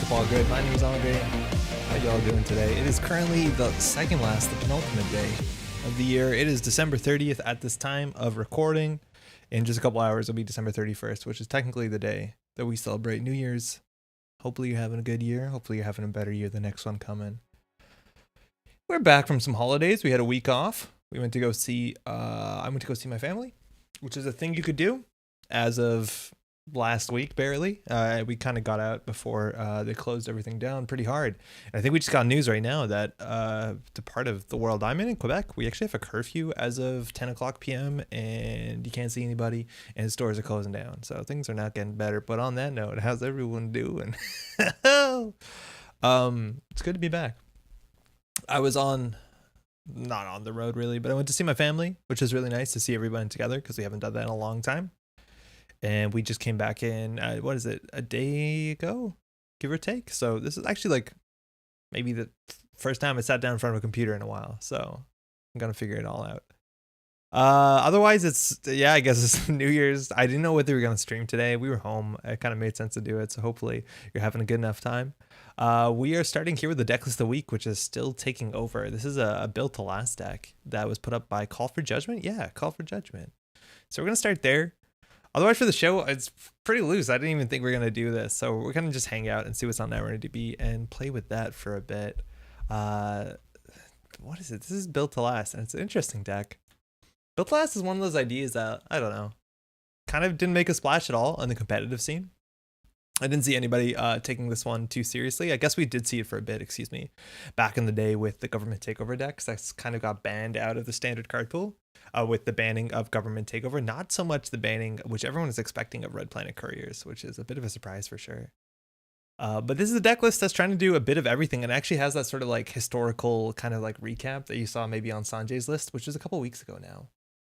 Hope all good. My name is Andre. How y'all doing today? It is currently the second last, the penultimate day of the year. It is December 30th at this time of recording. In just a couple hours, it'll be December 31st, which is technically the day that we celebrate New Year's. Hopefully you're having a good year. Hopefully you're having a better year the next one coming. We're back from some holidays. We had a week off. We went to go see, I went to go see my family, which is a thing you could do as of last week, barely. We kind of got out before they closed everything down pretty hard. And I think we just got news right now that the part of the world I'm in Quebec, we actually have a curfew as of 10 o'clock p.m. and you can't see anybody and stores are closing down. So things are not getting better. But on that note, how's everyone doing? It's good to be back. I was not on the road really, but I went to see my family, which is really nice to see everyone together because we haven't done that in a long time. And we just came back in, a day ago, give or take. So this is actually like maybe the first time I sat down in front of a computer in a while. So I'm going to figure it all out. Otherwise, I guess it's New Year's. I didn't know whether we were going to stream today. We were home. It kind of made sense to do it. So hopefully you're having a good enough time. We are starting here with the deck list of the week, which is still taking over. This is a built to last deck that was put up by Call for Judgment. Yeah, Call for Judgment. So we're going to start there. Otherwise, for the show, it's pretty loose. I didn't even think we were going to do this. So we're going to just hang out and see what's on NetRunner and play with that for a bit. What is it? This is Built to Last, and it's an interesting deck. Built to Last is one of those ideas that, I don't know, kind of didn't make a splash at all on the competitive scene. I didn't see anybody taking this one too seriously. I guess we did see it for a bit, back in the day with the government takeover decks. That's kind of got banned out of the standard card pool with the banning of government takeover. Not so much the banning, which everyone is expecting, of Red Planet Couriers, which is a bit of a surprise for sure. But this is a deck list that's trying to do a bit of everything and actually has that sort of like historical kind of like recap that you saw maybe on Sanjay's list, which was a couple weeks ago now.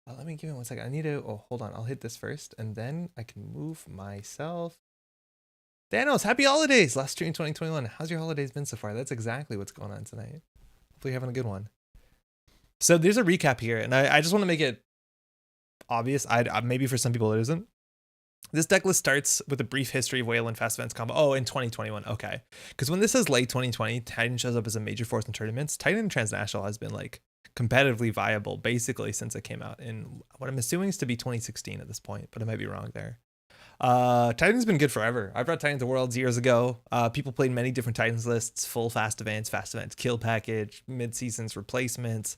Let me give me 1 second. I need to, hold on. I'll hit this first and then I can move myself. Thanos, happy holidays! Last stream 2021. How's your holidays been so far? That's exactly what's going on tonight. Hopefully you're having a good one. So there's a recap here, and I just want to make it obvious. Maybe for some people it isn't. This deck list starts with a brief history of Whale and Fast Events combo. Oh, in 2021. Okay. Because when this says late 2020, Titan shows up as a major force in tournaments. Titan Transnational has been like competitively viable basically since it came out in what I'm assuming is to be 2016 at this point, but I might be wrong there. Titan's been good forever. I brought Titan to Worlds years ago. People played many different Titans lists, full fast events, kill package, mid-seasons, replacements.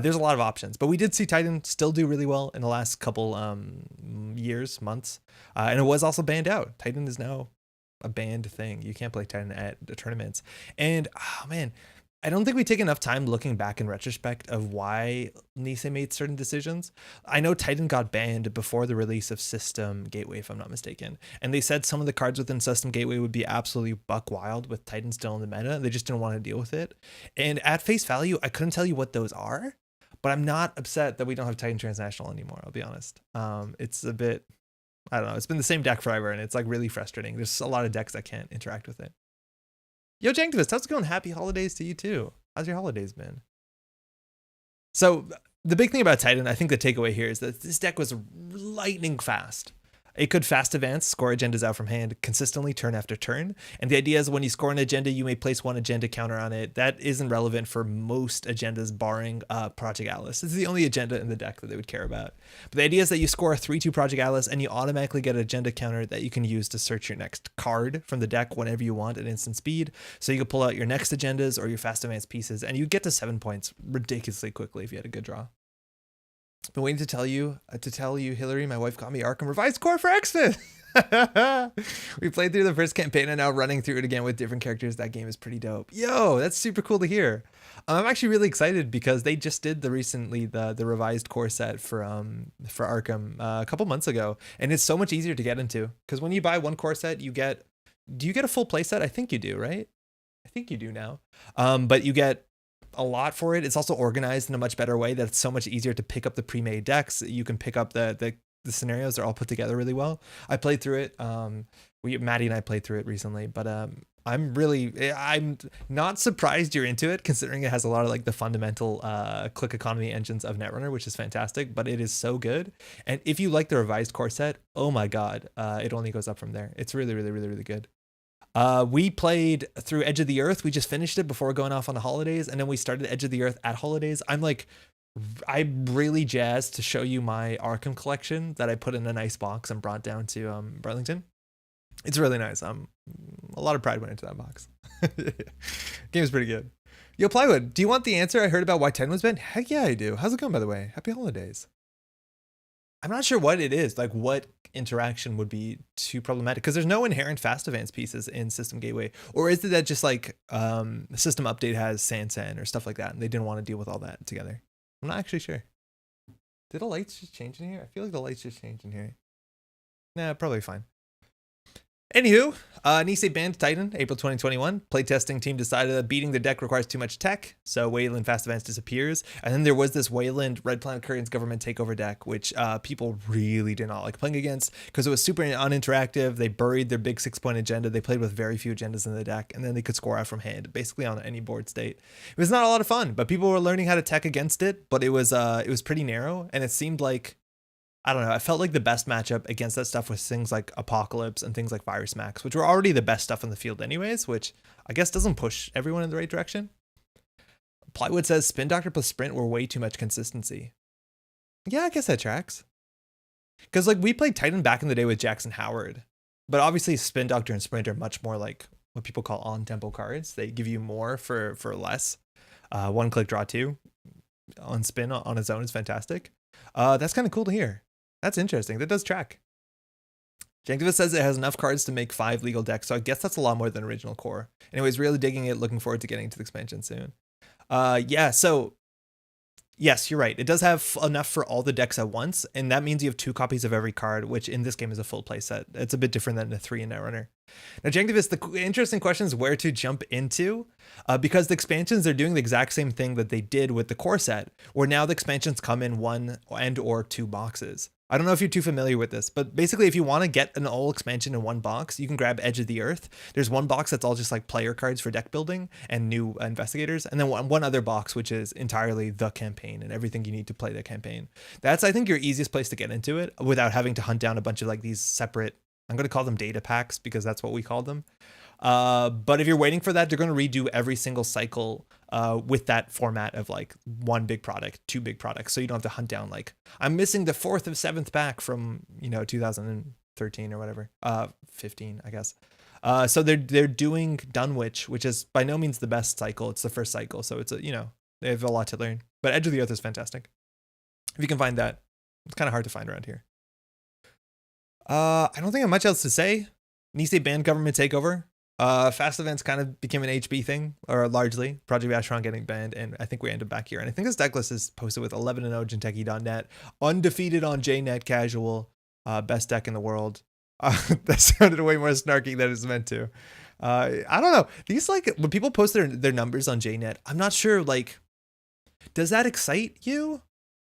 There's a lot of options, but we did see Titan still do really well in the last couple months. And it was also banned out. Titan is now a banned thing. You can't play Titan at the tournaments. And I don't think we take enough time looking back in retrospect of why Nisei made certain decisions. I know Titan got banned before the release of System Gateway, if I'm not mistaken. And they said some of the cards within System Gateway would be absolutely buck wild with Titan still in the meta. They just didn't want to deal with it. And at face value, I couldn't tell you what those are, but I'm not upset that we don't have Titan Transnational anymore, I'll be honest. It's a bit, I don't know, it's been the same deck forever and it's like really frustrating. There's a lot of decks that can't interact with it. Yo, Janktivist, how's it going? Happy holidays to you too. How's your holidays been? So the big thing about Titan, I think the takeaway here is that this deck was lightning fast. It could fast advance, score agendas out from hand consistently turn after turn. And the idea is when you score an agenda, you may place one agenda counter on it. That isn't relevant for most agendas barring Project Atlas. This is the only agenda in the deck that they would care about. But the idea is that you score a 3-2 Project Atlas and you automatically get an agenda counter that you can use to search your next card from the deck whenever you want at instant speed. So you can pull out your next agendas or your fast advance pieces and you get to 7 points ridiculously quickly if you had a good draw. Been waiting to tell you, Hillary, my wife got me Arkham Revised Core for X-Men. We played through the first campaign and now running through it again with different characters. That game is pretty dope. Yo, that's super cool to hear. I'm actually really excited because they just did the revised core set for Arkham a couple months ago, and it's so much easier to get into because when you buy one core set, do you get a full play set? I think you do, right? I think you do now. But you get a lot for it. It's also organized in a much better way that it's so much easier to pick up the pre-made decks. You can pick up the scenarios. They're all put together really well. I played through it. Maddie and I played through it recently, but I'm not surprised you're into it considering it has a lot of like the fundamental click economy engines of Netrunner, which is fantastic, but it is so good. And if you like the revised core set, oh my God, it only goes up from there. It's really, really, really, really good. We played through Edge of the Earth. We just finished it before going off on the holidays, and then we started Edge of the Earth at holidays. I'm really jazzed to show you my Arkham collection that I put in a nice box and brought down to Burlington. It's really nice. A lot of pride went into that box. Game's pretty good. Yo, Plywood, do you want the answer I heard about why 10 was banned? Heck yeah, I do. How's it going, by the way? Happy holidays. I'm not sure what it is, like what interaction would be too problematic, because there's no inherent fast advance pieces in System Gateway. Or is it that just like the system update has Sansan or stuff like that, and they didn't want to deal with all that together? I'm not actually sure. Did the lights just change in here? I feel like the lights just changed in here. Nah, probably fine. Anywho, Nisei banned Titan, April 2021. Playtesting team decided that beating the deck requires too much tech, so Wayland Fast Advance disappears. And then there was this Wayland Red Planet Couriers Government Takeover deck, which people really did not like playing against because it was super uninteractive. They buried their big 6-point agenda. They played with very few agendas in the deck, and then they could score out from hand, basically on any board state. It was not a lot of fun, but people were learning how to tech against it, but it was pretty narrow, and it seemed like, I don't know, I felt like the best matchup against that stuff was things like Apocalypse and things like Fire Smacks, which were already the best stuff in the field anyways, which I guess doesn't push everyone in the right direction. Plywood says Spin Doctor plus Sprint were way too much consistency. Yeah, I guess that tracks. Because like we played Titan back in the day with Jackson Howard, but obviously Spin Doctor and Sprint are much more like what people call on-tempo cards. They give you more for less. One-click draw 2 on Spin on its own is fantastic. That's kind of cool to hear. That's interesting. That does track. Janktivist says it has enough cards to make 5 legal decks, so I guess that's a lot more than original core. Anyways, really digging it. Looking forward to getting to the expansion soon. Yeah, so yes, you're right. It does have enough for all the decks at once, and that means you have 2 copies of every card, which in this game is a full play set. It's a bit different than the 3 in Netrunner. Now, Janktivist, the interesting question is where to jump into, because the expansions are doing the exact same thing that they did with the core set, where now the expansions come in 1 and or 2 boxes. I don't know if you're too familiar with this, but basically if you want to get an all expansion in 1 box, you can grab Edge of the Earth. There's 1 box that's all just like player cards for deck building and new investigators, and then one other box which is entirely the campaign and everything you need to play the campaign. That's, I think, your easiest place to get into it without having to hunt down a bunch of like these separate, I'm going to call them data packs because that's what we call them. But if you're waiting for that, they're going to redo every single cycle with that format of like 1 big product, 2 big products. So you don't have to hunt down like, I'm missing the 4th of 7th pack from, 2013 or whatever, 15, I guess. So they're doing Dunwich, which is by no means the best cycle. It's the first cycle. So it's they have a lot to learn, but Edge of the Earth is fantastic. If you can find that, it's kind of hard to find around here. I don't think I have much else to say. Nisei banned Government Takeover. Fast Events kind of became an HB thing, or largely. Project Astron getting banned, and I think we ended back here. And I think this deck list is posted with 11-0 Jinteki.net, undefeated on JNet Casual, best deck in the world. That sounded way more snarky than it's meant to. I don't know. These, like, when people post their numbers on JNet, I'm not sure, like, does that excite you?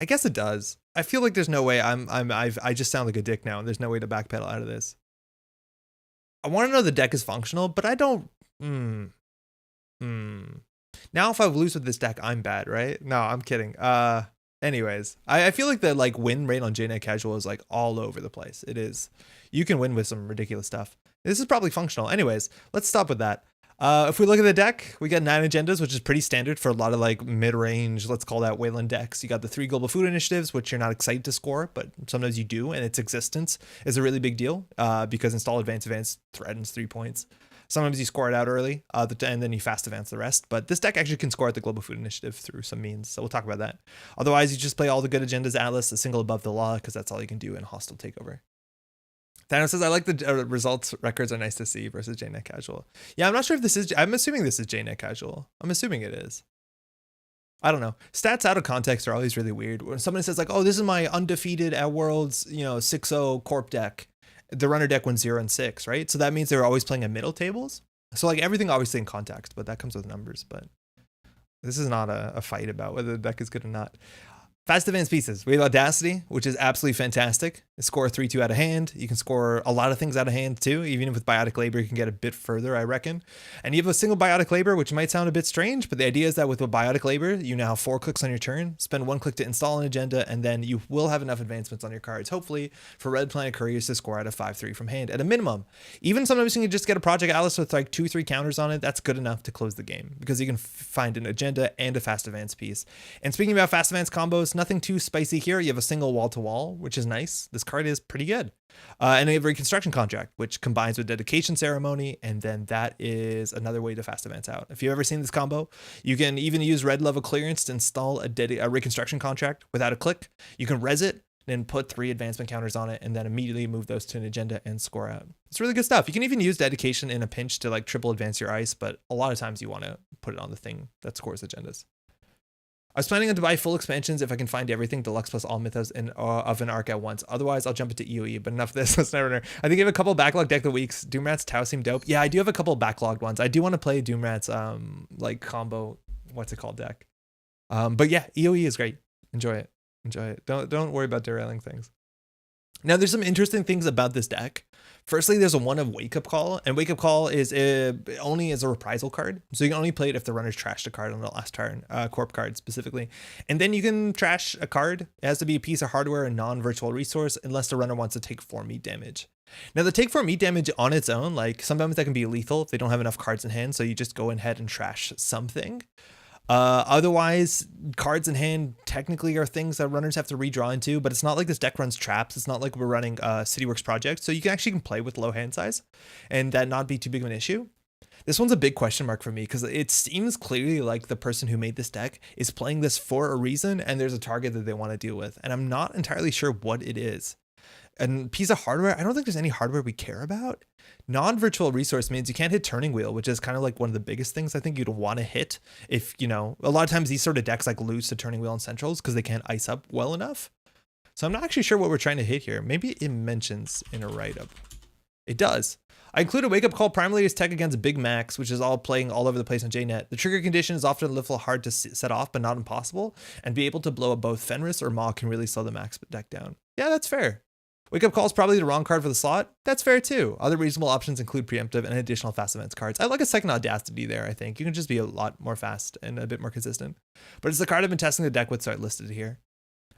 I guess it does. I feel like there's no way I just sound like a dick now, and there's no way to backpedal out of this. I want to know the deck is functional, but I don't. Now, if I lose with this deck, I'm bad, right? No, I'm kidding. Anyways, I feel like the like win rate on JNet Casual is like all over the place. It is. You can win with some ridiculous stuff. This is probably functional. Anyways, let's stop with that. If we look at the deck, we got 9 agendas, which is pretty standard for a lot of like mid-range, let's call that Wayland decks. You got the 3 global food initiatives, which you're not excited to score, but sometimes you do, and its existence is a really big deal because install advance threatens 3 points. Sometimes you score it out early, and then you fast advance the rest. But this deck actually can score at the global food initiative through some means, so we'll talk about that. Otherwise, you just play all the good agendas, Atlas, a single above the law, because that's all you can do in hostile takeover. Thanos says, I like the results records are nice to see versus JNet Casual. Yeah, I'm not sure if this is, I'm assuming this is JNet Casual. I'm assuming it is. I don't know. Stats out of context are always really weird. When somebody says like, oh, this is my undefeated at Worlds, 6-0 Corp deck. The runner deck went 0 and 6, right? So that means they're always playing at middle tables. So like everything obviously in context, but that comes with numbers. But this is not a fight about whether the deck is good or not. Fast advanced pieces. We have Audacity, which is absolutely fantastic. Score 3-2 out of hand. You can score a lot of things out of hand too. Even with Biotic Labor, you can get a bit further, I reckon. And you have a single Biotic Labor, which might sound a bit strange, but the idea is that with a Biotic Labor, you now have 4 clicks on your turn, spend 1 click to install an agenda, and then you will have enough advancements on your cards, hopefully, for Red Planet Couriers to score out of 5-3 from hand at a minimum. Even sometimes you can just get a Project Atlas with like 2-3 counters on it. That's good enough to close the game because you can find an agenda and a fast advance piece. And speaking about fast advance combos, nothing too spicy here. You have a single wall to wall, which is nice. This card is pretty good. And you have a Reconstruction Contract, which combines with Dedication Ceremony, and then that is another way to fast advance out. If you've ever seen this combo, you can even use red level clearance to install a Reconstruction Contract without a click. You can res it, then put 3 advancement counters on it, and then immediately move those to an agenda and score out. It's really good stuff. You can even use Dedication in a pinch to like triple advance your ice, but a lot of times you want to put it on the thing that scores agendas. I was planning on to buy full expansions if I can find everything deluxe plus all mythos of an arc at once. Otherwise, I'll jump into EOE, but enough of this. Let's Netrunner. I think I have a couple backlog deck of the weeks. Doomrat's Tau seem dope. Yeah, I do have a couple backlogged ones. I do want to play Doomrat's like combo, what's it called, deck. But yeah, EOE is great. Enjoy it. Enjoy it. Don't worry about derailing things. Now, there's some interesting things about this deck. Firstly, there's a 1 of Wake Up Call, and Wake Up Call is only as a reprisal card. So you can only play it if the runner's trashed a card on the last turn, corp card specifically. And then you can trash a card. It has to be a piece of hardware and non-virtual resource unless the runner wants to take 4 meat damage. Now, the take 4 meat damage on its own, like sometimes that can be lethal if they don't have enough cards in hand. So you just go ahead and trash something. Otherwise, cards in hand technically are things that runners have to redraw into, but it's not like this deck runs traps. It's not like we're running CityWorks project, so you can actually play with low hand size and that not be too big of an issue. This one's a big question mark for me because it seems clearly like the person who made this deck is playing this for a reason and there's a target that they want to deal with, and I'm not entirely sure what it is. And piece of hardware, I don't think there's any hardware we care about. Non-virtual resource means you can't hit Turning Wheel, which is kind of like one of the biggest things I think you'd want to hit if, you know, a lot of times these sort of decks like lose to Turning Wheel and Centrals because they can't ice up well enough. So I'm not actually sure what we're trying to hit here. Maybe it mentions in a write-up. It does. I include a Wake Up Call primarily as tech against Big Max, which is all playing all over the place on JNet. The trigger condition is often a little hard to set off, but not impossible. And be able to blow up both Fenris or Maw can really slow the Max deck down. Yeah, that's fair. Wake Up Call is probably the wrong card for the slot. That's fair too. Other reasonable options include Preemptive and additional fast events cards. I like a second Audacity there, I think. You can just be a lot more fast and a bit more consistent. But it's the card I've been testing the deck with, so I listed here.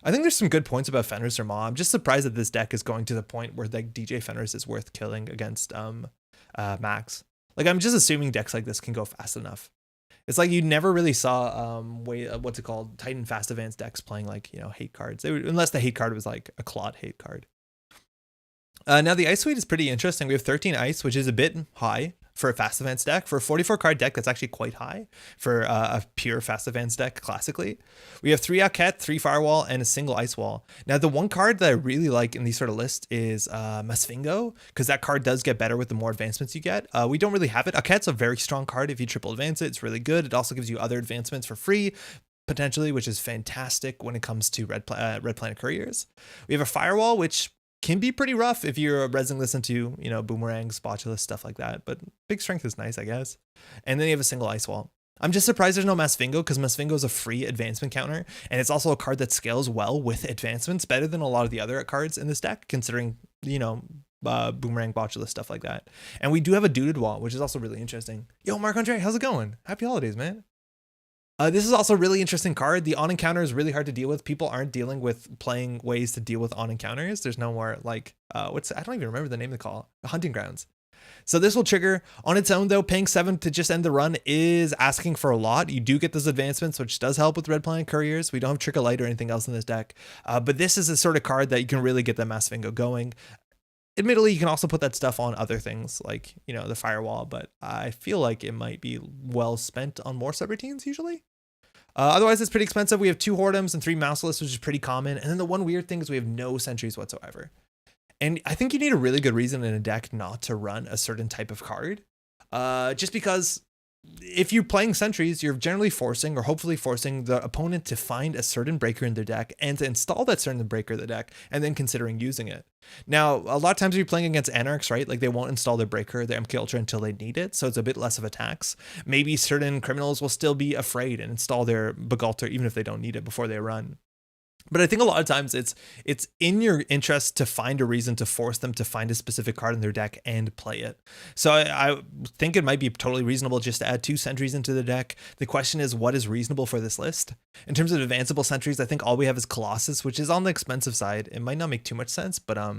I think there's some good points about Fenris or Maw. I'm just surprised that this deck is going to the point where like DJ Fenris is worth killing against Max. Like I'm just assuming decks like this can go fast enough. It's like you never really saw what's it called, Titan fast advanced decks playing like, you know, hate cards. Unless the hate card was like a Claude hate card. Now the ice suite is pretty interesting. We have 13 ice, which is a bit high for a fast advance deck. For a 44 card deck, that's actually quite high for a pure fast advance deck classically. We have 3 Alket, 3 Firewall, and a single ice wall. Now the one card that I really like in these sort of lists is Masvingo, because that card does get better with the more advancements you get. We don't really have it. Alket's a very strong card. If you triple advance it, it's really good. It also gives you other advancements for free, potentially, which is fantastic when it comes to Red Planet Couriers. We have a Firewall, which can be pretty rough if you're resing this into, you know, boomerangs, spatulas, stuff like that. But big strength is nice, I guess. And then you have a single ice wall. I'm just surprised there's no Masvingo because Masvingo is a free advancement counter. And it's also a card that scales well with advancements better than a lot of the other cards in this deck, considering, you know, boomerang, botulus, stuff like that. And we do have a Duded wall, which is also really interesting. Yo, Marc-Andre, how's it going? Happy holidays, man. This is also a really interesting card. The on encounter is really hard to deal with. People aren't dealing with playing ways to deal with on encounters. There's no more like, I don't even remember the name of the call. Hunting Grounds. So this will trigger on its own though. Paying 7 to just end the run is asking for a lot. You do get those advancements, which does help with Red Planet Couriers. We don't have Trick or Light or anything else in this deck. But this is a sort of card that you can really get the Masvingo going. Admittedly, you can also put that stuff on other things like, you know, the Firewall, but I feel like it might be well spent on more subroutines usually. Otherwise, it's pretty expensive. We have 2 Whoredoms and 3 Mouseless, which is pretty common. And then the one weird thing is we have no Sentries whatsoever. And I think you need a really good reason in a deck not to run a certain type of card. Just because if you're playing Sentries, you're generally forcing or hopefully forcing the opponent to find a certain breaker in their deck and to install that certain breaker in the deck and then considering using it. Now, a lot of times you're playing against Anarchs, right? Like they won't install their breaker, their MK Ultra until they need it. So it's a bit less of a tax. Maybe certain criminals will still be afraid and install their Begalter even if they don't need it before they run. But I think a lot of times it's in your interest to find a reason to force them to find a specific card in their deck and play it. So I think it might be totally reasonable just to add 2 sentries into the deck. The question is, what is reasonable for this list? In terms of advanceable sentries, I think all we have is Colossus, which is on the expensive side. It might not make too much sense, but I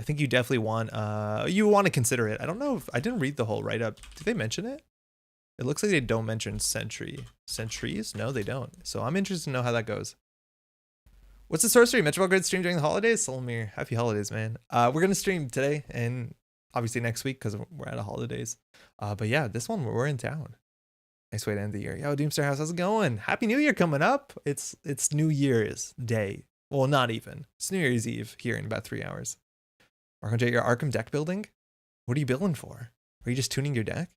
think you definitely want to consider it. I don't know if I didn't read the whole write-up. Did they mention it? It looks like they don't mention sentries. No, they don't. So I'm interested to know how that goes. What's the sorcery? Metro Grid stream during the holidays? Solomir, happy holidays, man. We're going to stream today and obviously next week because we're out of holidays. But yeah, this one, we're in town. Nice way to end the year. Yo, Doomstar House, how's it going? Happy New Year coming up. It's New Year's Day. Well, not even. It's New Year's Eve here in about 3 hours. Arkham J, your Arkham deck building? What are you building for? Are you just tuning your deck?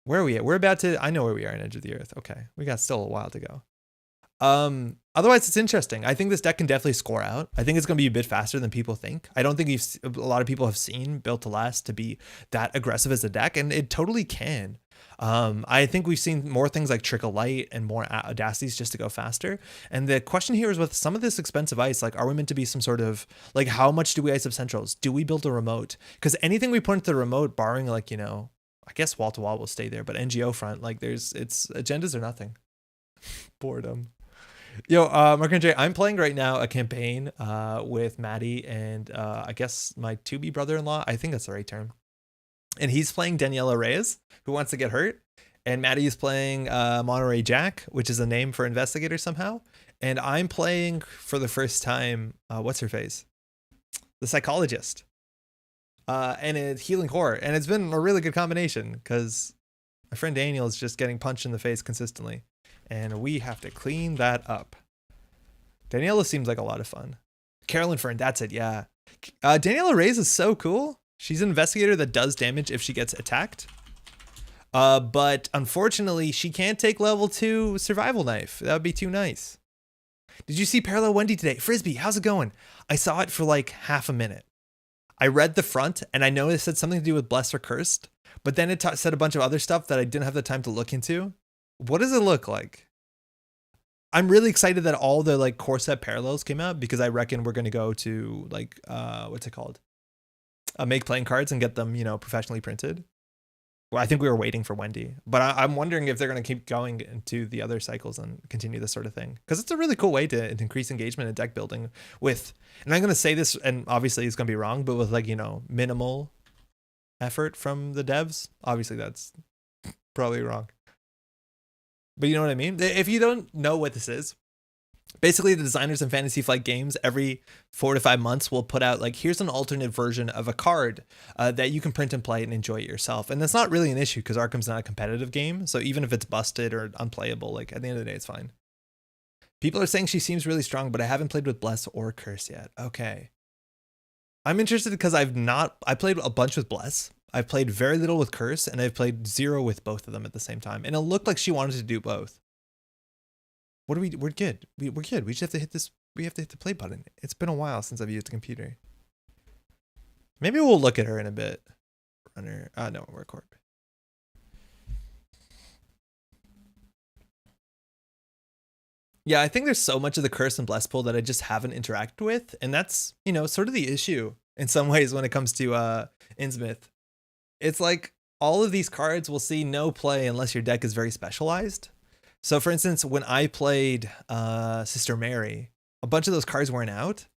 Where are we at? We're about to, I know where we are in Edge of the Earth. Okay, we got still a while to go. Otherwise, it's interesting. I think this deck can definitely score out. I think it's going to be a bit faster than people think. I don't think a lot of people have seen Built to Last to be that aggressive as a deck, and it totally can. I think we've seen more things like Trickle Light and more Audacities just to go faster. And the question here is, with some of this expensive ice, like, are we meant to be some sort of, like, how much do we ice up Centrals? Do we build a remote? Because anything we put into the remote, barring, like, you know, I guess wall to wall will stay there, but NGO front, like, it's agendas or nothing. Boredom. Yo, Mark and Jay, I'm playing right now a campaign with Maddie and I guess my to-be brother-in-law. I think that's the right term. And he's playing Daniela Reyes, who wants to get hurt. And Maddie is playing Monterey Jack, which is a name for investigator somehow. And I'm playing for the first time, what's her face? The psychologist. And it's Healing Horror. And it's been a really good combination because my friend Daniel is just getting punched in the face consistently. And we have to clean that up. Daniela seems like a lot of fun. Carolyn Fern, that's it, yeah. Daniela Reyes is so cool. She's an investigator that does damage if she gets attacked. But unfortunately, she can't take level 2 survival knife. That would be too nice. Did you see Parallel Wendy today? Frisbee, how's it going? I saw it for like half a minute. I read the front and I know it said something to do with Blessed or Cursed, but then it said a bunch of other stuff that I didn't have the time to look into. What does it look like? I'm really excited that all the like core set parallels came out because I reckon we're going to go to like, what's it called? Make playing cards and get them, you know, professionally printed. Well, I think we were waiting for Wendy, but I'm wondering if they're going to keep going into the other cycles and continue this sort of thing. Because it's a really cool way to increase engagement in deck building with, and I'm going to say this, and obviously it's going to be wrong, but with like, you know, minimal effort from the devs. Obviously that's probably wrong. But you know what I mean? If you don't know what this is, basically the designers in Fantasy Flight Games every 4 to 5 months will put out like, here's an alternate version of a card that you can print and play and enjoy it yourself. And that's not really an issue because Arkham's not a competitive game. So even if it's busted or unplayable, like at the end of the day, it's fine. People are saying she seems really strong, but I haven't played with Bless or Curse yet. Okay. I'm interested because I played a bunch with Bless. I've played very little with Curse, and I've played 0 with both of them at the same time. And it looked like she wanted to do both. We're good. We're good. We just have to hit this. We have to hit the play button. It's been a while since I've used the computer. Maybe we'll look at her in a bit. Runner. No, we're Corp. Yeah, I think there's so much of the Curse and Bless pool that I just haven't interacted with. And that's, you know, sort of the issue in some ways when it comes to Innsmouth. It's like all of these cards will see no play unless your deck is very specialized. So for instance, when I played Sister Mary, a bunch of those cards weren't out.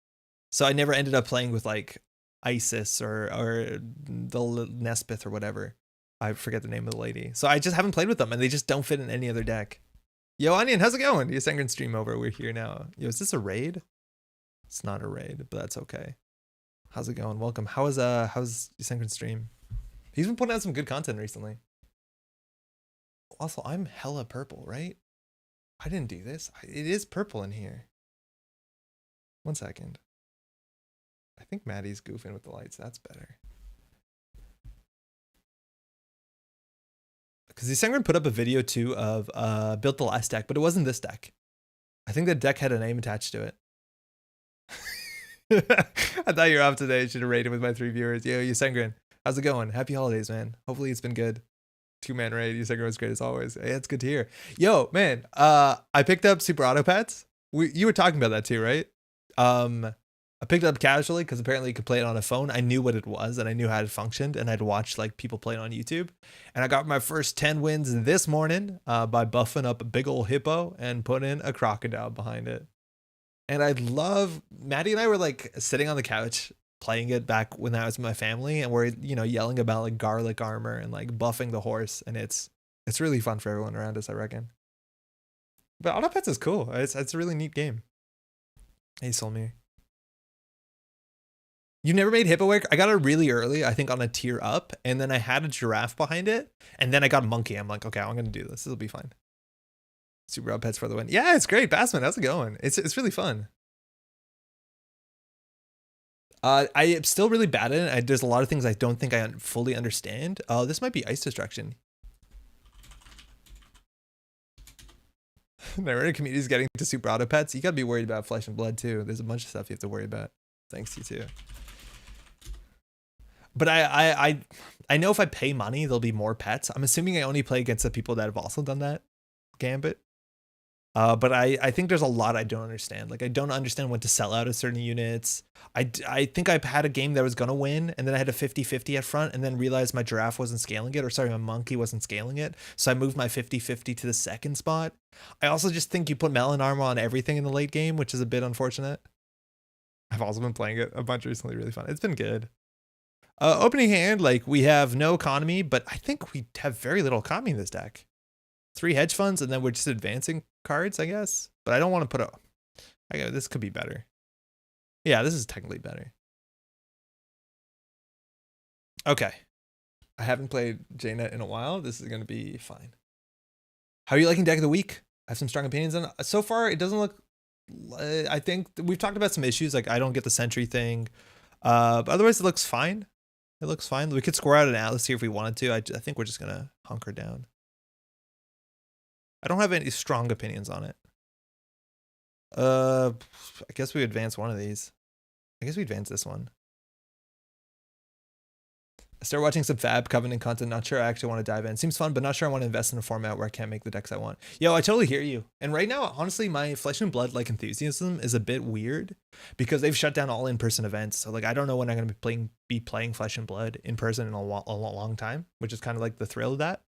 So I never ended up playing with like Isis or the Nespith or whatever. I forget the name of the lady. So I just haven't played with them and they just don't fit in any other deck. Yo, Onion, how's it going? You Sengrin stream over. We're here now. Yo, is this a raid? It's not a raid, but that's okay. How's it going? Welcome. How's Sengrin stream? He's been putting out some good content recently. Also, I'm hella purple, right? I didn't do this. It is purple in here. 1 second. I think Maddie's goofing with the lights. That's better. Because the Sengrin put up a video too of Built the Last deck, but it wasn't this deck. I think the deck had a name attached to it. I thought you were off today. Should have raided with my 3 viewers. Yo, Sengrin. How's it going? Happy holidays, man. Hopefully it's been good. 2-man raid. Sengrin was great as always. Hey, it's good to hear. Yo, man. I picked up Super Auto Pets, You were talking about that too, right? I picked it up casually because apparently you could play it on a phone. I knew what it was and I knew how it functioned, and I'd watched like people play it on YouTube. And I got my first 10 wins this morning by buffing up a big old hippo and putting a crocodile behind it. And I love, Maddie and I were like sitting on the couch playing it back when I was with my family, and we're, you know, yelling about like garlic armor and like buffing the horse, and it's really fun for everyone around us, I reckon. But Auto Pets is cool. It's a really neat game. Hey, Solmir. You never made hippo work? I got it really early, I think on a tier up, and then I had a giraffe behind it, and then I got a monkey. I'm like, okay, I'm gonna do this. This will be fine. Super Rob Pets for the win. Yeah, it's great. Bassman, how's it going? It's really fun. I am still really bad at it. There's a lot of things I don't think I fully understand. Oh, this might be ice destruction. Netrunner community is getting to Super Auto Pets. You gotta be worried about Flesh and Blood too. There's a bunch of stuff you have to worry about. Thanks, you too. But I know if I pay money, there'll be more pets. I'm assuming I only play against the people that have also done that gambit. But I think there's a lot I don't understand. Like I don't understand when to sell out of certain units. I think I've had a game that was gonna win, and then I had a 50-50 at front, and then realized my giraffe wasn't scaling it, or sorry, my monkey wasn't scaling it. So I moved my 50-50 to the second spot. I also just think you put melon armor on everything in the late game, which is a bit unfortunate. I've also been playing it a bunch recently, really fun. It's been good. Opening hand, like we have no economy, but I think we have very little economy in this deck. 3 hedge funds, and then we're just advancing cards, I guess. But I don't want to put a. This could be better. Yeah, this is technically better. Okay. I haven't played JNet in a while. This is going to be fine. How are you liking Deck of the Week? I have some strong opinions on it. So far, it doesn't look. I think we've talked about some issues, like I don't get the sentry thing. But otherwise, it looks fine. It looks fine. We could score out an Atlas here if we wanted to. I think we're just going to hunker down. I don't have any strong opinions on it. I guess we advance one of these. I guess we advance this one. I started watching some Fab Covenant content. Not sure I actually want to dive in. Seems fun, but not sure I want to invest in a format where I can't make the decks I want. Yo, I totally hear you. And right now, honestly, my Flesh and Blood like enthusiasm is a bit weird because they've shut down all in-person events. So like, I don't know when I'm going to be playing Flesh and Blood in person in a long time, which is kind of like the thrill of that.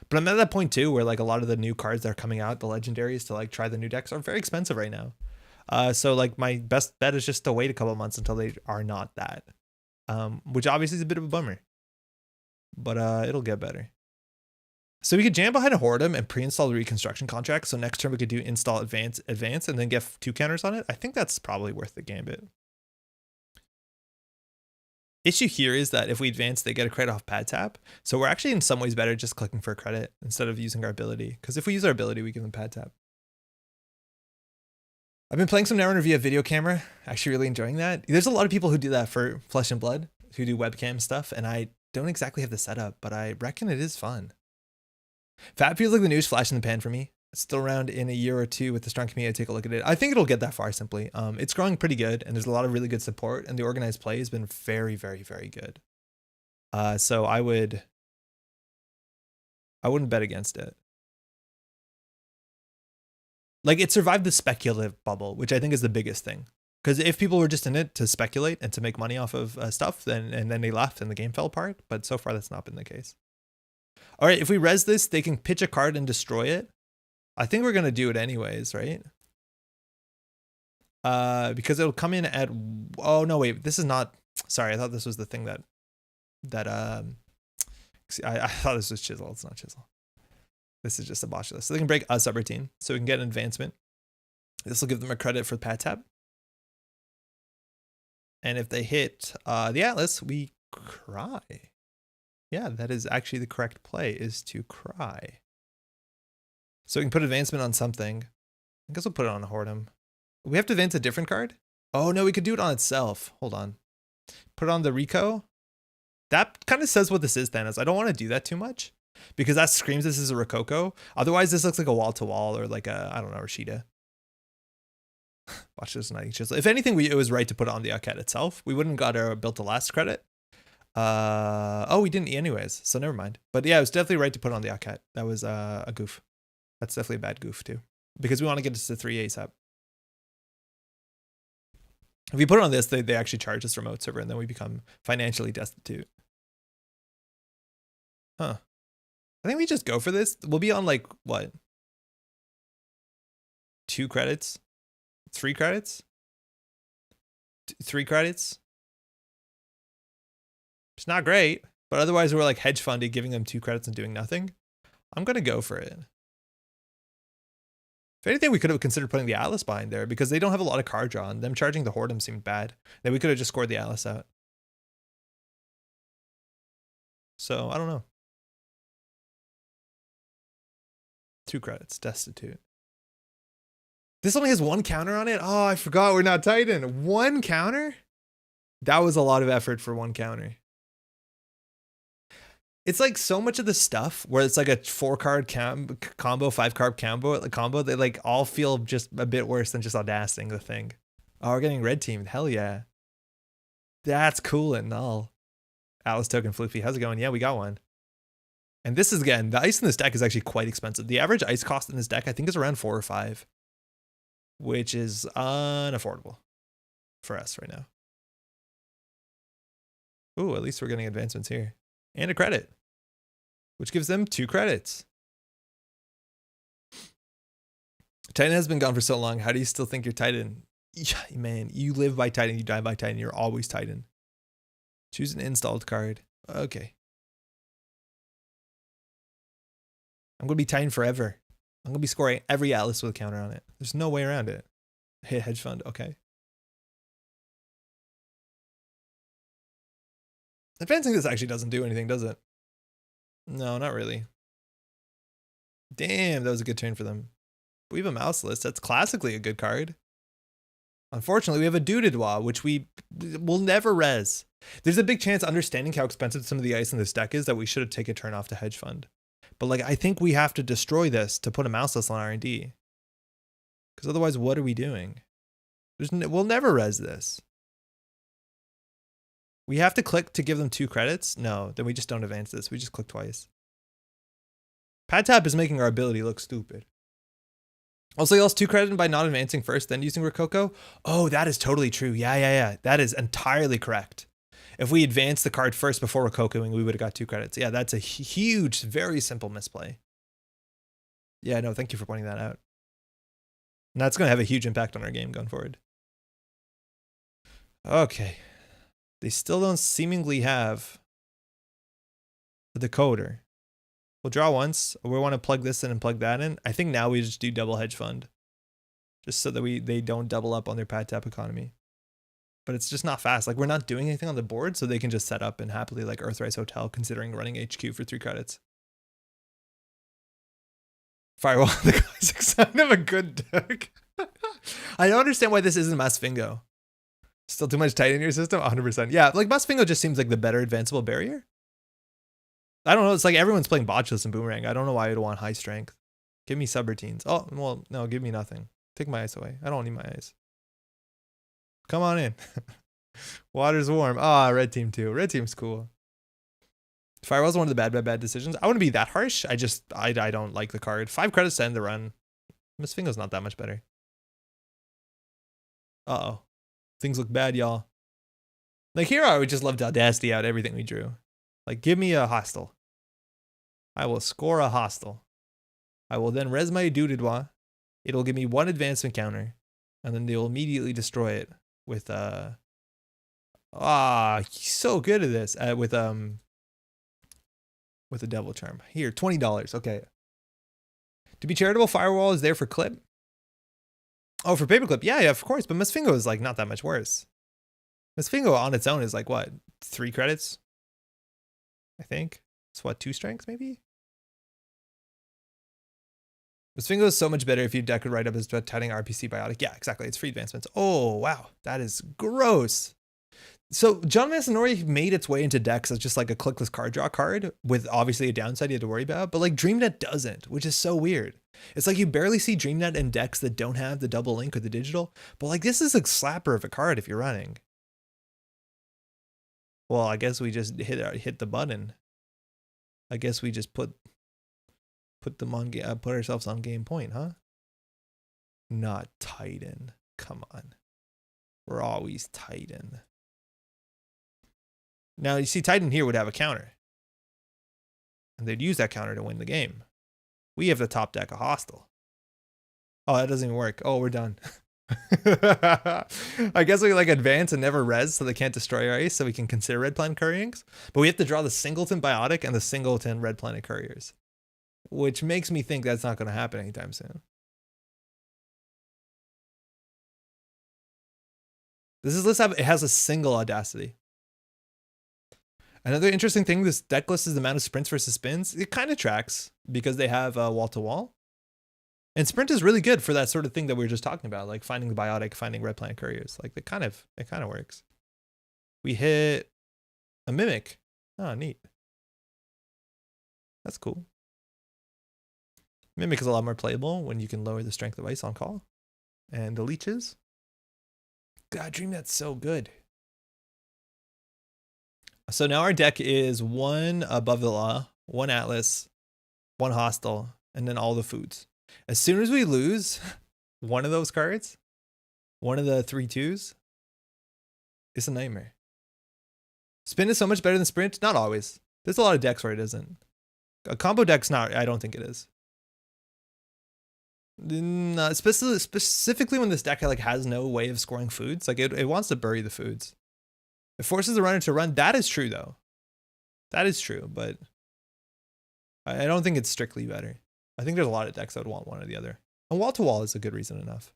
But I'm at that point too, where like a lot of the new cards that are coming out, the legendaries to like try the new decks, are very expensive right now. So like my best bet is just to wait a couple months until they are not that, which obviously is a bit of a bummer, but it'll get better. So we could jam behind a Whoredom and pre-install the reconstruction contract. So next turn we could do install advance, and then get 2 counters on it. I think that's probably worth the gambit. Issue here is that if we advance, they get a credit off pad tap. So we're actually in some ways better just clicking for a credit instead of using our ability. Because if we use our ability, we give them pad tap. I've been playing some Netrunner via video camera. Actually really enjoying that. There's a lot of people who do that for Flesh and Blood, who do webcam stuff. And I don't exactly have the setup, but I reckon it is fun. Fab feels like the news flash in the pan for me. It's still around in a year or two with the strong community. Take a look at it. I think it'll get that far simply. It's growing pretty good, and there's a lot of really good support, and the organized play has been very, very, very good. So I wouldn't bet against it. Like it survived the speculative bubble, which I think is the biggest thing. Because if people were just in it to speculate and to make money off of stuff, and then they left and the game fell apart. But so far that's not been the case. All right, if we res this, they can pitch a card and destroy it. I think we're going to do it anyways, right? Because it'll come in at, oh no, wait, this is not, sorry. I thought this was the thing that I thought this was Chisel. It's not Chisel. This is just a botch list. So they can break a subroutine, so we can get an advancement. This will give them a credit for the pad tab. And if they hit the Atlas, we cry. Yeah, that is actually the correct play, is to cry. So we can put advancement on something. I guess we'll put it on a Whoredom. We have to advance a different card? Oh no, we could do it on itself. Hold on. Put it on the Rico. That kind of says what this is, Thanos. I don't want to do that too much because that screams this is a Rococo. Otherwise, this looks like a wall-to-wall or like a, I don't know, Rashida. Watch this night. If anything, it was right to put it on the Arquette itself. We wouldn't got our built to last credit. Oh, we didn't anyways, so never mind. But yeah, it was definitely right to put it on the Arquette. That was a goof. That's definitely a bad goof too, because we want to get this to 3 ASAP. If we put it on this, they actually charge us remote server, and then we become financially destitute. Huh. I think we just go for this. We'll be on like, what? 2 credits? 3 credits? 3 credits? It's not great, but otherwise we're like hedge funded, giving them 2 credits and doing nothing. I'm going to go for it. If anything, we could have considered putting the Atlas behind there because they don't have a lot of card draw, and them charging the Hordem seemed bad. Then we could have just scored the Atlas out. So, I don't know. 2 credits, destitute. This only has 1 counter on it? Oh, I forgot we're not Titan. 1 counter? That was a lot of effort for 1 counter. It's like so much of the stuff where it's like a 4-card combo, 5-card combo, they like all feel just a bit worse than just audacing the thing. Oh, we're getting red teamed. Hell yeah. That's cool and null. Atlas token Floofy. How's it going? Yeah, we got one. And this is, again, the ice in this deck is actually quite expensive. The average ice cost in this deck, I think, is around 4 or 5, which is unaffordable for us right now. Ooh, at least we're getting advancements here. And a credit, which gives them 2 credits. Titan has been gone for so long. How do you still think you're Titan? Yeah, man, you live by Titan, you die by Titan. You're always Titan. Choose an installed card. Okay. I'm going to be Titan forever. I'm going to be scoring every Atlas with a counter on it. There's no way around it. Hit hedge fund. Okay. Advancing this actually doesn't do anything, does it? No, not really. Damn, that was a good turn for them. We have a Mouseless. That's classically a good card. Unfortunately, we have a Doodadwa, which we will never res. There's a big chance, understanding how expensive some of the ice in this deck is, that we should have taken a turn off to hedge fund. But like, I think we have to destroy this to put a Mouseless on R&D. Because otherwise, what are we doing? We'll never res this. We have to click to give them 2 credits? No, then we just don't advance this. We just click twice. Pad tap is making our ability look stupid. Also, you lost 2 credit by not advancing first, then using Rococo? Oh, that is totally true. Yeah. That is entirely correct. If we advanced the card first before Rococoing, we would have got 2 credits. Yeah, that's a huge, very simple misplay. Yeah, no, thank you for pointing that out. And that's going to have a huge impact on our game going forward. Okay. They still don't seemingly have the decoder. We'll draw once. We want to plug this in and plug that in. I think now we just do double hedge fund. Just so that they don't double up on their pad tap economy. But it's just not fast. Like, we're not doing anything on the board, so they can just set up and happily like Earthrise Hotel, considering running HQ for 3 credits. Firewall, the classic sign of a good deck. I don't understand why this isn't Masfingo. Still too much Titan in your system? 100%. Yeah, like Masfingo just seems like the better advanceable barrier. I don't know. It's like everyone's playing Botchless and Boomerang. I don't know why I'd want high strength. Give me subroutines. Oh, well, no, give me nothing. Take my ice away. I don't need my ice. Come on in. Water's warm. Ah, red team too. Red team's cool. Firewall's one of the bad decisions. I wouldn't be that harsh. I don't like the card. 5 credits to end the run. Masfingo's not that much better. Uh-oh. Things look bad, y'all. Like, here I would just love to Audacity out everything we drew. Like, give me a hostile. I will score a hostile. I will then res my Doodadwa. It'll give me 1 advancement counter. And then they'll immediately destroy it with, he's so good at this. With a Devil Charm. Here, $20. Okay. To be charitable, Firewall is there for clip. Oh, for paperclip. Yeah, of course. But Masfingo is like not that much worse. Masfingo on its own is like what? 3 credits? I think. It's what, 2 strengths maybe? Masfingo is so much better if you deck it right up as Titan RPC Biotic. Yeah, exactly. It's free advancements. Oh, wow. That is gross. So John Masanori made its way into decks as just like a clickless card draw card with obviously a downside you had to worry about, but like DreamNet doesn't, which is so weird. It's like you barely see DreamNet in decks that don't have the double link or the digital, but like this is a slapper of a card if you're running. Well, I guess we just hit the button. I guess we just put them on put ourselves on game point, huh? Not Titan. Come on. We're always Titan. Now, you see, Titan here would have a counter. And they'd use that counter to win the game. We have the top deck of Hostile. Oh, that doesn't even work. Oh, we're done. I guess we like advance and never res so they can't destroy our ace so we can consider Red Planet Couriers. But we have to draw the Singleton Biotic and the Singleton Red Planet Couriers. Which makes me think that's not going to happen anytime soon. This list it has a single Audacity. Another interesting thing, this deck list is the amount of sprints versus spins. It kind of tracks because they have wall-to-wall. And sprint is really good for that sort of thing that we were just talking about, like finding the Biotic, finding Red Planet Couriers. Like it kind of works. We hit a Mimic. Oh, neat. That's cool. Mimic is a lot more playable when you can lower the strength of ice on call. And the leeches. God, Dream, that's so good. So now our deck is 1 Above the Law, 1 Atlas, 1 Hostile, and then all the foods. As soon as we lose one of those cards, one of the 3/2s, it's a nightmare. Spin is so much better than sprint. Not always. There's a lot of decks where it isn't. A combo deck's not. I don't think it is. No, specifically when this deck like has no way of scoring foods. Like it wants to bury the foods. It forces the runner to run. That is true though. That is true, but I don't think it's strictly better. I think there's a lot of decks that would want one or the other. And wall to wall is a good reason enough.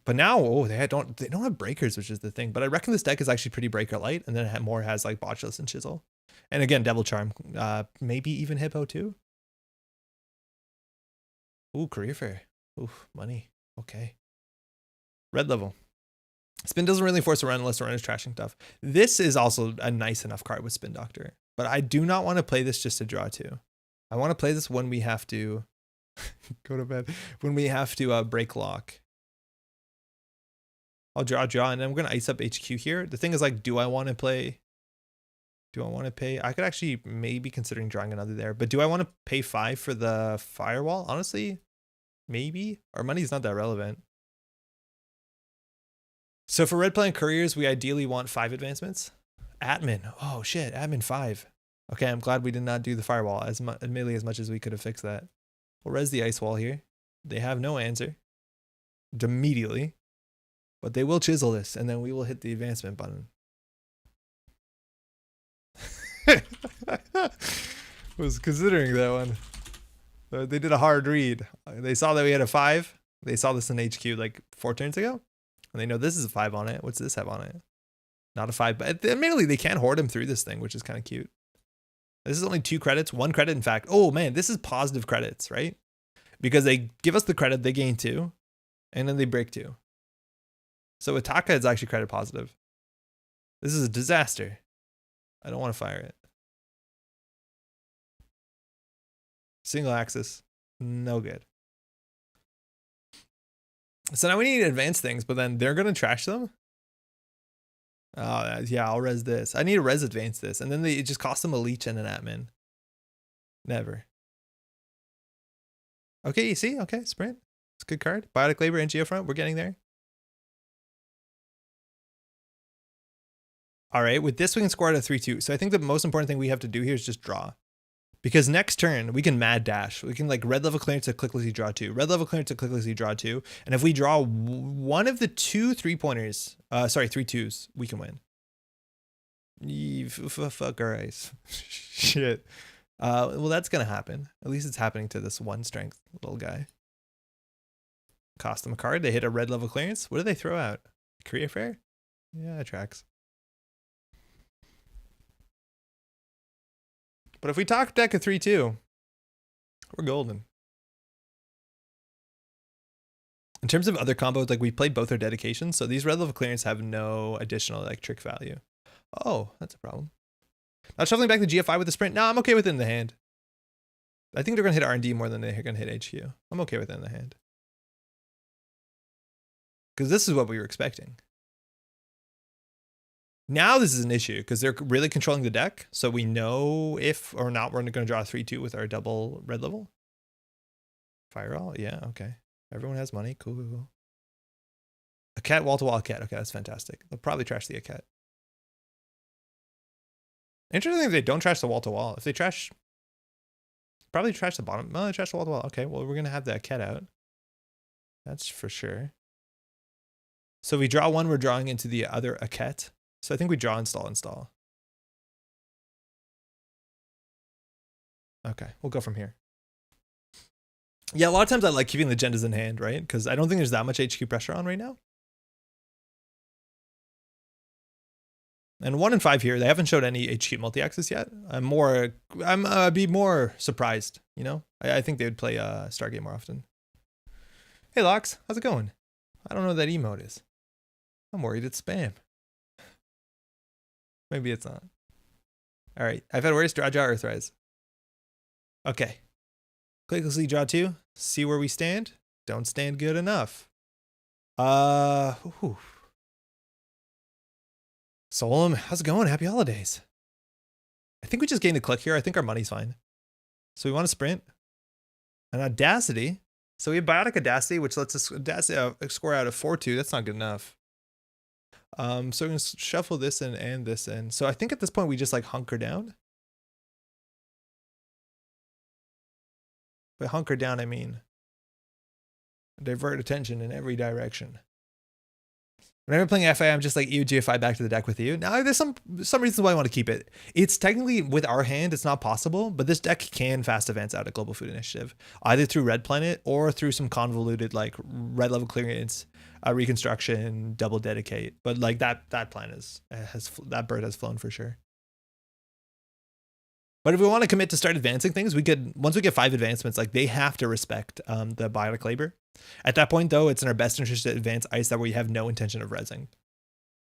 But now, oh, they don't have breakers, which is the thing. But I reckon this deck is actually pretty breaker light, and then it more has like Botchless and Chisel, and again Devil Charm, maybe even Hippo too. Ooh, Career Fair. Ooh, money. Okay. Red level. Spin doesn't really force a run unless the runner's trashing stuff. This is also a nice enough card with Spin Doctor, but I do not want to play this just to draw 2. I want to play this when we have to go to bed, when we have to break lock. I'll draw, and then I'm going to ice up HQ here. The thing is like, do I want to pay? I could actually maybe considering drawing another there, but do I want to pay 5 for the Firewall? Honestly, maybe. Our money's not that relevant. So for Red Planet Couriers, we ideally want 5 advancements. Admin. Oh shit, Admin 5. Okay, I'm glad we did not do the Firewall admittedly as much as we could have fixed that. We'll res the Ice Wall here. They have no answer immediately, but they will chisel this, and then we will hit the advancement button. Was considering that one. They did a hard read. They saw that we had a 5. They saw this in HQ like 4 turns ago, and they know this is a 5 on it. What's this have on it? Not a 5, but admittedly they can hoard him through this thing, which is kind of cute. This is only 2 credits, 1 credit in fact. Oh man, this is positive credits, right? Because they give us the credit, they gain 2, and then they break 2. So Ataka is actually credit positive. This is a disaster. I don't want to fire it. Single axis, no good. So now we need to advance things, but then they're going to trash them. Oh, yeah, I'll res this. I need to res advance this. And then it just costs them a leech and an admin. Never. Okay, you see? Okay, sprint. It's a good card. Biotic Labor and Geofront. We're getting there. All right, with this we can score at a 3-2. So I think the most important thing we have to do here is just draw. Because next turn, we can mad dash. We can like red level clearance to clicklessly draw 2. Red level clearance to clicklessly draw 2. And if we draw one of the 2 3-pointers, 3-2s, we can win. Fuck our eyes. Shit. Well, that's going to happen. At least it's happening to this 1 strength little guy. Cost them a card. They hit a red level clearance. What do they throw out? Career Fair? Yeah, it tracks. But if we talk deck a 3-2, we're golden. In terms of other combos, like we played both our dedications, so these red level clearance have no additional like trick value. Oh, that's a problem. Not shuffling back the GFI with the sprint. No, I'm okay with it in the hand. I think they're gonna hit R&D more than they're gonna hit HQ. I'm okay with it in the hand. Because this is what we were expecting. Now this is an issue because they're really controlling the deck. So we know if or not we're going to draw a 3-2 with our double red level. Firewall? Yeah, okay. Everyone has money. Cool. A cat, wall-to-wall cat. Okay, that's fantastic. They'll probably trash the cat. Interesting if they don't trash the wall-to-wall. If they trash... Probably trash the bottom. No, they trash the wall-to-wall. Okay, well, we're going to have that cat out. That's for sure. So we draw one, we're drawing into the other a cat. So I think we draw, install, install. Okay, we'll go from here. Yeah, a lot of times I like keeping the agendas in hand, right? Because I don't think there's that much HQ pressure on right now. And 1 and 5 here, they haven't showed any HQ multi-axis yet. I'd be more surprised, you know? I think they would play Stargate more often. Hey Lox, how's it going? I don't know what that emote is. I'm worried it's spam. Maybe it's not. All right, I've had worse. Draw, Earthrise. Okay. Clicklessly draw 2. See where we stand. Don't stand good enough. Ooh. Solom, how's it going? Happy holidays. I think we just gained a click here. I think our money's fine. So we want to sprint. An Audacity. So we have Biotic Audacity, which lets us score out of 4-2. That's not good enough. So we're going to shuffle this in and this in. So I think at this point we just like hunker down. By hunker down, I mean divert attention in every direction. Whenever I'm playing FA, I'm just like EUGFI back to the deck with you. Now, there's some reasons why I want to keep it. It's technically, with our hand, it's not possible, but this deck can fast advance out of Global Food Initiative, either through Red Planet or through some convoluted, like, red level clearance, reconstruction, double dedicate. But, like, that plan that bird has flown for sure. But if we want to commit to start advancing things, we could, once we get 5 advancements, like, they have to respect the Biotic Labor. At that point, though, it's in our best interest to advance ice that we have no intention of rezzing.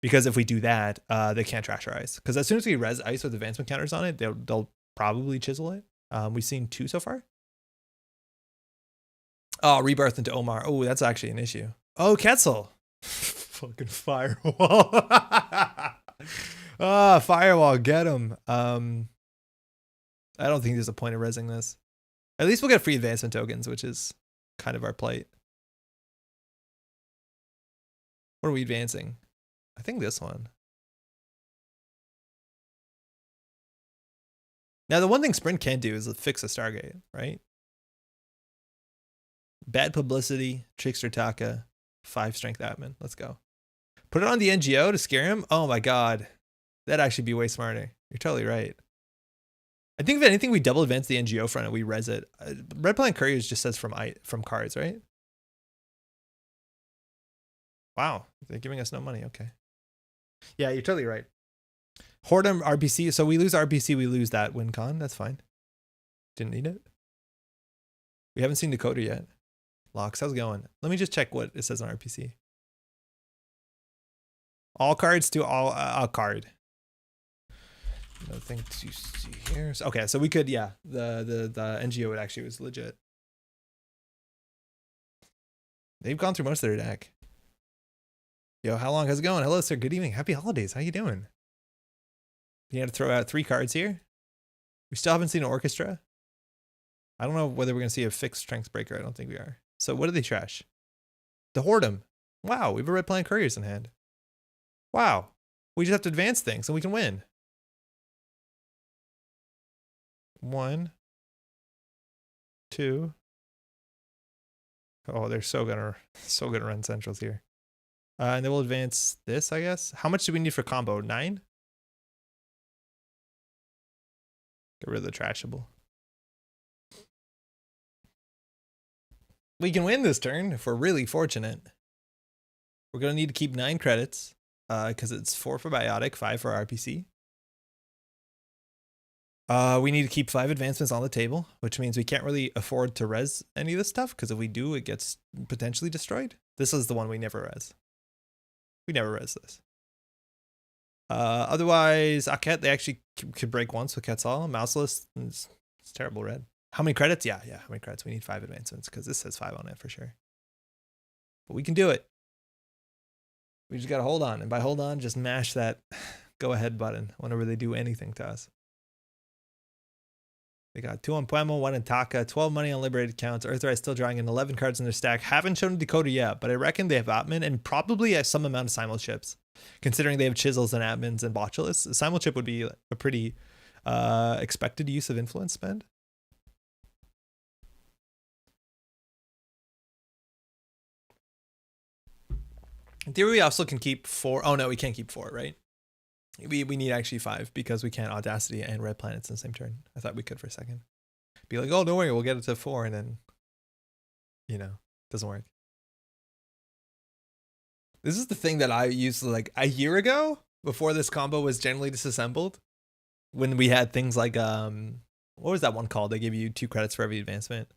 Because if we do that, they can't trash our ice. Because as soon as we res ice with advancement counters on it, they'll probably chisel it. We've seen 2 so far. Oh, rebirth into Omar. Oh, that's actually an issue. Oh, Quetzal. Fucking firewall. Ah, firewall, get him. I don't think there's a point of rezzing this. At least we'll get free advancement tokens, which is kind of our plight. What are we advancing? I think this one. Now, the one thing Sprint can't do is fix a Stargate, right? Bad publicity, Trickster Taka, 5 strength admin. Let's go. Put it on the NGO to scare him? Oh my god. That'd actually be way smarter. You're totally right. I think if anything, we double advance the NGO front and we res it. Red Planet Couriers just says from cards, right? Wow, they're giving us no money. Okay. Yeah, you're totally right. Hordem RPC. So we lose RPC, we lose that win con. That's fine. Didn't need it. We haven't seen Dakota yet. Lox, how's it going? Let me just check what it says on RPC. All cards to all a card. Nothing to see here. So, okay, so we could, yeah, the NGO would actually was legit. They've gone through most of their deck. Yo, how long is it going? Hello, sir. Good evening. Happy holidays. How you doing? You had to throw out 3 cards here. We still haven't seen an orchestra. I don't know whether we're going to see a fixed strength breaker. I don't think we are. So what did they trash? The Hordem. Wow, we have a Red Planet Couriers in hand. Wow. We just have to advance things and we can win. 1, 2. Oh, they're so gonna run centrals here. And then we'll advance this, I guess. How much do we need for combo? 9? Get rid of the trashable. We can win this turn if we're really fortunate. We're gonna need to keep 9 credits because it's 4 for Biotic, 5 for RPC. We need to keep 5 advancements on the table, which means we can't really afford to res any of this stuff, because if we do, it gets potentially destroyed. This is the one we never res. We never res this. Otherwise, Aket, they actually could break once with Quetzal. Mouseless, it's terrible red. How many credits? Yeah, how many credits? We need 5 advancements, because this says 5 on it for sure. But we can do it. We just got to hold on. And by hold on, just mash that go ahead button whenever they do anything to us. They got 2 on Puemo, 1 in Taka, 12 money on liberated counts. Earthrise still drawing in 11 cards in their stack. Haven't shown a decoder yet, but I reckon they have Atman and probably some amount of Simul chips. Considering they have Chisels and Atmans and Botulists, Simul chip would be a pretty expected use of influence spend. In theory, we also can keep 4. Oh no, we can't keep 4, right? We need actually 5 because we can't Audacity and Red Planets in the same turn. I thought we could for a second. Be like, oh, don't worry, we'll get it to 4, and then, you know, doesn't work. This is the thing that I used like a year ago, before this combo was generally disassembled, when we had things like, what was that one called? They give you 2 credits for every advancement.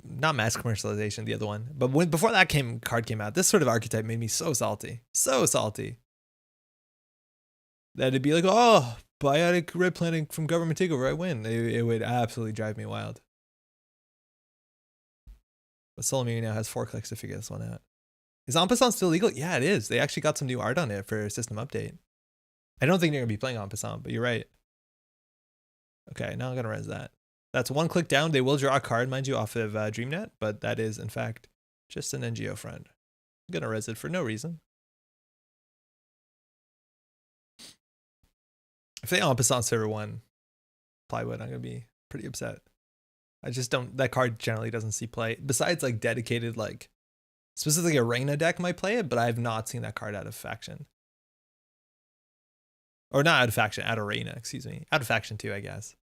Not mass commercialization, the other one. But before that card came out, this sort of archetype made me so salty. So salty. That it'd be like, oh, biotic red planet from government takeover, I win. It would absolutely drive me wild. But Solomir now has 4 clicks to figure this one out. Is En Passant still legal? Yeah, it is. They actually got some new art on it for a system update. I don't think they're going to be playing En Passant, but you're right. Okay, now I'm going to res that. That's 1 click down. They will draw a card, mind you, off of DreamNet, but that is, in fact, just an NGO friend. I'm going to res it for no reason. If they En Passant server 1 plywood, I'm going to be pretty upset. I just don't, that card generally doesn't see play. Besides like dedicated, like specifically a Reina deck might play it, but I have not seen that card out of faction. Or not out of faction, out of Reina, excuse me. Out of faction too, I guess.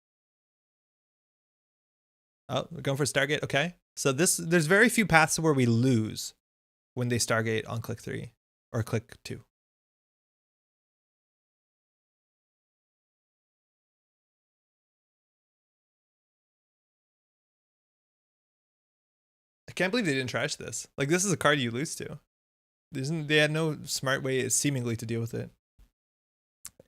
Oh, we're going for Stargate, okay. So there's very few paths where we lose when they Stargate on click 3 or click 2. I can't believe they didn't trash this. Like, this is a card you lose to. They had no smart way, seemingly, to deal with it.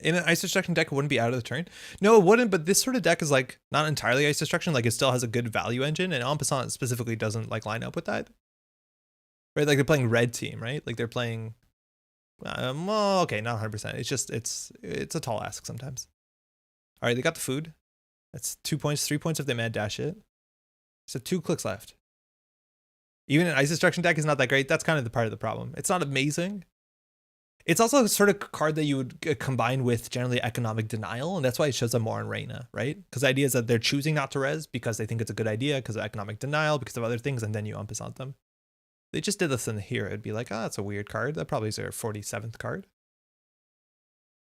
In an Ice Destruction deck, it wouldn't be out of the turn. No, it wouldn't, but this sort of deck is, like, not entirely Ice Destruction. Like, it still has a good value engine, and En Passant specifically doesn't, like, line up with that. Right? Like, they're playing red team, right? Like, they're playing... well, okay, not 100%. It's just, it's a tall ask sometimes. All right, they got the food. That's 2 points, 3 points if they mad dash it. So 2 clicks left. Even an Ice Destruction deck is not that great. That's kind of the part of the problem. It's not amazing. It's also a sort of card that you would combine with generally economic denial, and that's why it shows up more on Reina, right? Because the idea is that they're choosing not to res because they think it's a good idea, because of economic denial, because of other things, and then you En Passant them. They just did this in here. It'd be like, oh, that's a weird card. That probably is their 47th card.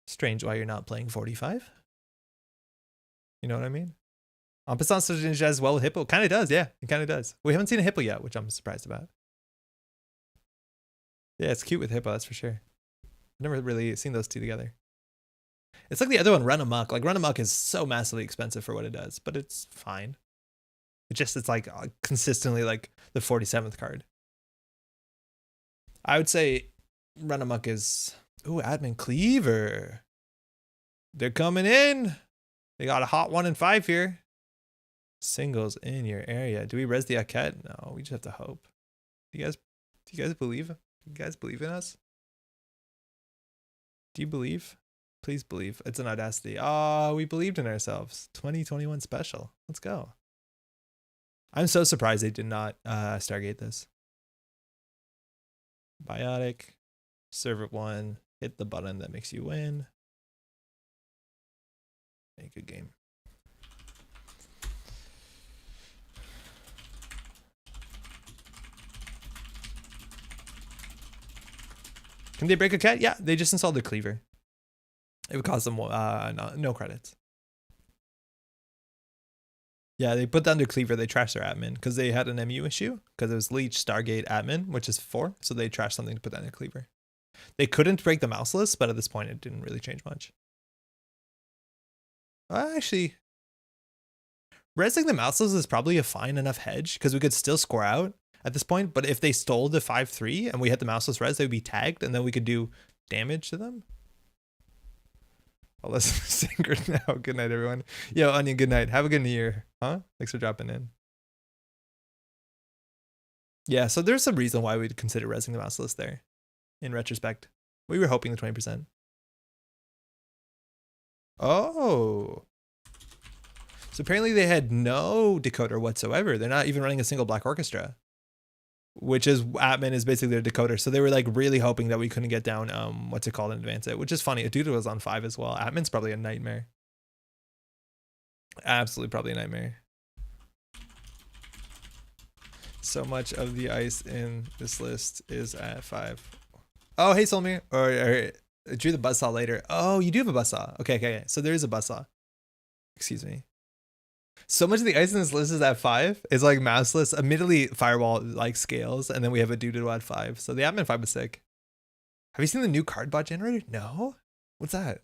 Strange why you're not playing 45. You know what I mean? En Passant synergizes as well with Hippo. Kind of does, yeah. It kind of does. We haven't seen a Hippo yet, which I'm surprised about. Yeah, it's cute with Hippo, that's for sure. I've never really seen those two together. It's like the other one, Run Amok. Like, Run Amok is so massively expensive for what it does, but it's fine. It's like consistently like the 47th card. I would say Run Amok is... Ooh, Admin Cleaver. They're coming in. They got a hot 1 in 5 here. Singles in your area. Do we res the Aket? No, we just have to hope. Do you guys believe? Do you guys believe in us? Do you believe? Please believe. It's an Audacity. Oh, we believed in ourselves. 2021 special. Let's go. I'm so surprised they did not Stargate this. Biotic. Serve it 1. Hit the button that makes you win. Make a game. Can they break a cat? Yeah, they just installed the cleaver. It would cost them no credits. Yeah, they put down their cleaver. They trashed their admin because they had an MU issue because it was Leech, Stargate, admin, which is 4. So they trashed something to put down their cleaver. They couldn't break the mouseless, but at this point, it didn't really change much. Actually, resing the mouseless is probably a fine enough hedge because we could still score out at this point. But if they stole the 5/3 and we had the mouseless res, they would be tagged and then we could do damage to them. I'll listen to Singer now. Good night, everyone. Yo, Onion, good night. Have a good New Year. Huh? Thanks for dropping in. Yeah, so there's some reason why we'd consider resing the mouseless there. In retrospect, we were hoping the 20%. Oh. So apparently they had no decoder whatsoever. They're not even running a single black orchestra, which is Atman is basically their decoder. So they were like really hoping that we couldn't get down what's it called and advance it, which is funny. Aduda was on 5 as well. Atman's probably a nightmare. Absolutely probably a nightmare. So much of the ice in this list is at 5. Oh, hey Solmir. Or drew the buzzsaw later. Oh, you do have a buzzsaw. Okay. So there is a buzzsaw. Excuse me. So much of the ice in this list is at 5. It's like mouseless. Admittedly, Firewall like scales, and then we have a Doodle at 5. So the Atman 5 was sick. Have you seen the new card bot generator? No? What's that?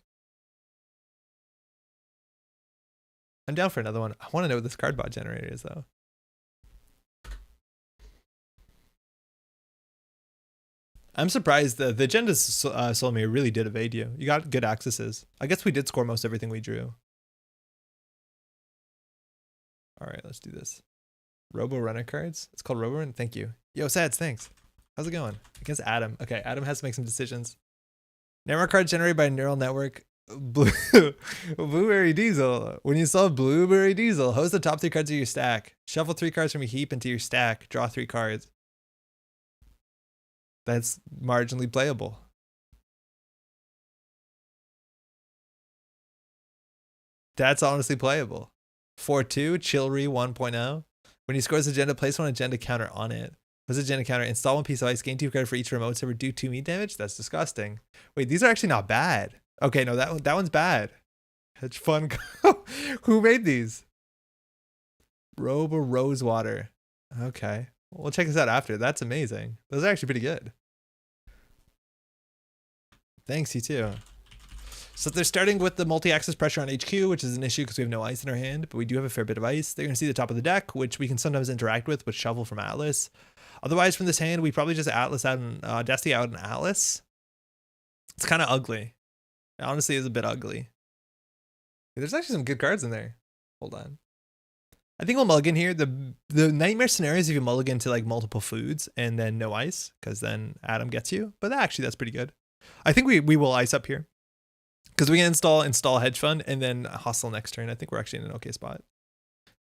I'm down for another one. I want to know what this card bot generator is though. I'm surprised that the agendas Solomir really did evade you. You got good accesses. I guess we did score most everything we drew. All right, let's do this. Robo Runner cards. It's called Robo Run. Thank you. Yo, Sads, thanks. How's it going? Against Adam. Okay, Adam has to make some decisions. Netrunner cards generated by neural network. Blueberry Diesel. When you solve Blueberry Diesel, host the top 3 cards of your stack. Shuffle 3 cards from your heap into your stack. Draw 3 cards. That's marginally playable. That's honestly playable. 4-2, Chilry 1.0. When he scores agenda, place one agenda counter on it. What's agenda counter? Install 1 piece of ice, gain 2 credit for each remote server, do 2 meat damage? That's disgusting. Wait, these are actually not bad. Okay, no, that one's bad. Hedge fund. Who made these? Robo Rosewater. Okay. We'll check this out after. That's amazing. Those are actually pretty good. Thanks, you too. So they're starting with the multi-axis pressure on HQ, which is an issue because we have no ice in our hand, but we do have a fair bit of ice. They're going to see the top of the deck, which we can sometimes interact with Shovel from Atlas. Otherwise, from this hand, we probably just Atlas out and Dusty out and Atlas. It's kind of ugly. It honestly is a bit ugly. There's actually some good cards in there. Hold on. I think we'll mulligan here. The nightmare scenario is if you mulligan to like multiple foods and then no ice, because then Adam gets you. But actually, that's pretty good. I think we will ice up here because we can install hedge fund and then hustle next turn. I think we're actually in an okay spot.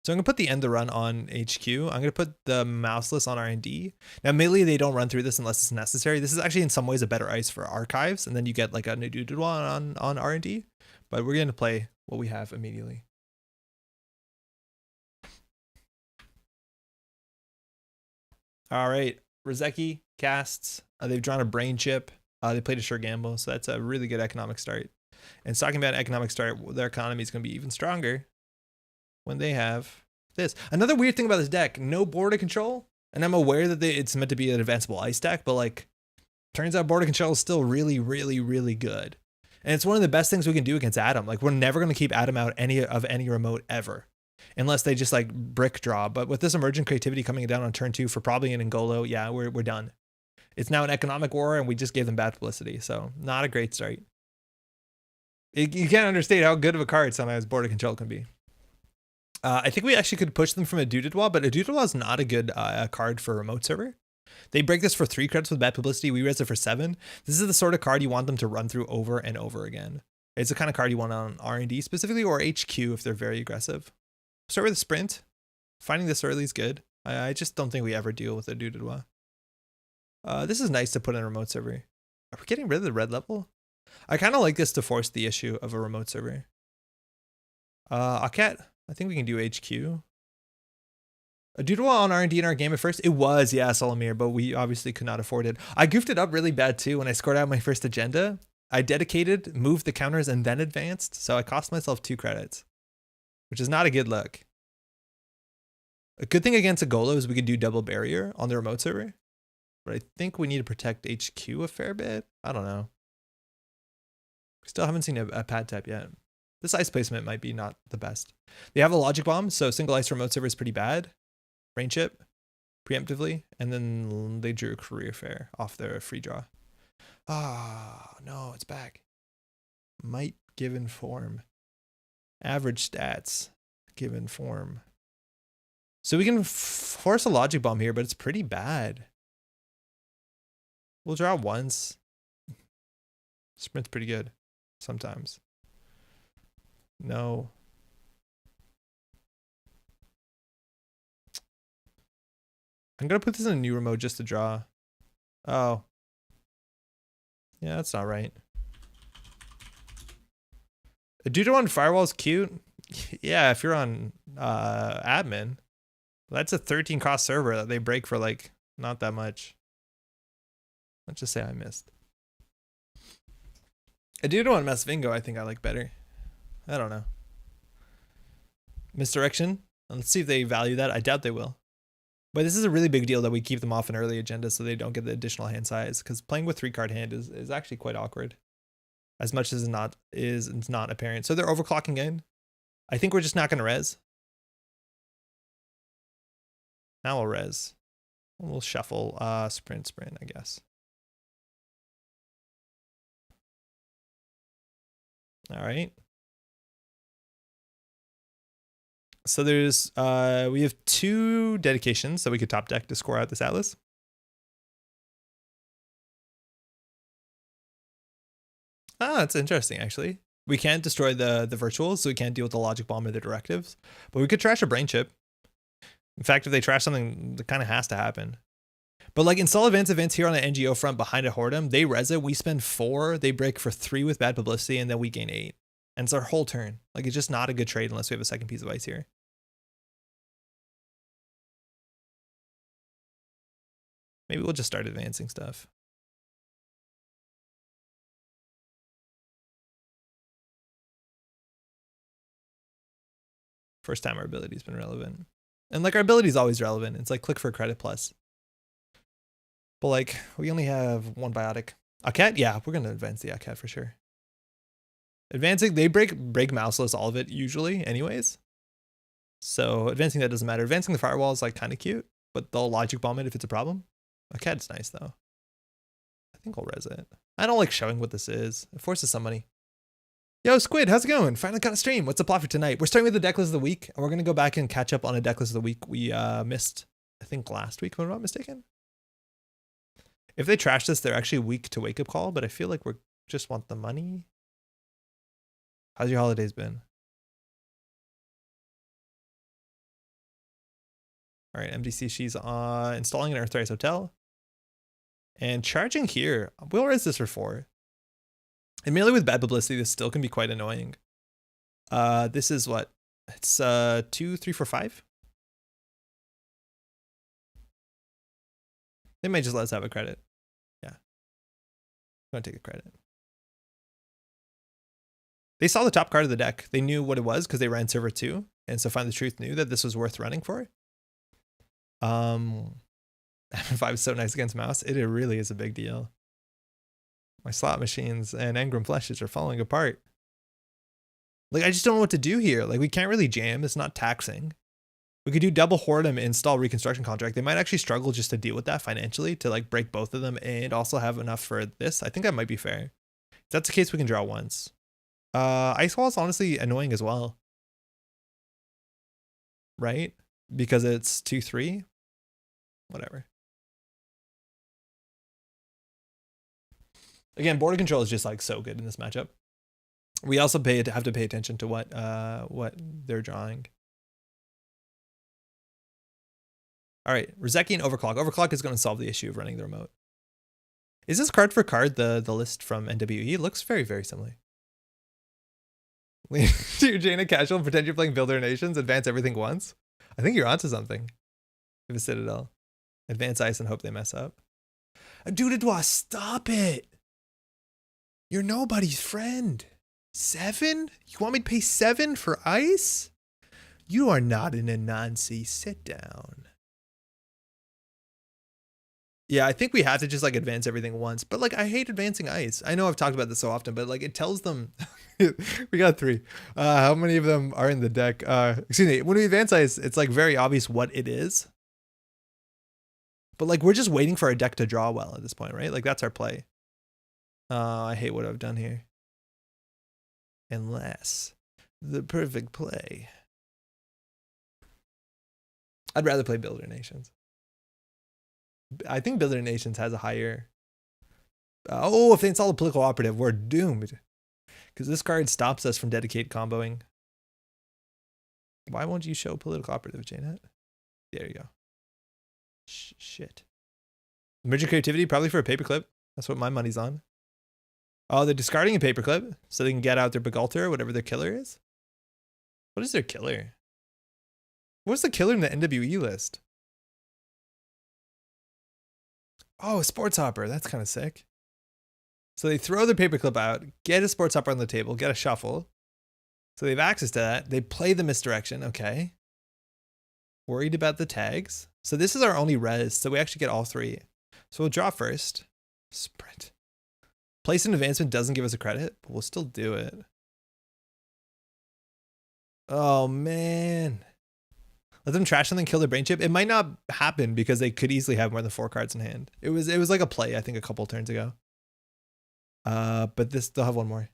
So I'm gonna put the end the run on HQ. I'm gonna put the mouseless on R&D. Now, admittedly, they don't run through this unless it's necessary. This is actually in some ways a better ice for archives, and then you get like a new doodle on R&D. But we're gonna play what we have immediately. All right, Rozeki casts. They've drawn a brain chip. They played a sure gamble, so that's a really good economic start. And talking about economic start, their economy is going to be even stronger when they have this. Another weird thing about this deck, no border control. And I'm aware that it's meant to be an advanceable ice deck, but like, turns out border control is still really, really, really good. And it's one of the best things we can do against Adam. Like, we're never going to keep Adam out of any remote ever, unless they just like brick draw. But with this emergent creativity coming down on turn 2 for probably an Ngolo, yeah, we're done. It's now an economic war, and we just gave them bad publicity. So not a great start. You can't understate how good of a card sometimes border control can be. I think we actually could push them from a Doodle, but a Doodle is not a good card for a remote server. They break this for 3 credits with bad publicity. We res it for 7. This is the sort of card you want them to run through over and over again. It's the kind of card you want on R&D specifically, or HQ if they're very aggressive. Start with a sprint. Finding this early is good. I just don't think we ever deal with a Doodle. This is nice to put in a remote server. Are we getting rid of the red level? I kind of like this to force the issue of a remote server. Akat, I think we can do HQ. A Doodle on R&D in our game at first? It was, yeah, Solomir, but we obviously could not afford it. I goofed it up really bad too when I scored out my first agenda. I dedicated, moved the counters, and then advanced, so I cost myself 2 credits, which is not a good look. A good thing against a Golo is we could do double barrier on the remote server, but I think we need to protect HQ a fair bit. I don't know. We still haven't seen a pad type yet. This ice placement might be not the best. They have a logic bomb, so single ice remote server is pretty bad. Rain chip, preemptively, and then they drew a career fair off their free draw. Ah, no, it's back. Might given form. Average stats given form. So we can force a logic bomb here, but it's pretty bad. We'll draw once. Sprint's pretty good sometimes. No. I'm gonna put this in a new remote just to draw. Oh. Yeah, that's not right. A Dude on firewall is cute. Yeah, if you're on admin. That's a 13 cost server that they break for like not that much. Let's just say I missed. A Dude on Mesvingo I think I like better. I don't know. Misdirection. Let's see if they value that. I doubt they will. But this is a really big deal that we keep them off an early agenda so they don't get the additional hand size, because playing with 3-card hand is actually quite awkward. As much as it's not apparent. So they're overclocking in. I think we're just not going to res. Now we'll res. We'll shuffle sprint, I guess. All right. So there's we have 2 dedications that we could top deck to score out this Atlas. Ah, that's interesting actually. We can't destroy the virtuals, so we can't deal with the logic bomb or the directives, but we could trash a brain chip. In fact, if they trash something, that kind of has to happen. But like install advance here on the NGO front behind a Hordem, they res it, we spend 4, they break for 3 with bad publicity, and then we gain 8. And it's our whole turn. Like, it's just not a good trade unless we have a second piece of ice here. Maybe we'll just start advancing stuff. First time our ability's been relevant. And like our ability's always relevant. It's like click for credit plus. But like we only have 1 biotic. Aket? Yeah, we're gonna advance the Aket for sure. Advancing, they break mouseless all of it usually anyways. So advancing that doesn't matter. Advancing the firewall is like kind of cute, but they'll logic bomb it if it's a problem. Aket's nice though. I think I'll res it. I don't like showing what this is. It forces some money. Yo, Squid, how's it going? Finally got a stream. What's the plot for tonight? We're starting with the deck list of the week, and we're going to go back and catch up on a deck list of the week we missed, I think, last week, if I'm not mistaken. If they trash this, they're actually weak to wake-up call, but I feel like we just want the money. How's your holidays been? All right, MDC, she's installing an Earthrise Hotel. And charging here, we'll raise this for 4. And merely with bad publicity, this still can be quite annoying. This is what? It's 2, 3, 4, 5. They might just let us have a credit. Yeah. I'm gonna take a credit. They saw the top card of the deck. They knew what it was because they ran server 2. And so Find the Truth knew that this was worth running for. 5 is so nice against mouse. It really is a big deal. My slot machines and engram fleshes are falling apart. Like, I just don't know what to do here. Like, we can't really jam. It's not taxing. We could do double Hordem, install reconstruction contract. They might actually struggle just to deal with that financially, to like break both of them and also have enough for this. I think that might be fair. If that's the case, we can draw once. Ice Wall is honestly annoying as well. Right? Because it's 2-3. Whatever. Again, border control is just like so good in this matchup. We also have to pay attention to what they're drawing. All right, Rizeki and Overclock. Overclock is going to solve the issue of running the remote. Is this card for card the list from NWE? It looks very, very similar. You're Jaina casual and pretend you're playing Builder Nations, advance everything once. I think you're onto something. Give a Citadel. Advance ice and hope they mess up. Dude, stop it. You're nobody's friend. 7? You want me to pay 7 for ice? You are not an Anansi. Sit down. Yeah, I think we have to just like advance everything once. But like, I hate advancing ice. I know I've talked about this so often, but like it tells them we got 3. How many of them are in the deck? Excuse me. When we advance ice, it's like very obvious what it is. But like, we're just waiting for our deck to draw well at this point, right? Like that's our play. I hate what I've done here. Unless the perfect play. I'd rather play Builder Nations. I think Builder Nations has a higher... if they install a political operative, we're doomed. Because this card stops us from dedicated comboing. Why won't you show political operative, Janet? There you go. Shit. Emergent creativity, probably for a paperclip. That's what my money's on. Oh, they're discarding a paperclip so they can get out their Begalter or whatever their killer is. What is their killer? What's the killer in the NWE list? Oh, a Sports Hopper. That's kind of sick. So they throw their paperclip out, get a Sports Hopper on the table, get a shuffle. So they have access to that. They play the misdirection. Okay. Worried about the tags. So this is our only res. So we actually get all three. So we'll draw first. Sprint. Place an advancement doesn't give us a credit, but we'll still do it. Oh, man. Let them trash something, kill their brain chip. It might not happen because they could easily have more than 4 cards in hand. It was like a play, I think, a couple turns ago. But they'll have one more.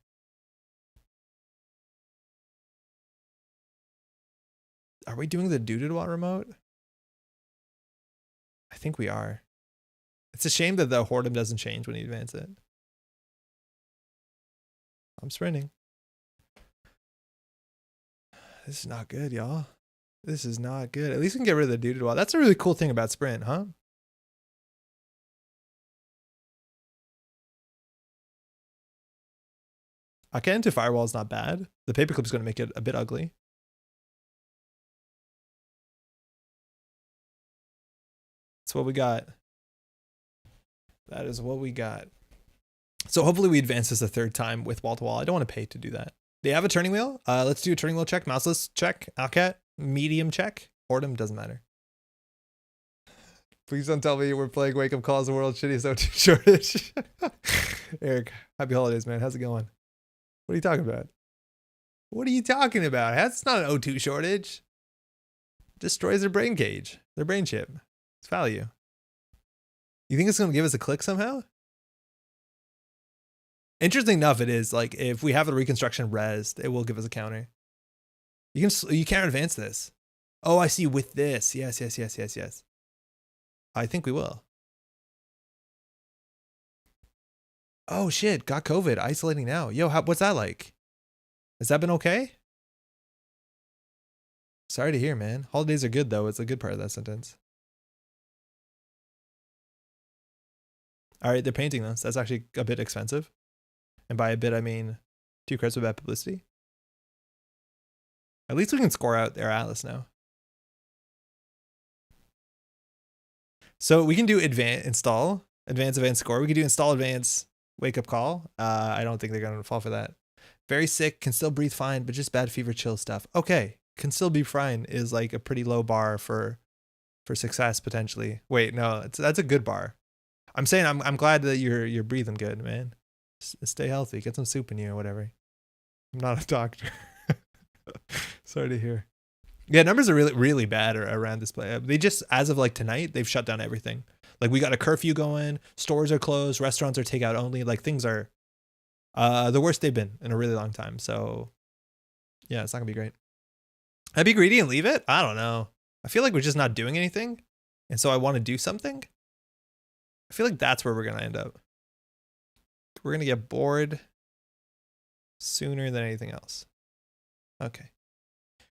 Are we doing the Doodle remote? I think we are. It's a shame that the Whoredom doesn't change when you advance it. I'm sprinting. This is not good, y'all. This is not good. At least we can get rid of the Doodle. That's a really cool thing about Sprint, huh? Okay, into Firewall is not bad. The paperclip is going to make it a bit ugly. That's what we got. That is what we got. So hopefully we advance this a third time with wall to wall. I don't want to pay to do that. They have a turning wheel. Let's do a turning wheel check. Mouseless check. Alcat. Medium check. Whoredom doesn't matter. Please don't tell me we're playing Wake Up Calls, the world shittiest O2 shortage. Eric, happy holidays, man. How's it going? What are you talking about? What are you talking about? That's not an O2 shortage. Destroys their brain cage, their brain chip. It's value. You think it's going to give us a click somehow? Interesting enough, it is. Like, if we have the reconstruction res, it will give us a counter. You can't advance this. Oh, I see. With this. Yes. I think we will. Oh, shit. Got COVID. Isolating now. Yo, what's that like? Has that been okay? Sorry to hear, man. Holidays are good, though. It's a good part of that sentence. All right, they're painting this. That's actually a bit expensive. And by a bit, I mean 2 cards with bad publicity. At least we can score out their Atlas now. So we can do advance, score. We can do install, advance, wake up call. I don't think they're going to fall for that. Very sick, can still breathe fine, but just bad fever chill stuff. Okay, can still be fine is like a pretty low bar for success potentially. Wait, no, that's a good bar. I'm saying I'm glad that you're breathing good, man. Stay healthy, get some soup in you or whatever. I'm not a doctor. Sorry to hear. Yeah, numbers are really bad around this play. They just, as of like tonight, they've shut down everything. Like we got a curfew going, stores are closed, restaurants are takeout only. Like things are the worst they've been in a really long time. So yeah, it's not gonna be great. I'd be greedy and leave it. I don't know. I feel like we're just not doing anything, and so I want to do something. I feel like that's where we're gonna end up. We're gonna get bored sooner than anything else. Okay.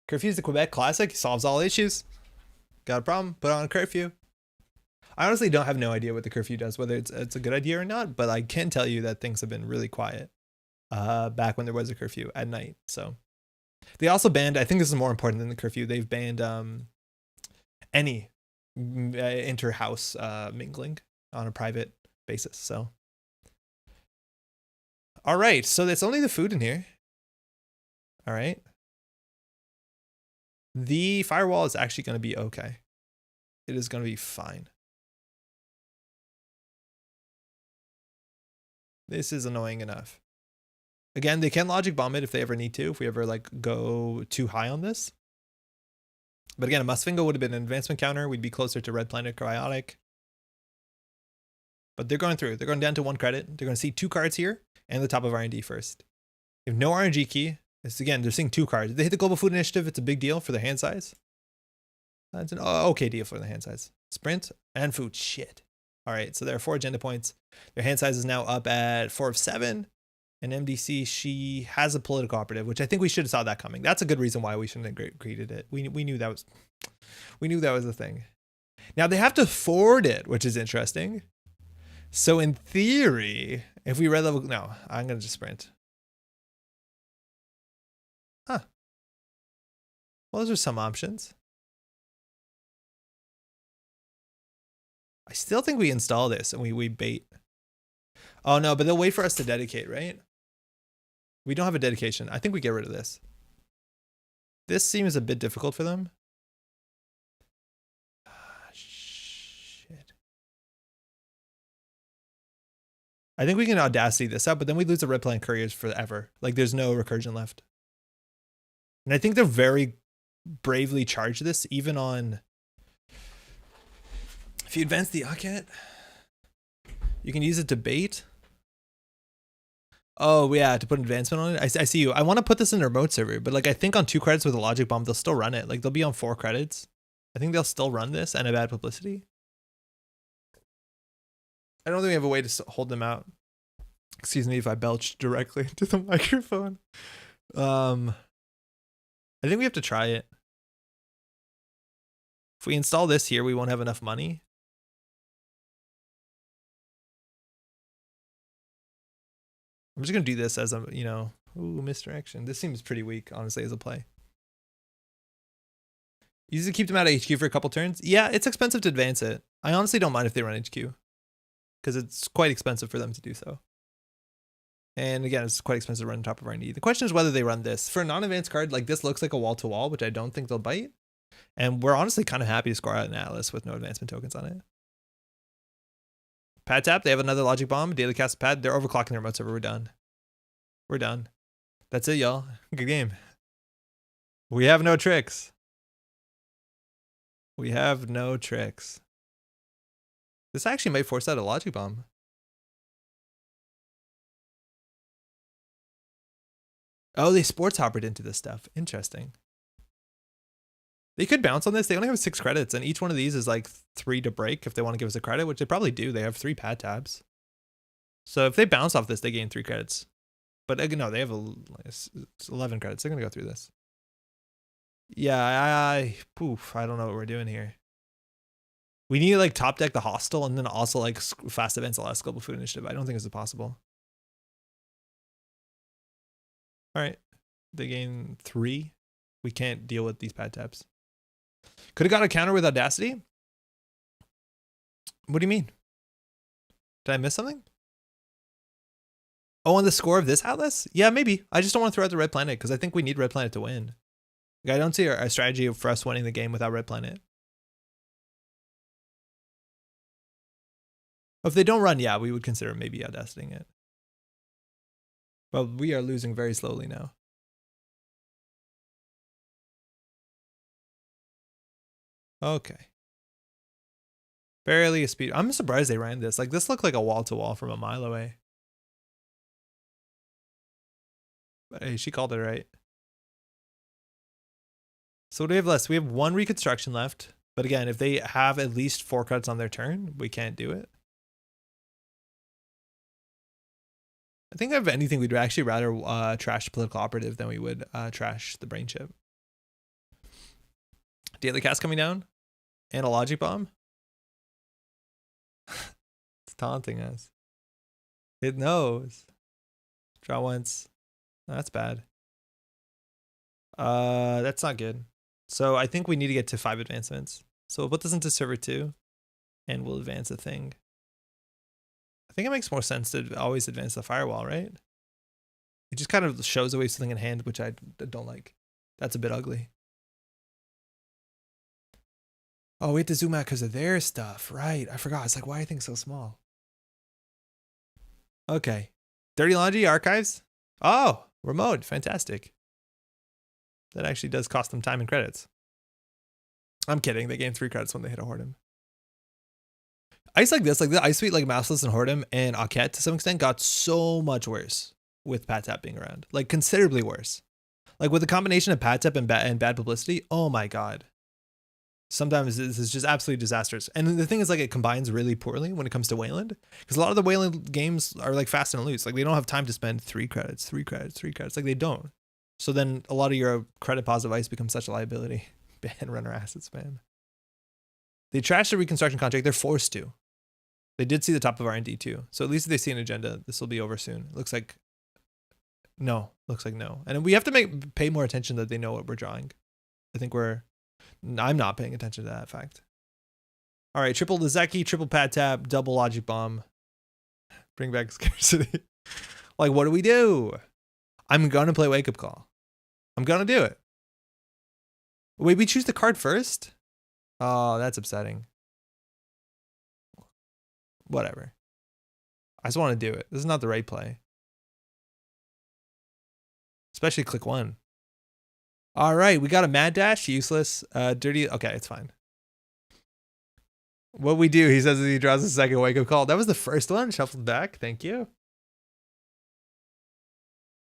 Curfew's the Quebec classic. Solves all issues. Got a problem? Put on a curfew. I honestly don't have no idea what the curfew does, whether it's a good idea or not, but I can tell you that things have been really quiet back when there was a curfew at night. So they also banned, I think this is more important than the curfew, they've banned any inter-house mingling on a private basis. So all right, so that's only the food in here. All right. The firewall is actually going to be okay. It is going to be fine. This is annoying enough. Again, they can logic bomb it if they ever need to, if we ever like go too high on this. But again, a Mustfingo would have been an advancement counter. We'd be closer to Red Planet Cryotic. But they're going through. They're going down to 1 credit. They're going to see 2 cards here and the top of R&D first. If no RNG key, it's again, they're seeing 2 cards. If they hit the Global Food Initiative, it's a big deal for the hand size. That's an okay deal for the hand size. Sprint and food. Shit. All right, so there are 4 agenda points. Their hand size is now up at 4 of 7. And MDC, she has a political operative, which I think we should have saw that coming. That's a good reason why we shouldn't have greeted it. We knew that was the thing. Now they have to forward it, which is interesting. So in theory, if we red level, no, I'm going to just sprint. Huh. Well, those are some options. I still think we install this and we bait. Oh no, but they'll wait for us to dedicate, right? We don't have a dedication. I think we get rid of this. This seems a bit difficult for them. Shit. I think we can audacity this up, but then we lose the red plan couriers forever. Like there's no recursion left. And I think they're very bravely charged this, even on, if you advance the Aket, you can use it to bait. Oh yeah, to put advancement on it. I see you. I want to put this in a remote server, but like I think on 2 credits with a logic bomb, they'll still run it. Like they'll be on 4 credits. I think they'll still run this and a bad publicity. I don't think we have a way to hold them out. Excuse me if I belched directly into the microphone. I think we have to try it. If we install this here, we won't have enough money. I'm just going to do this as a, you know, ooh, misdirection. This seems pretty weak, honestly, as a play. Use it to keep them out of HQ for a couple turns. Yeah, it's expensive to advance it. I honestly don't mind if they run HQ, because it's quite expensive for them to do so. And again, it's quite expensive to run on top of our need. The question is whether they run this. For a non-advanced card, like this looks like a wall-to-wall, which I don't think they'll bite. And we're honestly kind of happy to score out an Atlas with no advancement tokens on it. Pad tap, they have another logic bomb, daily cast pad. They're overclocking the remote server. We're done. We're done. That's it, y'all. Good game. We have no tricks. We have no tricks. This actually might force out a logic bomb. Oh, they sports hoppered into this stuff. Interesting. They could bounce on this. They only have 6 credits, and each one of these is like 3 to break if they want to give us a credit, which they probably do. They have 3 pad tabs. So if they bounce off this, they gain 3 credits. But no, they have 11 credits. They're going to go through this. Yeah, poof, I don't know what we're doing here. We need to like top deck the hostile and then also like fast advance the last global food initiative. I don't think this is possible. All right, they gain 3. We can't deal with these pad tabs. Could have got a counter with audacity. What do you mean? Did I miss something? Oh, on the score of this Atlas? Yeah, maybe. I just don't want to throw out the red planet because I think we need red planet to win. Like, I don't see a strategy for us winning the game without red planet. If they don't run, yeah, we would consider maybe audacitying it. But we are losing very slowly now. Okay. Barely a speed. I'm surprised they ran this. Like, this looked like a wall-to-wall from a mile away. But hey, she called it right. So what do we have left? We have 1 reconstruction left. But again, if they have at least 4 cuts on their turn, we can't do it. I think if anything, we'd actually rather trash political operative than we would trash the brain chip. Daily cast coming down. And a logic bomb. It's taunting us. It knows. Draw once. That's bad. That's not good. So I think we need to get to 5 advancements. So we'll put this into server 2 and we'll advance a thing. I think it makes more sense to always advance the firewall, right? It just kind of shows away something in hand, which I don't like. That's a bit ugly. Oh, we have to zoom out because of their stuff. Right. I forgot. It's like, why are things so small? Okay. Dirty Laundry Archives. Oh, remote. Fantastic. That actually does cost them time and credits. I'm kidding. They gain 3 credits when they hit a Hordem. Ice like this, like the Ice Suite, like Mouseless and Hordem and Aket to some extent got so much worse with Pat Tap being around. Like considerably worse. Like with the combination of Pat Tap and bad publicity, oh my god. Sometimes this is just absolutely disastrous. And the thing is, like, it combines really poorly when it comes to Wayland. Because a lot of the Wayland games are like fast and loose. Like they don't have time to spend 3 credits, 3 credits, 3 credits. Like they don't. So then a lot of your credit positive ice becomes such a liability. Ban runner assets, man. They trashed the reconstruction contract. They're forced to. They did see the top of R&D too. So at least if they see an agenda, this will be over soon. Looks like no. Looks like no. And we have to pay more attention that they know what we're drawing. I think I'm not paying attention to that fact. All right, triple Dezeki, triple pad tap, double logic bomb. Bring back scarcity. Like, what do we do? I'm gonna play wake up call. I'm gonna do it. Wait, we choose the card first? Oh, that's upsetting. Whatever. I just want to do it. This is not the right play. Especially click 1. All right, we got a mad dash, useless. Dirty. Okay, it's fine. What we do, he says, he draws a second wake up call. That was the first one. Shuffled back. Thank you.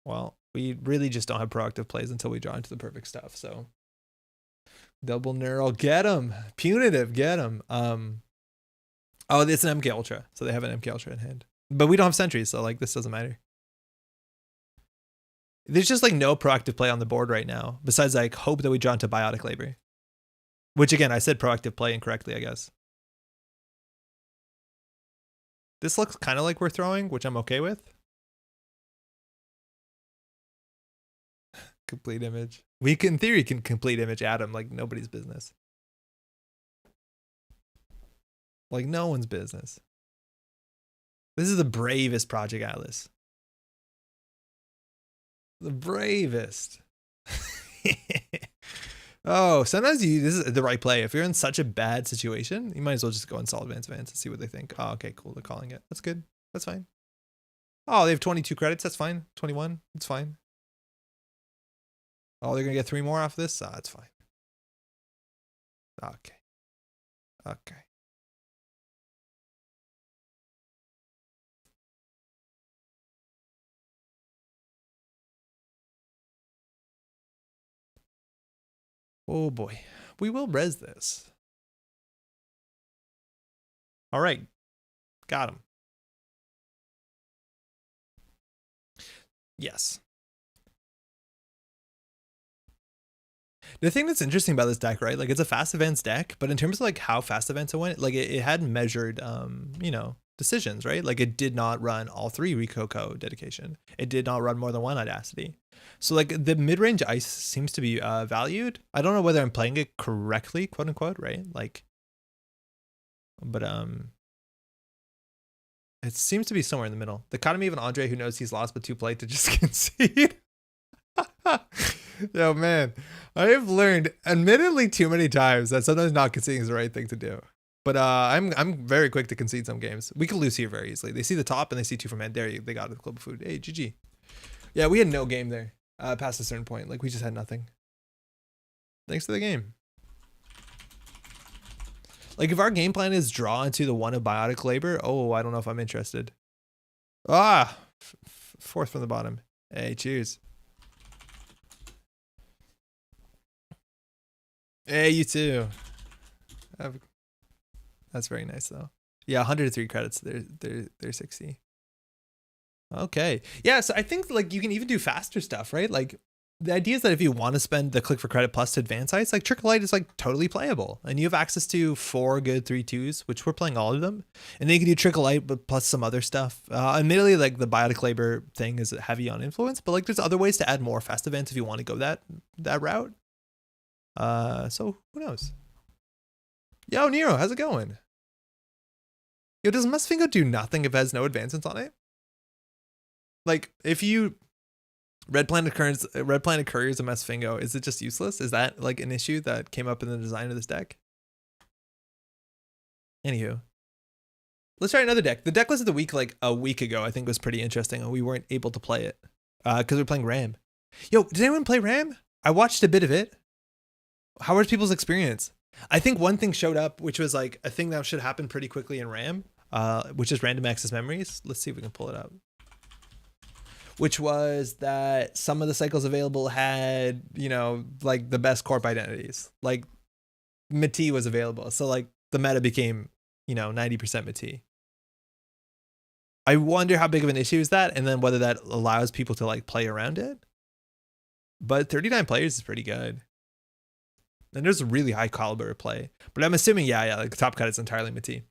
Well, we really just don't have proactive plays until we draw into the perfect stuff. So double neural, get him. Punitive, get him. Oh, it's an MK Ultra, so they have an MK Ultra in hand. But we don't have sentries, so like this doesn't matter. There's just like no proactive play on the board right now, besides like hope that we draw into Biotic Labor. Which again, I said proactive play incorrectly, I guess. This looks kind of like we're throwing, which I'm okay with. Complete image. We can, in theory, can complete image Adam like nobody's business. Like no one's business. This is the bravest Project Atlas. The bravest. Oh, sometimes this is the right play. If you're in such a bad situation, you might as well just go and solve advance and see what they think. Oh, okay, cool. They're calling it. That's good. That's fine. Oh, they have 22 credits. That's fine. 21. It's fine. Oh, they're going to get 3 more off this? Oh, that's fine. Okay. Okay. Oh boy, we will res this. All right, got him. Yes. The thing that's interesting about this deck, right? Like it's a fast events deck, but in terms of like how fast events it went, like it had measured, you know, decisions, right? Like it did not run all 3 Rikoko dedication. It did not run more than 1 Audacity. So like the mid-range ice seems to be valued. I don't know whether I'm playing it correctly, quote unquote, right? Like, but it seems to be somewhere in the middle. The economy of an Andre who knows he's lost but too polite to just concede. Yo, man, I have learned admittedly too many times that sometimes not conceding is the right thing to do. But I'm very quick to concede some games. We could lose here very easily. They see the top and they see 2 from hand. There, they got it. The club of food. Hey, GG. Yeah, we had no game there past a certain point. Like we just had nothing. Thanks to the game. Like if our game plan is draw into the 1 of Biotic Labor, oh, I don't know if I'm interested. Ah, 4th from the bottom. Hey, cheers. Hey, you too. That's very nice though. Yeah, 103 credits. They're 60. Okay. Yeah, so I think like you can even do faster stuff, right? Like the idea is that if you want to spend the click for credit plus to advance ice, like Trickle Light is like totally playable. And you have access to 4 good 3/2s, which we're playing all of them. And then you can do Trickle Light but plus some other stuff. Admittedly, like the Biotic Labor thing is heavy on influence, but like there's other ways to add more fast events if you want to go that route. So who knows? Yo, Nero, how's it going? Yo, does Musfingo do nothing if it has no advancements on it? Like, if you Red Planet Couriers a Musfingo, is it just useless? Is that like an issue that came up in the design of this deck? Anywho, let's try another deck. The deck list of the week like a week ago I think was pretty interesting, and we weren't able to play it because we're playing Ram. Yo, did anyone play Ram? I watched a bit of it. How was people's experience? I think one thing showed up, which was like a thing that should happen pretty quickly in RAM, which is random access memories. Let's see if we can pull it up. Which was that some of the cycles available had, you know, like the best corp identities. Like Mati was available. So like the meta became, you know, 90% Mati. I wonder how big of an issue is that, and then whether that allows people to like play around it. But 39 players is pretty good. And there's a really high caliber play. But I'm assuming, yeah, like top cut is entirely Métis.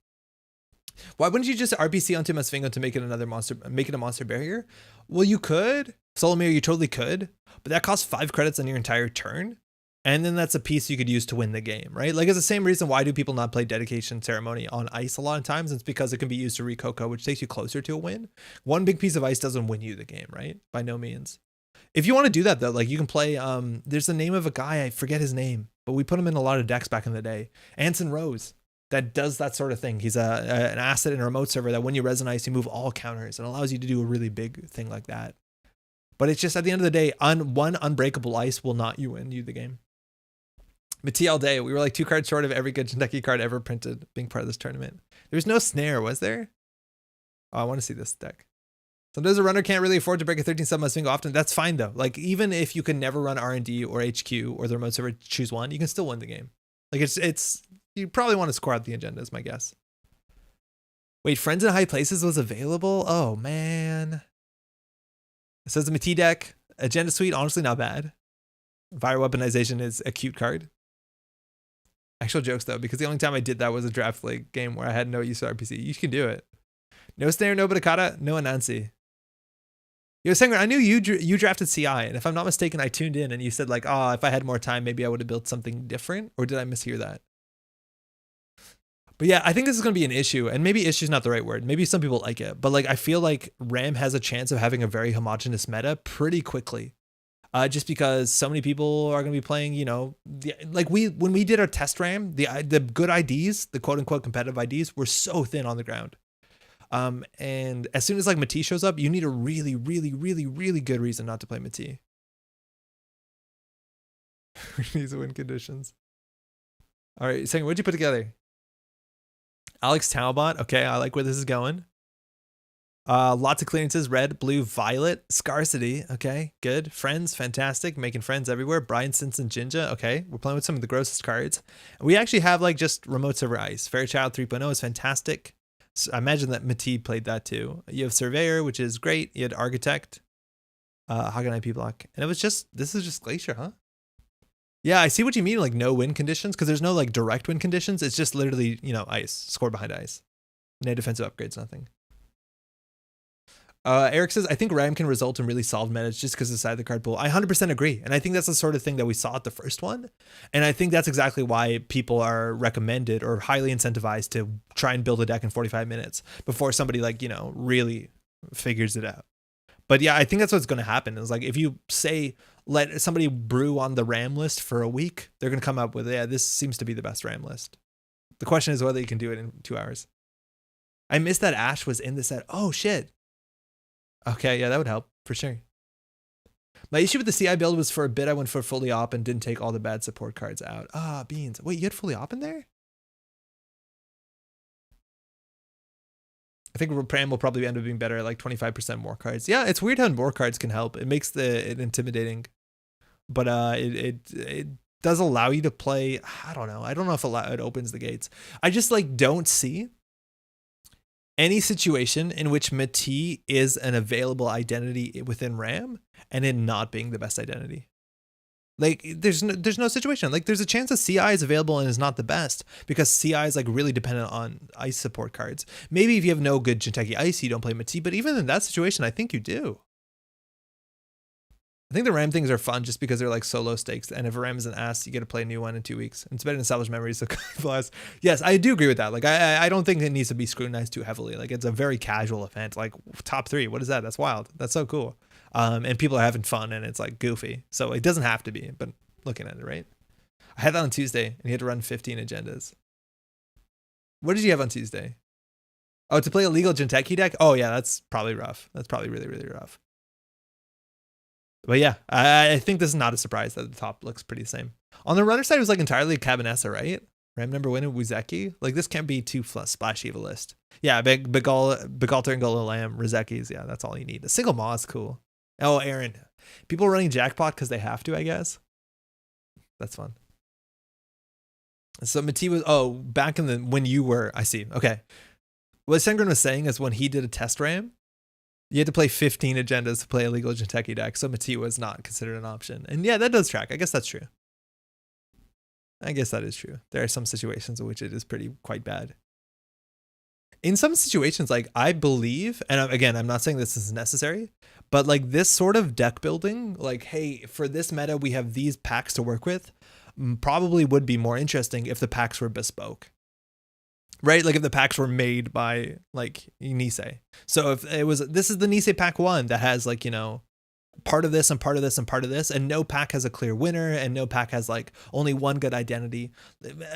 Why wouldn't you just RPC onto Masvingo to make it another monster, make it a monster barrier? Well, you could. Solomir, you totally could. But that costs 5 credits on your entire turn. And then that's a piece you could use to win the game, right? Like, it's the same reason why do people not play Dedication Ceremony on ice a lot of times? It's because it can be used to Rikoko, which takes you closer to a win. One big piece of ice doesn't win you the game, right? By no means. If you want to do that, though, like, you can play, there's the name of a guy, I forget his name, but we put him in a lot of decks back in the day. Anson Rose. That does that sort of thing. He's an asset in a remote server that when you res ice, you move all counters and allows you to do a really big thing like that. But it's just at the end of the day, one unbreakable ice will not win you the game. Métis all day. We were like 2 cards short of every good Jinteki card ever printed being part of this tournament. There's no snare, was there? Oh, I want to see this deck. Sometimes a runner can't really afford to break a 13-sub Masvingo often. That's fine though. Like, even if you can never run R&D or HQ or the remote server choose one, you can still win the game. Like, it's you probably want to score out the agenda is my guess. Wait, Friends in High Places was available? Oh, man. It says the Métis deck. Agenda Suite, honestly not bad. Fire Weaponization is a cute card. Actual jokes, though, because the only time I did that was a draft league game where I had no use of RPC. You can do it. No snare, no Badakata, no Anansi. Yo, Sanger, I knew you drafted CI, and if I'm not mistaken, I tuned in and you said, like, oh, if I had more time, maybe I would have built something different, or did I mishear that? But yeah, I think this is going to be an issue, and maybe issue is not the right word. Maybe some people like it, but like I feel like RAM has a chance of having a very homogenous meta pretty quickly, just because so many people are going to be playing. You know, when we did our test RAM, the good IDs, the quote unquote competitive IDs, were so thin on the ground. And as soon as like Métis shows up, you need a really, really, really, really good reason not to play Métis. These win conditions. All right, Sanger, what'd you put together? Alex Talbot. Okay, I like where this is going. Lots of clearances. Red, blue, violet. Scarcity. Okay, good. Friends. Fantastic. Making friends everywhere. Brian Simpson Jinja. Okay, we're playing with some of the grossest cards. We actually have like just remote server ice. Fairchild 3.0 is fantastic. So I imagine that Métis played that too. You have Surveyor, which is great. You had Architect. Hagen IP block. And it was just, this is just Glacier, huh? Yeah, I see what you mean, like no win conditions, because there's no like direct win conditions. It's just literally, you know, ice, score behind ice. No defensive upgrades, nothing. Eric says, I think RAM can result in really solved metas just because of the side of the card pool. I 100% agree. And I think that's the sort of thing that we saw at the first one. And I think that's exactly why people are recommended or highly incentivized to try and build a deck in 45 minutes before somebody like, you know, really figures it out. But yeah, I think that's what's going to happen. Is like if you say let somebody brew on the RAM list for a week, they're going to come up with, yeah, this seems to be the best RAM list. The question is whether you can do it in 2 hours. I missed that Ash was in the set. Oh shit. Okay, yeah, that would help for sure. My issue with the CI build was for a bit I went for fully op and didn't take all the bad support cards out. Ah, beans. Wait, you had fully op in there? I think Pram will probably end up being better at like 25% more cards. Yeah, it's weird how more cards can help. It makes it intimidating, but it does allow you to play. I don't know. I don't know if it opens the gates. I just like don't see any situation in which Métis is an available identity within RAM and it not being the best identity. Like there's no situation. Like there's a chance that CI is available and is not the best because CI is like really dependent on ice support cards. Maybe if you have no good Jinteki ice, you don't play Métis, but even in that situation, I think you do. I think the RAM things are fun just because they're like so low stakes. And if a RAM is an ass, you get to play a new one in 2 weeks. And it's better than established memories. So yes, I do agree with that. Like I don't think it needs to be scrutinized too heavily. Like it's a very casual event. Like top 3, what is that? That's wild. That's so cool. And people are having fun and it's like goofy. So it doesn't have to be, but looking at it, right? I had that on Tuesday and you had to run 15 agendas. What did you have on Tuesday? Oh, to play a legal Jinteki deck? Oh yeah, that's probably rough. That's probably really, really rough. But yeah, I think this is not a surprise that the top looks pretty the same. On the runner side, it was like entirely Cabinessa, right? RAM number 1 Wuzeki. Like this can't be too splashy of a list. Yeah, Begalter and Gola Lamb, Rizekis. Yeah, that's all you need. A single Maw is cool. Oh, Aaron. People running Jackpot because they have to, I guess. That's fun. So Métis was, back in the, when you were, I see. Okay. What Sengren was saying is when he did a test RAM, you had to play 15 agendas to play a legal Jinteki deck. So Métis was not considered an option. And yeah, that does track. I guess that's true. I guess that is true. There are some situations in which it is quite bad. In some situations, like I believe, and again, I'm not saying this is necessary, but like this sort of deck building, like, hey, for this meta, we have these packs to work with, probably would be more interesting if the packs were bespoke. Right? Like if the packs were made by like Nisei. So if it was, this is the Nisei pack 1 that has like, you know, part of this and part of this and part of this, and no pack has a clear winner and no pack has like only one good identity.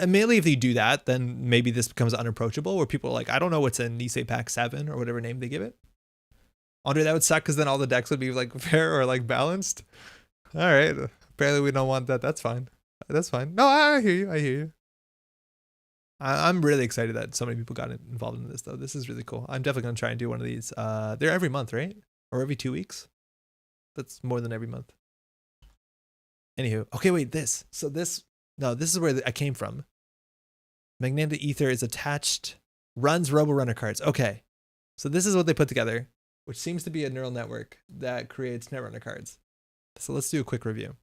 Immediately if you do that, then maybe this becomes unapproachable where people are like, I don't know what's in Nisei pack 7 or whatever name they give it. Andre, that would suck because then all the decks would be like fair or like balanced. All right. Apparently we don't want that. That's fine. That's fine. No, I hear you. I hear you. I'm really excited that so many people got involved in this, though. This is really cool. I'm definitely going to try and do one of these. They're every month, right? Or every 2 weeks? That's more than every month. Anywho. Okay, wait, this. So this, no, this is where I came from. Magnetic Ether is attached, runs Robo-Runner cards. Okay. So this is what they put together, which seems to be a neural network that creates Netrunner cards. So let's do a quick review.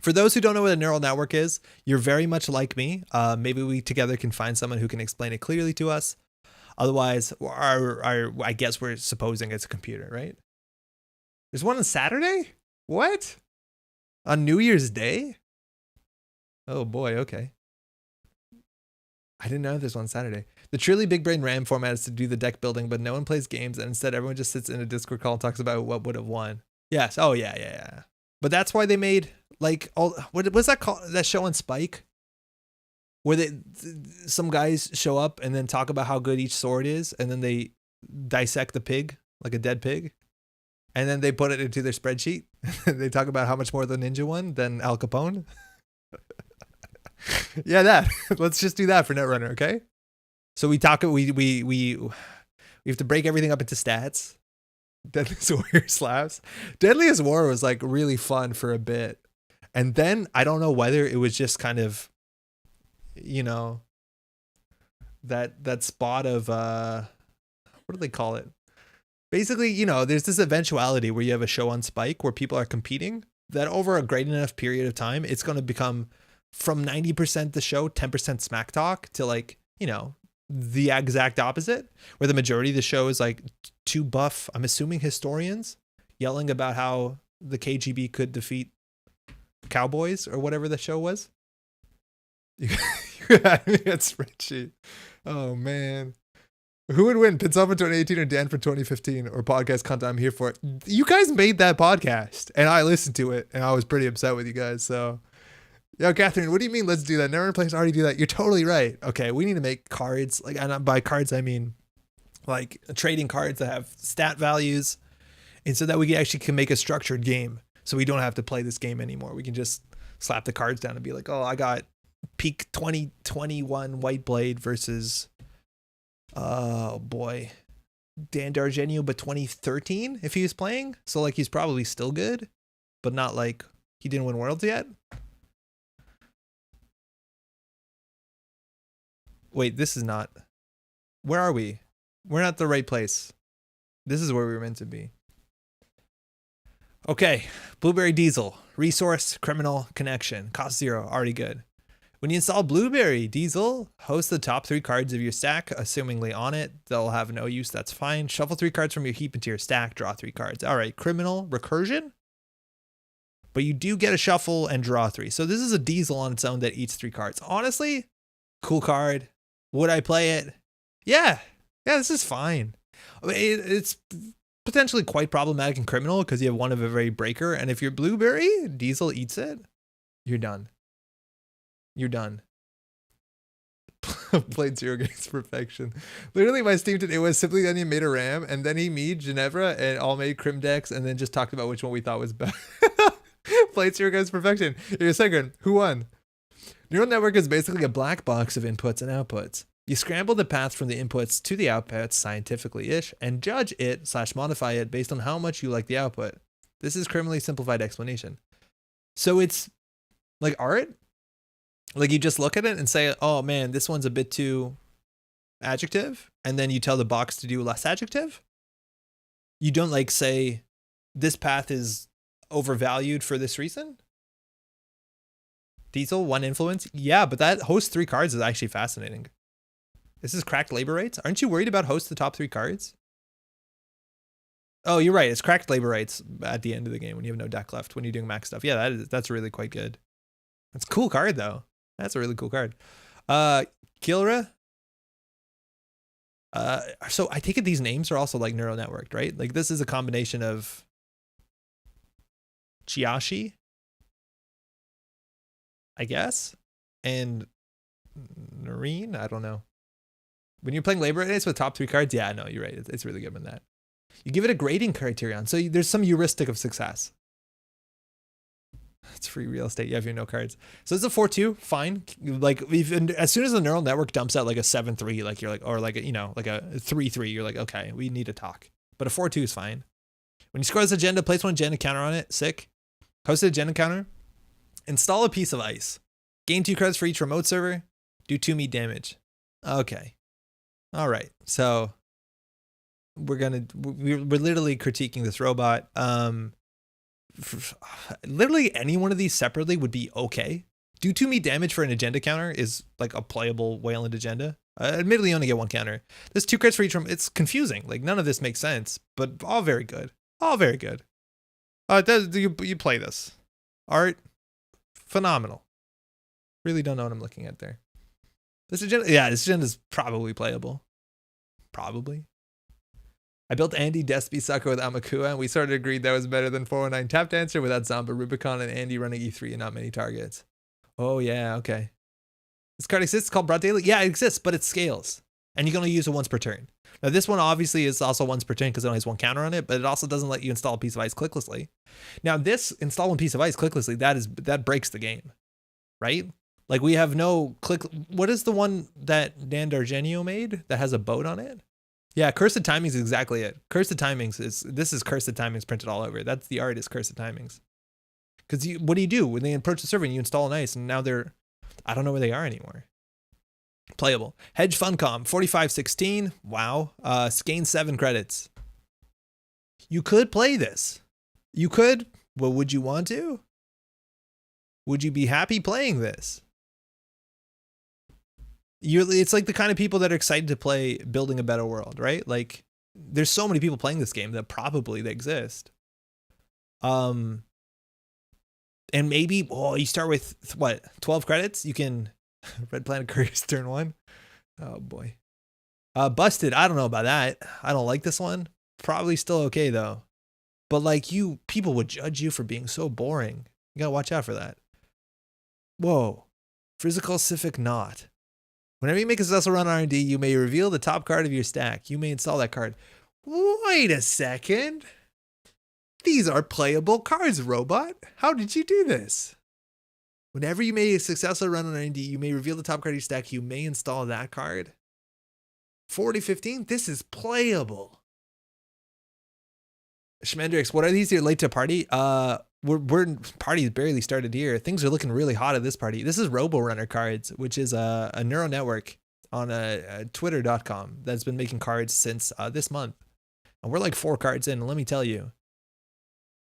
For those who don't know what a neural network is, you're very much like me. Maybe we together can find someone who can explain it clearly to us. Otherwise, I guess we're supposing it's a computer, right? There's one on Saturday? What? On New Year's Day? Oh boy, okay. I didn't know there's one Saturday. The truly big brain RAM format is to do the deck building, but no one plays games, and instead everyone just sits in a Discord call and talks about what would have won. Yes. Oh yeah. But that's why they made like all, what was that called? That show on Spike, where some guys show up and then talk about how good each sword is, and then they dissect the pig like a dead pig, and then they put it into their spreadsheet. They talk about how much more the ninja won than Al Capone. Yeah, that. Let's just do that for Netrunner, okay? So we have to break everything up into stats. Deadliest Warrior slaps. Deadliest War was like really fun for a bit. And then I don't know whether it was just kind of, you know, that spot of what do they call it? Basically, you know, there's this eventuality where you have a show on Spike where people are competing that over a great enough period of time, it's going to become from 90% the show, 10% smack talk to like, you know, the exact opposite, where the majority of the show is like two buff, I'm assuming historians yelling about how the KGB could defeat Cowboys or whatever the show was. You had me at spreadsheet. Oh man. Who would win, Pinsal for 2018 or Dan for 2015 or podcast content? I'm here for it. You guys made that podcast and I listened to it and I was pretty upset with you guys. So, yo, Catherine, what do you mean? Let's do that. Never players already do that. You're totally right. Okay, we need to make cards. Like, and by cards, I mean like trading cards that have stat values, and so that we actually can make a structured game. So we don't have to play this game anymore. We can just slap the cards down and be like, oh, I got peak 2021 White Blade versus, oh boy, Dan Dargenio, but 2013 if he was playing. So like he's probably still good, but not like he didn't win Worlds yet. Wait, this is not. Where are we? We're not the right place. This is where we were meant to be. Okay, Blueberry Diesel, resource, criminal, connection, cost 0, already good. When you install Blueberry Diesel, host the top 3 cards of your stack, assumingly on it. They'll have no use, that's fine. Shuffle 3 cards from your heap into your stack, draw 3 cards. All right, criminal, recursion. But you do get a shuffle and draw 3. So this is a Diesel on its own that eats 3 cards. Honestly, cool card. Would I play it? Yeah, this is fine. It's potentially quite problematic in criminal because you have one of every breaker, and if you're Blueberry, Diesel eats it, you're done. You're done. Played 0 against perfection. Literally, my Steam today was Simply Onion made a RAM, and then he made Ginevra and all made Crim decks, and then just talked about which one we thought was best. Played 0 against perfection. You're a second. Who won? Neural network is basically a black box of inputs and outputs. You scramble the path from the inputs to the outputs scientifically-ish and judge it/modify it based on how much you like the output. This is criminally simplified explanation. So it's like art? Like you just look at it and say, oh man, this one's a bit too adjective. And then you tell the box to do less adjective. You don't like say this path is overvalued for this reason. Diesel, 1 influence. Yeah, but that host 3 cards is actually fascinating. This is cracked labor rates. Aren't you worried about host the top 3 cards? Oh, you're right. It's cracked labor rates at the end of the game when you have no deck left, when you're doing max stuff. Yeah, that's really quite good. That's a cool card, though. That's a really cool card. Kilra. So I take it these names are also like neural networked, right? Like this is a combination of Chiashi, I guess, and Noreen. I don't know. When you're playing labor rates with top 3 cards, yeah, no, you're right. It's really good in that. You give it a grading criterion, so there's some heuristic of success. It's free real estate. You have your no cards. So it's a 4-2, fine. Like as soon as the neural network dumps out like a 7-3, like you're like, or like a, like a 3-3, you're like, okay, we need to talk. But a 4-2 is fine. When you score this agenda, place 1 agenda counter on it. Sick. Host an agenda counter. Install a piece of ice. Gain 2 credits for each remote server. Do 2 meat damage. Okay. All right. So we're literally critiquing this robot. Literally any one of these separately would be okay. Do 2 meat damage for an agenda counter is like a playable Wayland agenda. Admittedly, you only get 1 counter. There's 2 crits for each room. It's confusing. Like none of this makes sense, but all very good. All very good. You play this. Art, phenomenal. Really don't know what I'm looking at there. This agenda, yeah, this agenda is probably playable. Probably. I built Andy Despy Sucker with Amakua, and we sort of agreed that was better than 409 Tap Dancer without Zamba Rubicon and Andy running E3 and not many targets. Oh, yeah, okay. This card exists, called Broad Daily? Yeah, it exists, but it scales. And you can only use it once per turn. Now, this one obviously is also once per turn because it only has 1 counter on it, but it also doesn't let you install a piece of ice clicklessly. Now, this install 1 piece of ice clicklessly, that breaks the game, right? Like, we have no click. What is the one that Dan D'Argenio made that has a boat on it? Yeah, Cursed Timings is exactly it. Cursed Timings this is Cursed Timings printed all over. That's the art is Cursed Timings. Because what do you do when they approach the server and you install an ice and now I don't know where they are anymore. Playable. Hedge Funcom, 4516. Wow. Gain 7 credits. You could play this. You could. Well, would you want to? Would you be happy playing this? It's like the kind of people that are excited to play Building a Better World, right? Like there's so many people playing this game that probably they exist. And maybe, you start with what, 12 credits? You can Red Planet Couriers turn 1. Oh boy. Busted. I don't know about that. I don't like this one. Probably still okay though. But like people would judge you for being so boring. You gotta watch out for that. Whoa. Physical Civic Knot. Whenever you make a successful run R&D, you may reveal the top card of your stack. You may install that card. Wait a second. These are playable cards, robot. How did you do this? Whenever you make a successful run on R&D, you may reveal the top card of your stack. You may install that card. 4015, this is playable. Schmendrix, what are these? You're late to party? Party's barely started here. Things are looking really hot at this party. This is Robo-Runner Cards, which is a neural network on twitter.com that's been making cards since this month. And we're like 4 cards in, and let me tell you,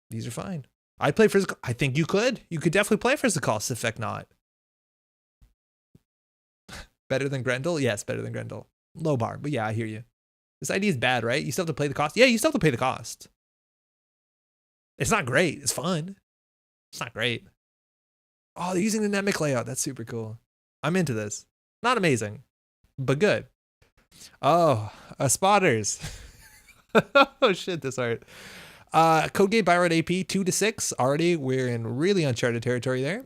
these are fine. I'd play physical. I think you could. You could definitely play physical Civic Knot. Better than Grendel? Yes, better than Grendel. Low bar, but yeah, I hear you. This idea is bad, right? You still have to pay the cost. Yeah, you still have to pay the cost. It's not great. It's fun. It's not great. Oh, they're using the Nemic layout. That's super cool. I'm into this. Not amazing, but good. Oh, spotters. Oh shit, this art. Code Gate Byroad AP 2-6. Already, we're in really uncharted territory there.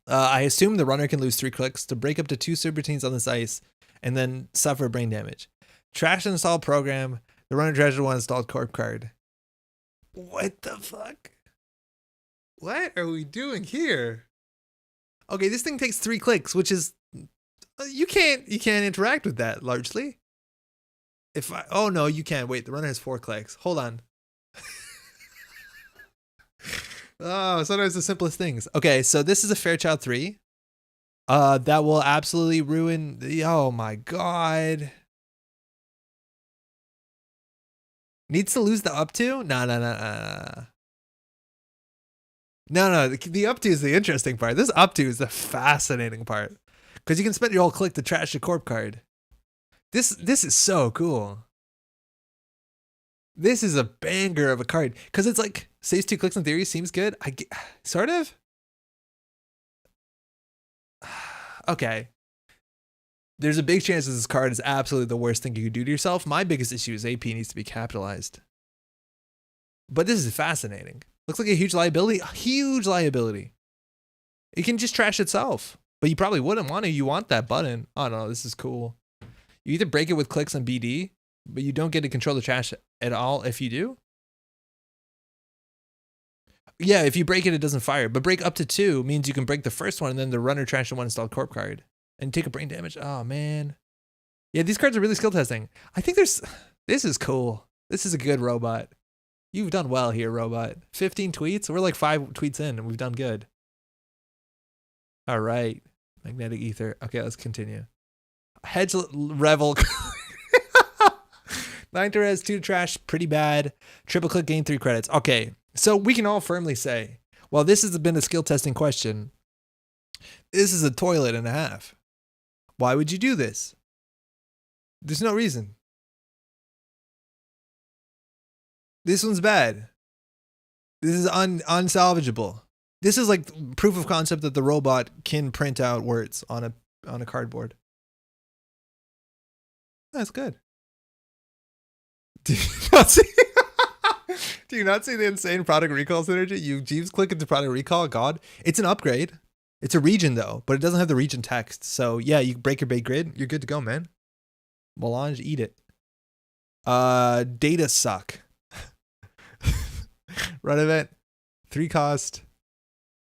I assume the runner can lose 3 clicks to break up to 2 subroutines on this ice and then suffer brain damage. Trash install program. The runner trashed 1 installed corp card. What the fuck? What are we doing here? Okay, this thing takes 3 clicks, which is you can't interact with that largely. Oh no, you can. Wait, the runner has 4 clicks. Hold on. Oh, sometimes the simplest things. Okay, so this is a Fairchild 3. That will absolutely ruin oh my god. Needs to lose the up to? No. No, the up to is the interesting part. This up to is the fascinating part. Because you can spend your whole click to trash a corp card. This is so cool. This is a banger of a card. Because it's like, saves 2 clicks in theory, seems good. Sort of? Okay. There's a big chance that this card is absolutely the worst thing you could do to yourself. My biggest issue is AP needs to be capitalized. But this is fascinating. Looks like a huge liability. A huge liability. It can just trash itself. But you probably wouldn't want to. You want that button. Oh no, this is cool. You either break it with clicks on BD, but you don't get to control the trash at all if you do. Yeah, if you break it, it doesn't fire. But break up to 2 means you can break the first one and then the runner trash the one installed corp card. And take a brain damage. Oh man. Yeah, these cards are really skill testing. I think this is cool. This is a good robot. You've done well here, robot. 15 tweets? We're like 5 tweets in and we've done good. All right. Magnetic ether. Okay, let's continue. Hedge revel. 9 to res, 2 to trash, pretty bad. Triple click, gain 3 credits. Okay, so we can all firmly say, well, this has been a skill testing question. This is a toilet and a half. Why would you do this? There's no reason. This one's bad. This is unsalvageable. This is like proof of concept that the robot can print out words on a cardboard. That's good. Do you not see the insane product recall synergy? You Jeeves click into product recall. God, it's an upgrade. It's a region though, but it doesn't have the region text. So yeah, you break your bait grid. You're good to go, man. Melange, eat it. Data suck. Run event, 3 cost.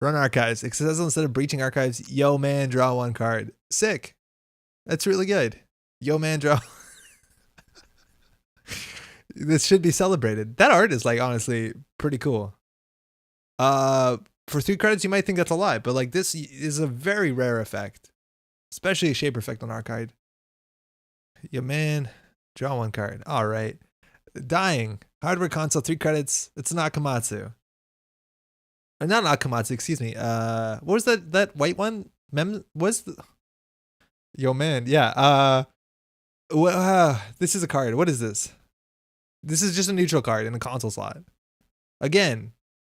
Run archives. Accessible instead of breaching archives. Yo man, draw 1 card. Sick. That's really good. Yo man, draw. This should be celebrated. That art is like honestly pretty cool. For 3 cards, you might think that's a lot, but like this is a very rare effect, especially a shaper effect on archive. Yeah, man, draw 1 card. All right, dying hardware console, 3 credits. It's Nakamatsu. Or not Nakamatsu, excuse me. What was that white one? Was the yo man? Yeah. This is a card. What is this? This is just a neutral card in a console slot. Again,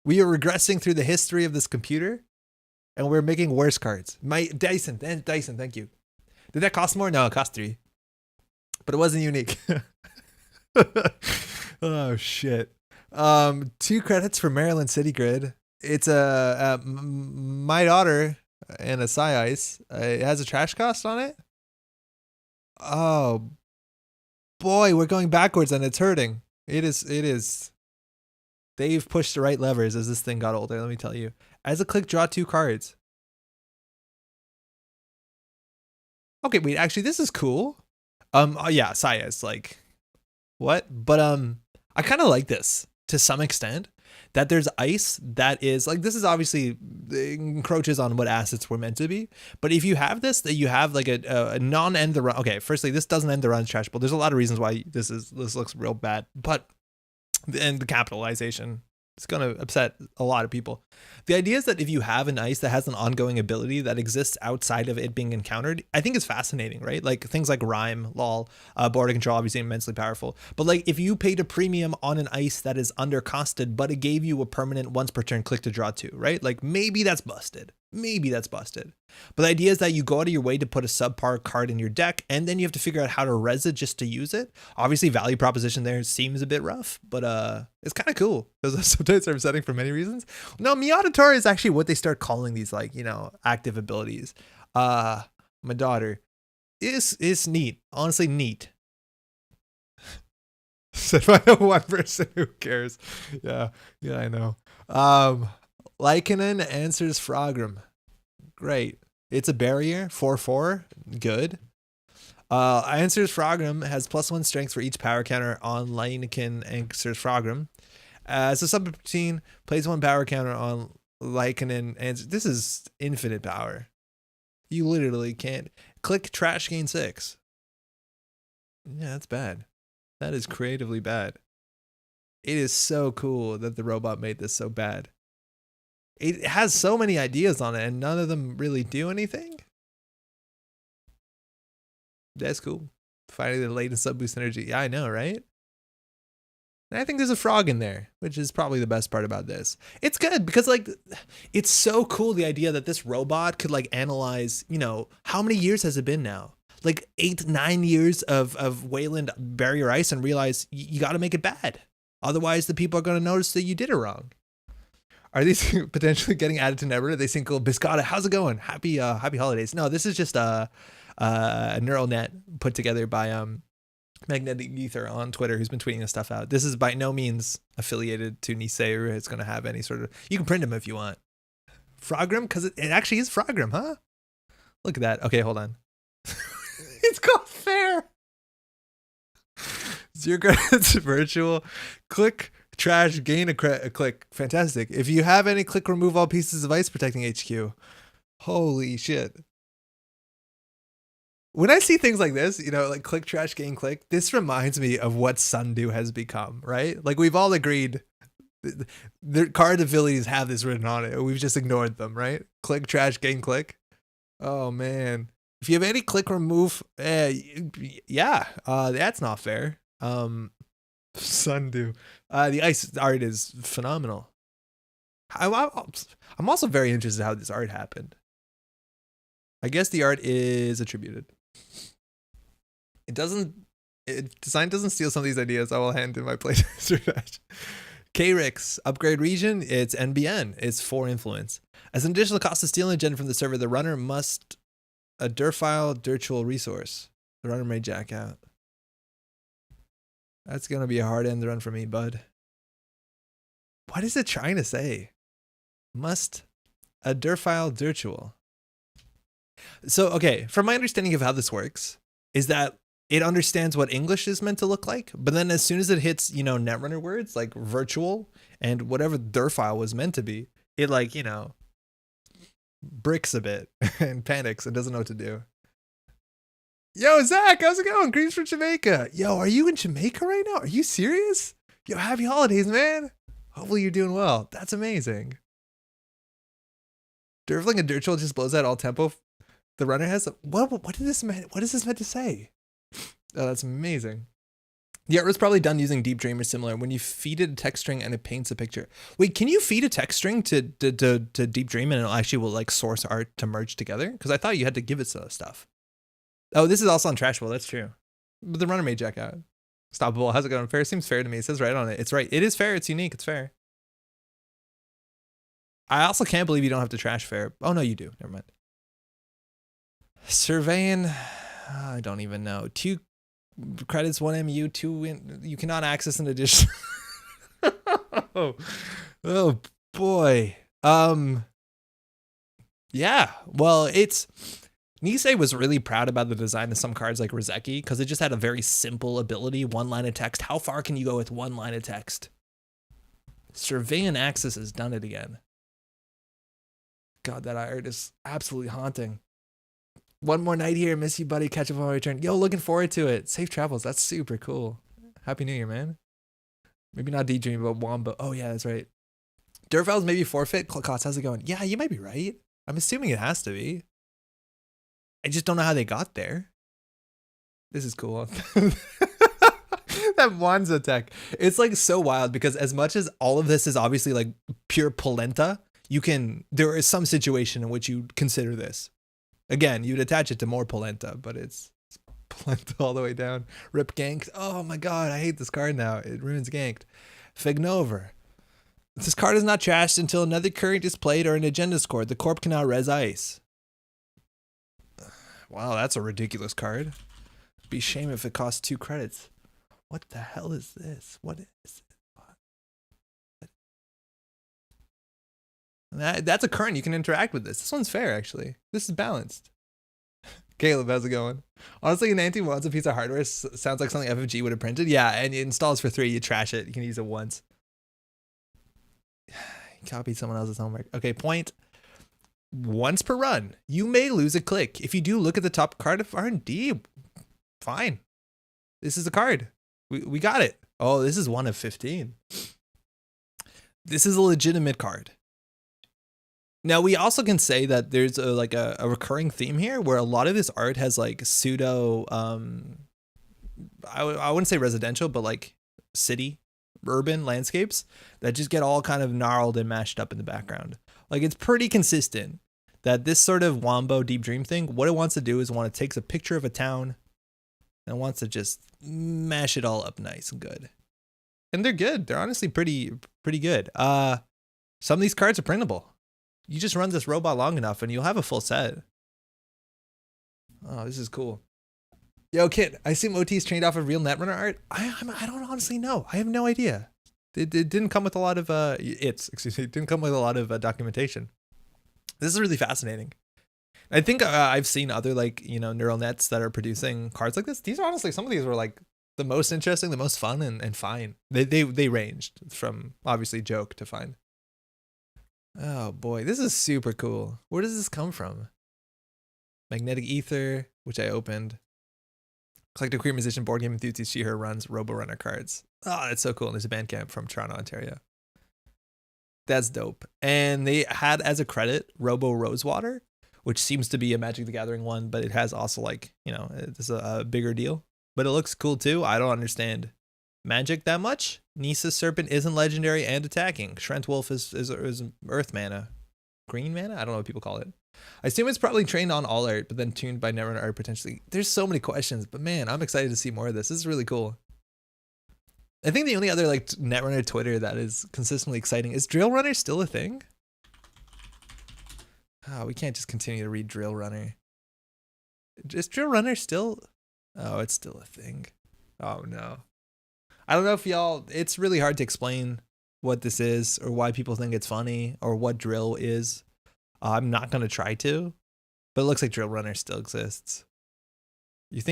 we are regressing through the history of this computer, and we're making worse cards. Dyson, thank you. Did that cost more? No, it cost 3. But it wasn't unique. Oh, shit. 2 credits for Maryland City Grid. It's my daughter and a Psy Ice. It has a trash cost on it. Oh, boy, we're going backwards and it's hurting. It is. They've pushed the right levers as this thing got older, let me tell you. As a click, draw 2 cards. Okay, wait, actually, this is cool. Yeah, Saya's like, what? But I kind of like this to some extent. That there's ice that is like, this is obviously encroaches on what assets were meant to be. But if you have this, that you have like a non-end the run. Okay, firstly, this doesn't end the run trash, but there's a lot of reasons why this looks real bad. But and the capitalization, it's going to upset a lot of people. The idea is that if you have an ice that has an ongoing ability that exists outside of it being encountered, I think it's fascinating, right? Like things like Rhyme, LOL, border control, obviously immensely powerful. But like if you paid a premium on an ice that is undercosted, but it gave you a permanent once per turn click to draw 2, right? Like maybe that's busted. Maybe that's busted. But the idea is that you go out of your way to put a subpar card in your deck, and then you have to figure out how to res it just to use it. Obviously, value proposition there seems a bit rough, but it's kind of cool because sometimes they're upsetting for many reasons. No, Miyamotori is actually what they start calling these, like, you know, active abilities. My daughter is neat. Honestly, neat. Said by one person, who cares? Yeah, I know. Lycanon answers Frogrim. Great. It's a barrier. 4/4. Good. Answers Frogrim has +1 strength for each power counter on Lycanon answers Frogrim. As a subroutine, plays 1 power counter on Lycanon and this is infinite power. You literally can't click trash, gain 6. Yeah, that's bad. That is creatively bad. It is so cool that the robot made this so bad. It has so many ideas on it, and none of them really do anything. That's cool. Finding the latest sub boost energy. Yeah, I know, right? And I think there's a frog in there, which is probably the best part about this. It's good because like, it's so cool, the idea that this robot could like analyze, you know, how many years has it been now? Like 8-9 years of Wayland barrier ice, and realize you got to make it bad. Otherwise the people are going to notice that you did it wrong. Are these potentially getting added to Netrunner? They seem cool. Biscotta, how's it going? Happy holidays. No, this is just a neural net put together by Magnetic Ether on Twitter, who's been tweeting this stuff out. This is by no means affiliated to Nisei, or it's going to have any sort of... You can print them if you want. Frogrim? Because it actually is Frogrim, huh? Look at that. Okay, hold on. It's called Fair. 0 credits virtual. Click, trash, gain a click. Fantastic. If you have any, click, remove all pieces of ice protecting HQ. Holy shit. When I see things like this, you know, like click, trash, gain, click, this reminds me of what Sundew has become, right? Like we've all agreed the card abilities have this written on it. We've just ignored them, right? Click, trash, gain, click. Oh man. If you have any click, remove, yeah, that's not fair. Sundew. The ice art is phenomenal. I'm also very interested in how this art happened. I guess the art is attributed. Design doesn't steal some of these ideas. I will hand in my playtest. K-Rix, upgrade region, it's NBN. It's 4 influence. As an additional cost of stealing a gen from the server, the runner must a dir file virtual resource. The runner may jack out. That's gonna be a hard end run for me, bud. What is it trying to say? Must a dir file virtual. So, okay, from my understanding of how this works, is that it understands what English is meant to look like, but then as soon as it hits, you know, Netrunner words like virtual and whatever dir file was meant to be, it like, you know, bricks a bit and panics and doesn't know what to do. Yo, Zach, how's it going? Greetings from Jamaica. Yo, are you in Jamaica right now? Are you serious? Yo, happy holidays, man. Hopefully you're doing well. That's amazing. Dirfling and Dirtual just blows out all tempo. The runner has what is this meant to say? Oh, that's amazing. The art was probably done using Deep Dream or similar. When you feed it a text string and it paints a picture. Wait, can you feed a text string to Deep Dream and it actually will like source art to merge together? Because I thought you had to give it stuff. Oh, this is also on Trashable. That's true. But the runner may jack out. Stoppable. How's it going? Fair seems fair to me. It says right on it. It's right. It is fair. It's unique. It's fair. I also can't believe you don't have to trash fair. Oh no, you do. Never mind. Surveying. I don't even know. 2 credits, 1 MU, 2 you cannot access an addition. oh boy. Yeah. Well, it's Nisei was really proud about the design of some cards like Rizeki because it just had a very simple ability, 1 line of text. How far can you go with 1 line of text? Surveying Axis has done it again. God, that art is absolutely haunting. 1 more night here. Miss you, buddy. Catch up on my return. Yo, looking forward to it. Safe travels. That's super cool. Happy New Year, man. Maybe not Daydream, but Wombo. Oh, yeah, that's right. Durfiles maybe forfeit. Cots, how's it going? Yeah, you might be right. I'm assuming it has to be. I just don't know how they got there. This is cool. That Wanza tech. It's like so wild because as much as all of this is obviously like pure polenta, there is some situation in which you consider this. Again, you'd attach it to more polenta, but it's polenta all the way down. Rip ganked. Oh my god, I hate this card now. It ruins ganked. Fignover. This card is not trashed until another current is played or an agenda scored. The corp cannot res ice. Wow, that's a ridiculous card. It'd be a shame if it cost 2 credits. What the hell is this? What is it? That's a current. You can interact with this. This one's fair, actually. This is balanced. Caleb, how's it going? Honestly, an anti-Wanza piece of hardware sounds like something FFG would have printed. Yeah, and it installs for 3. You trash it. You can use it once. Copy someone else's homework. Okay, point. Once per run, you may lose a click. If you do, look at the top card of R&D. Fine. This is a card. We got it. Oh, this is 1 of 15. This is a legitimate card. Now we also can say that there's a recurring theme here where a lot of this art has like pseudo I wouldn't say residential, but like city, urban landscapes that just get all kind of gnarled and mashed up in the background. Like it's pretty consistent that this sort of Wombo Deep Dream thing, what it wants to do is it takes a picture of a town and wants to just mash it all up nice and good. And they're good. They're honestly pretty good. Some of these cards are printable. You just run this robot long enough and you'll have a full set. Oh, this is cool. Yo, kid, I assume OT is trained off of real Netrunner art. I don't honestly know. I have no idea. It didn't come with a lot of it didn't come with a lot of documentation. This is really fascinating. I think I've seen other like, you know, neural nets that are producing cards like this. These are honestly, some of these were like the most interesting, the most fun and fine. They ranged from obviously joke to fine. Oh boy, this is super cool. Where does this come from? Magnetic Ether, which I opened. Collective Queer Musician Board Game Enthusiast. She her runs Robo Runner cards. Oh, that's so cool. And there's a band camp from Toronto, Ontario. That's dope. And they had as a credit Robo Rosewater, which seems to be a Magic the Gathering one, but it has also like, you know, it's a bigger deal. But it looks cool too. I don't understand Magic that much. Nisa's Serpent isn't legendary and attacking. Shrent Wolf is Earth mana. Green mana? I don't know what people call it. I assume it's probably trained on all art, but then tuned by Netrunner art potentially. There's so many questions, but man, I'm excited to see more of this. This is really cool. I think the only other like Netrunner Twitter that is consistently exciting is Drill Runner still a thing? Oh, we can't just continue to read Drill Runner. Is Drill Runner still? Oh, it's still a thing. Oh no. I don't know if y'all, it's really hard to explain what this is or why people think it's funny or what drill is. I'm not going to try to, but it looks like Drill Runner still exists. If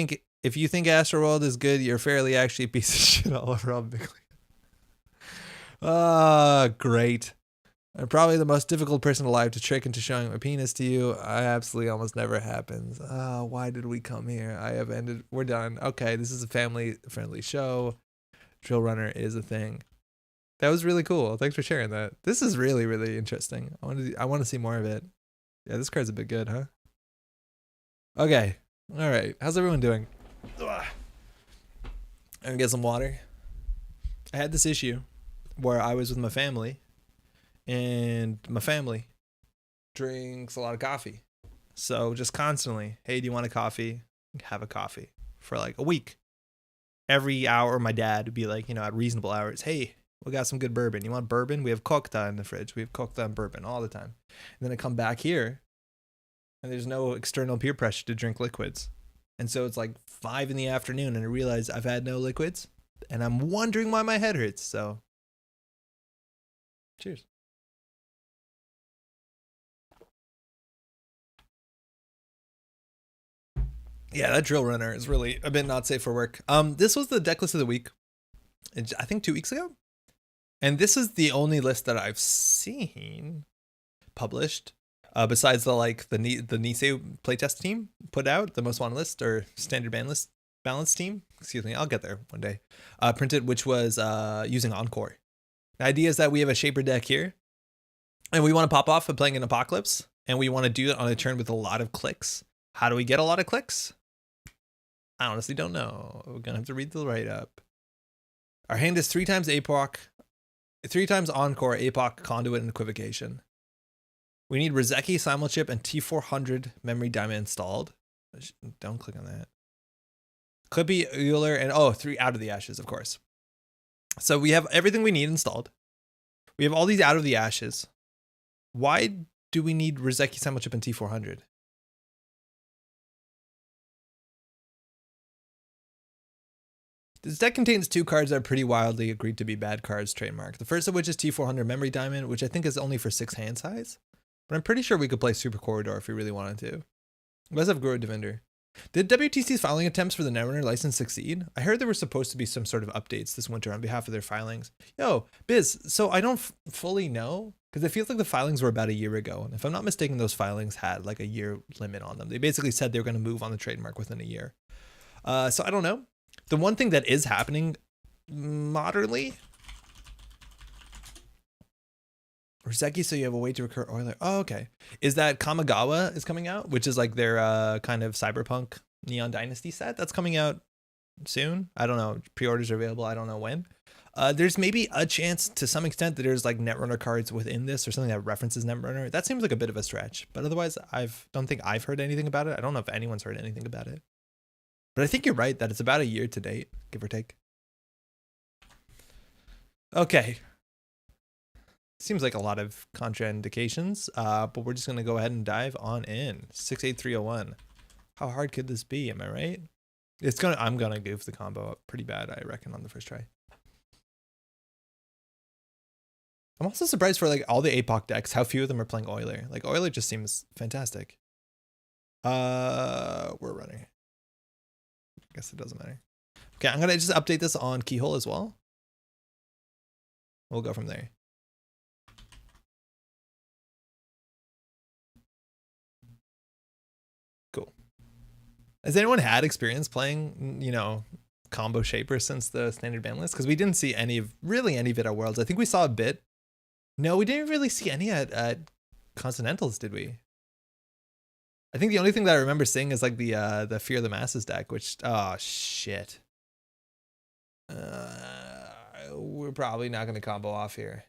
you think Astroworld is good, you're fairly actually a piece of shit all around. Great. I'm probably the most difficult person alive to trick into showing my penis to you. I absolutely almost never happens. Why did we come here? I have ended. We're done. Okay, this is a family-friendly show. Drill Runner is a thing. That was really cool. Thanks for sharing that. This is really, really interesting. I want to see more of it. Yeah, this card's a bit good, huh? Okay. All right. How's everyone doing? I'm gonna get some water. I had this issue where I was with my family, and my family drinks a lot of coffee. So just constantly, hey, do you want a coffee? Have a coffee for like a week. Every hour, my dad would be like, you know, at reasonable hours, hey, we got some good bourbon. You want bourbon? We have Cocktail in the fridge. We have Cocktail and bourbon all the time. And then I come back here, and there's no external peer pressure to drink liquids. And so it's like 5 in the afternoon, and I realize I've had no liquids, and I'm wondering why my head hurts. So, cheers. Yeah, that Drill Runner is really a bit not safe for work. This was the deck list of the week, I think 2 weeks ago. And this is the only list that I've seen published, besides the Nisei playtest team put out, the most wanted list or standard balance team. Excuse me, I'll get there one day. Printed, which was using Encore. The idea is that we have a Shaper deck here, and we want to pop off of playing an Apocalypse, and we want to do it on a turn with a lot of clicks. How do we get a lot of clicks? I honestly don't know. We're gonna have to read the write-up. Our hand is 3 times Apoc, 3 times Encore, Apoc, Conduit, and Equivocation. We need Rizeki, Simulchip, and T400 Memory Diamond installed. Don't click on that. Clippy, Euler, and 3 Out of the Ashes, of course. So we have everything we need installed. We have all these Out of the Ashes. Why do we need Rizeki, Simulchip, and T400? This deck contains 2 cards that are pretty wildly agreed to be bad cards trademark. The first of which is T400 Memory Diamond, which I think is only for 6 hand size. But I'm pretty sure we could play Super Corridor if we really wanted to. We also have Guru Devinder. Did WTC's filing attempts for the Netrunner license succeed? I heard there were supposed to be some sort of updates this winter on behalf of their filings. Yo, Biz, so I don't fully know, because it feels like the filings were about a year ago. And if I'm not mistaken, those filings had like a year limit on them. They basically said they were going to move on the trademark within a year. So I don't know. The one thing that is happening modernly, Urseki, so you have a way to recur Euler. Oh, okay. Is that Kamigawa is coming out, which is like their kind of cyberpunk Neon Dynasty set that's coming out soon? I don't know. Pre-orders are available. I don't know when. There's maybe a chance to some extent that there's like Netrunner cards within this or something that references Netrunner. That seems like a bit of a stretch, but otherwise don't think I've heard anything about it. I don't know if anyone's heard anything about it. But I think you're right that it's about a year to date, give or take. Okay. Seems like a lot of contraindications, but we're just going to go ahead and dive on in. 68301. How hard could this be? Am I right? I'm going to goof the combo up pretty bad, I reckon, on the first try. I'm also surprised for like all the APOC decks, how few of them are playing Euler. Like Euler just seems fantastic. We're running. I guess it doesn't matter. Okay, I'm going to just update this on Keyhole as well. We'll go from there. Cool. Has anyone had experience playing, you know, combo Shaper since the standard ban list? Because we didn't see really any of it at Worlds. I think we saw a bit. No, we didn't really see any at Continentals, did we? I think the only thing that I remember seeing is like the Fear of the Masses deck, which, oh shit. We're probably not going to combo off here.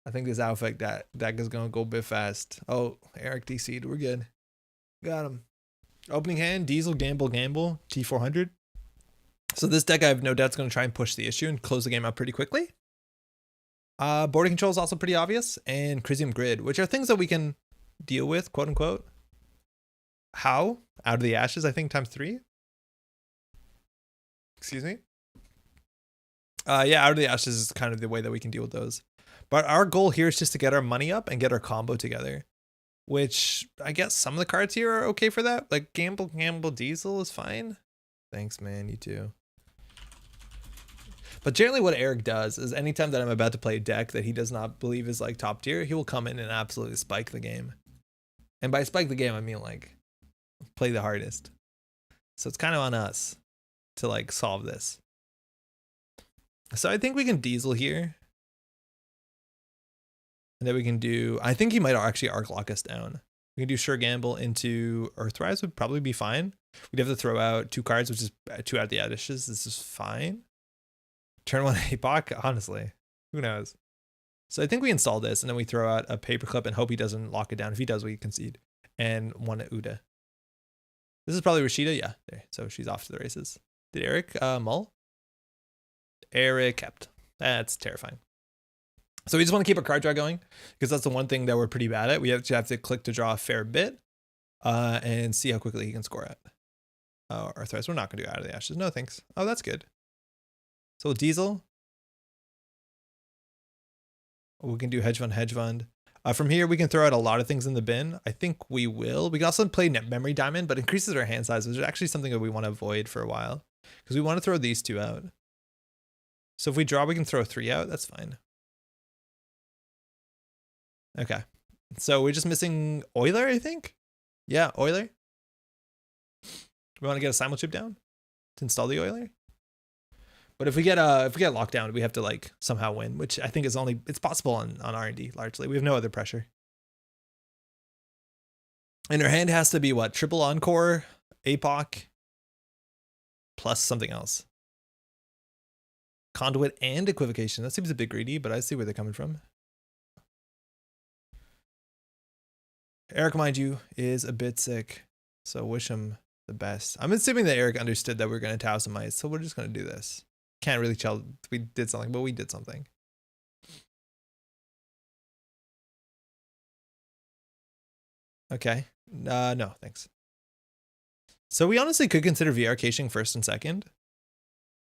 I think this outfit deck is going to go a bit fast. Oh, Eric DC'd. We're good. Got him. Opening hand, Diesel, Gamble, T400. So this deck, I have no doubt, is going to try and push the issue and close the game out pretty quickly. Border control is also pretty obvious, and Crisium Grid, which are things that we can deal with, quote unquote. How? Out of the Ashes, I think, ×3. Excuse me. Yeah, Out of the Ashes is kind of the way that we can deal with those. But our goal here is just to get our money up and get our combo together, which I guess some of the cards here are okay for that. Like Gamble, Diesel is fine. Thanks, man. You too. But generally what Eric does is anytime that I'm about to play a deck that he does not believe is like top tier, he will come in and absolutely spike the game. And by spike the game, I mean like play the hardest. So it's kind of on us to like solve this. So I think we can Diesel here. And then we can do, I think he might actually Arc Lock us down. We can do Sure Gamble into Earthrise would probably be fine. We'd have to throw out 2 cards, which is 2 out of the Ashes. This is fine. Turn 1 APOC, honestly, who knows? So I think we install this and then we throw out a Paperclip and hope he doesn't lock it down. If he does, we concede. And 1 Uda. This is probably Rashida, yeah. There. So she's off to the races. Did Eric mull? Eric kept. That's terrifying. So we just want to keep our card draw going because that's the one thing that we're pretty bad at. We have to click to draw a fair bit and see how quickly he can score at. Earthrise, we're not going to do Out of the Ashes. No, thanks. Oh, that's good. So Diesel. We can do Hedge Fund. From here, we can throw out a lot of things in the bin. I think we will. We can also play Memory Diamond, but increases our hand size, which is actually something that we want to avoid for a while because we want to throw these 2 out. So if we draw, we can throw 3 out. That's fine. Okay. So we're just missing Euler, I think. Yeah, Euler. We want to get a Simulchip down to install the Euler. But if we get locked down, we have to like somehow win, which I think is it's possible on R&D largely. We have no other pressure. And our hand has to be what? Triple Encore, APOC, plus something else. Conduit and Equivocation. That seems a bit greedy, but I see where they're coming from. Eric, mind you, is a bit sick, so wish him the best. I'm assuming that Eric understood that we're going to Tau some ice, so we're just going to do this. Can't really tell we did something, but we did something. Okay. No, thanks. So we honestly could consider VR caching first and second.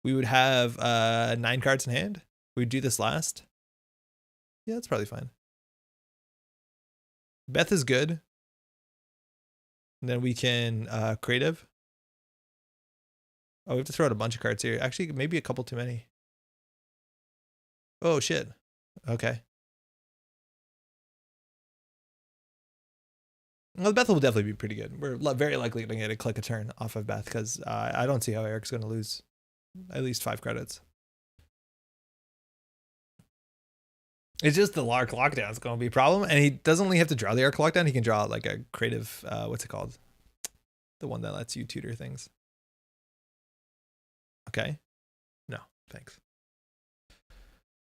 We would have 9 cards in hand. We'd do this last. Yeah, that's probably fine. Beth is good. And then we can creative. Oh, we have to throw out a bunch of cards here. Actually, maybe a couple too many. Oh, shit. Okay. Well, Beth will definitely be pretty good. We're very likely going to get a click a turn off of Beth because I don't see how Eric's going to lose at least 5 credits. It's just the Lark lockdown is going to be a problem, and he doesn't only have to draw the Arc lockdown. He can draw like a creative. What's it called? The one that lets you tutor things. Okay. No, thanks.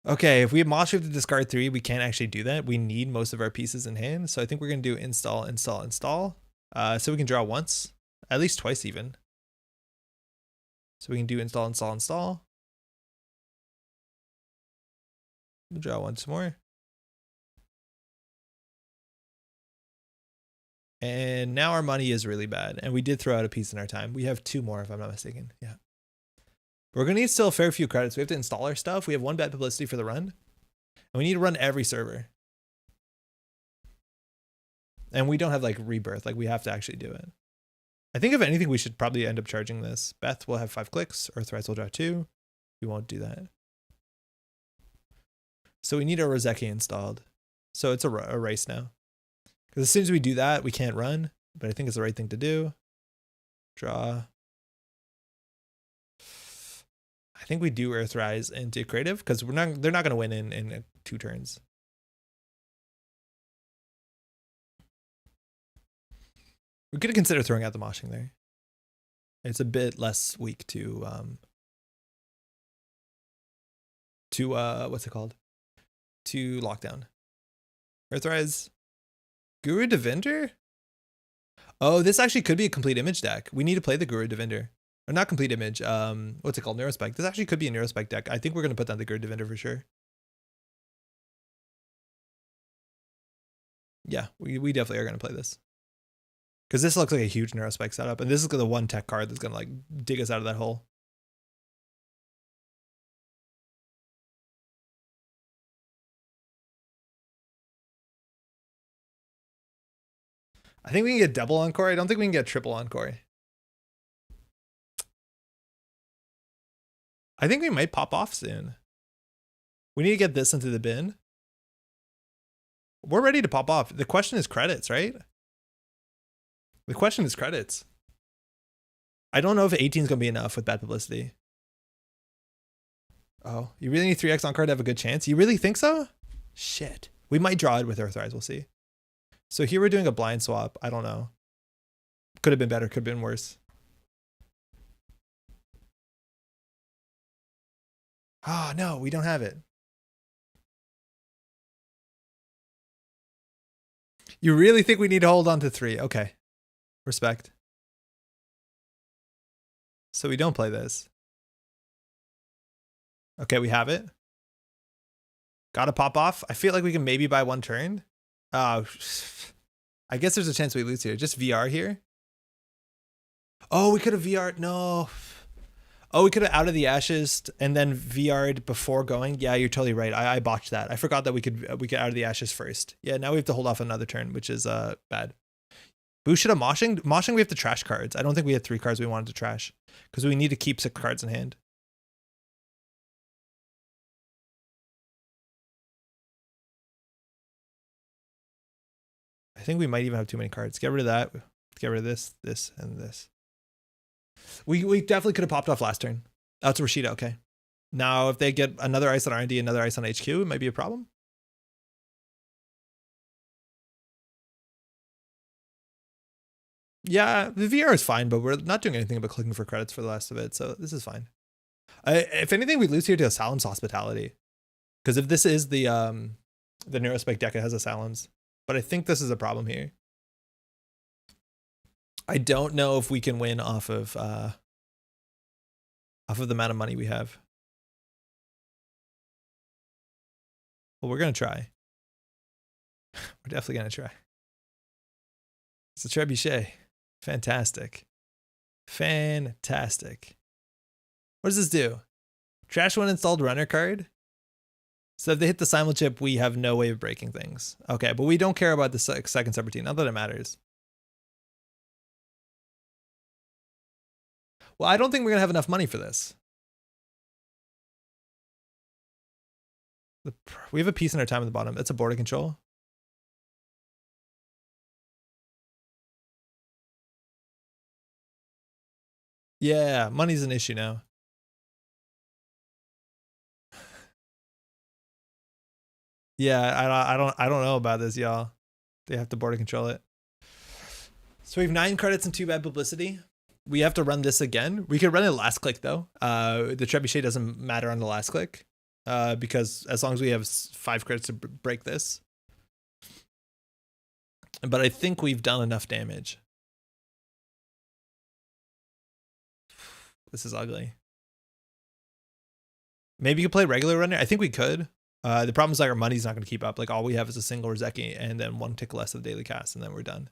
Okay, if we have Mosh, we have to discard 3. We can't actually do that. We need most of our pieces in hand, so I think we're gonna do install, install, install. So we can draw once, at least twice even. So we can do install, install, install. We'll draw once more. And now our money is really bad. And we did throw out a piece in our time. We have 2 more, if I'm not mistaken. Yeah. We're going to need still a fair few credits. We have to install our stuff. We have 1 bad publicity for the run. And we need to run every server. And we don't have like rebirth. Like we have to actually do it. I think if anything, we should probably end up charging this. Beth will have 5 clicks. Earthrise will draw 2. We won't do that. So we need our Rozeki installed. So it's a race now. Because as soon as we do that, we can't run. But I think it's the right thing to do. Draw. I think we do Earthrise into creative because they're not going to win in 2 turns. We're going to consider throwing out the moshing there. It's a bit less weak to what's it called? To lockdown. Earthrise. Guru Devinder? Oh, this actually could be a complete image deck. We need to play the Guru Devinder. Or not complete image. What's it called? Neurospec. This actually could be a Neurospec deck. I think we're going to put down the Guru Devinder for sure. Yeah, we definitely are going to play this. Because this looks like a huge Neurospec setup. And this is the 1 tech card that's going to like dig us out of that hole. I think we can get double encore. I don't think we can get triple encore. I think we might pop off soon. We need to get this into the bin. We're ready to pop off. The question is credits, right? The question is credits. I don't know if 18 is going to be enough with bad publicity. Oh, you really need 3x encore to have a good chance? You really think so? Shit. We might draw it with Earthrise. We'll see. So here we're doing a blind swap. I don't know. Could have been better. Could have been worse. Oh, no, we don't have it. You really think we need to hold on to 3? Okay. Respect. So we don't play this. Okay, we have it. Gotta pop off. I feel like we can maybe buy 1 turn. I guess there's a chance we lose here. Just VR here. Oh, we could have VR'd. No. Oh, we could have Out of the Ashes and then VR'd before going. Yeah, you're totally right. I botched that. I forgot that we could Out of the Ashes first. Yeah, now we have to hold off another turn, which is bad. Boo should have moshing. Moshing, we have to trash cards. I don't think we had 3 cards we wanted to trash because we need to keep 6 cards in hand. I think we might even have too many cards. Get rid of that. Get rid of this, this, and this. We definitely could have popped off last turn. Oh, it's Rashida. Okay. Now, if they get another ice on R&D, another ice on HQ, it might be a problem. Yeah, the VR is fine, but we're not doing anything but clicking for credits for the rest of it, so this is fine. If anything, we lose here to Asylum's Hospitality. Because if this is the Neurospec deck, it has Asylum's. But I think this is a problem here. I don't know if we can win off of the amount of money we have. Well, we're gonna try. We're definitely gonna try. It's a trebuchet. Fantastic. Fantastic. What does this do? Trash 1 installed runner card. So if they hit the simul chip, we have no way of breaking things. Okay, but we don't care about the second subroutine. Not that it matters. Well, I don't think we're going to have enough money for this. We have a piece in our time at the bottom. It's a border control. Yeah, money's an issue now. Yeah, I don't know about this, y'all. They have to border control it. So we have 9 credits and 2 bad publicity. We have to run this again. We could run it last click though. The trebuchet doesn't matter on the last click, because as long as we have 5 credits to break this. But I think we've done enough damage. This is ugly. Maybe you could play regular runner. I think we could. The problem is like our money's not going to keep up. Like all we have is a single Rozeki and then 1 tick less of the daily cast, and then we're done.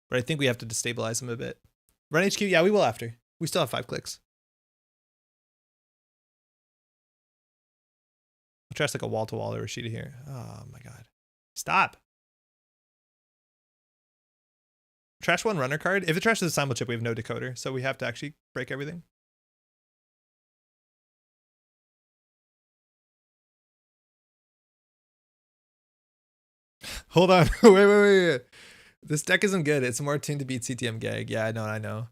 But I think we have to destabilize him a bit. Run HQ, yeah, we will after. We still have 5 clicks. I'll trash like a wall-to-wall or Rashida here. Oh my god. Stop. Trash 1 runner card. If it trashes a simul chip, we have no decoder, so we have to actually break everything. Hold on. wait. This deck isn't good. It's more tuned to beat CTM Gag. Yeah, I know.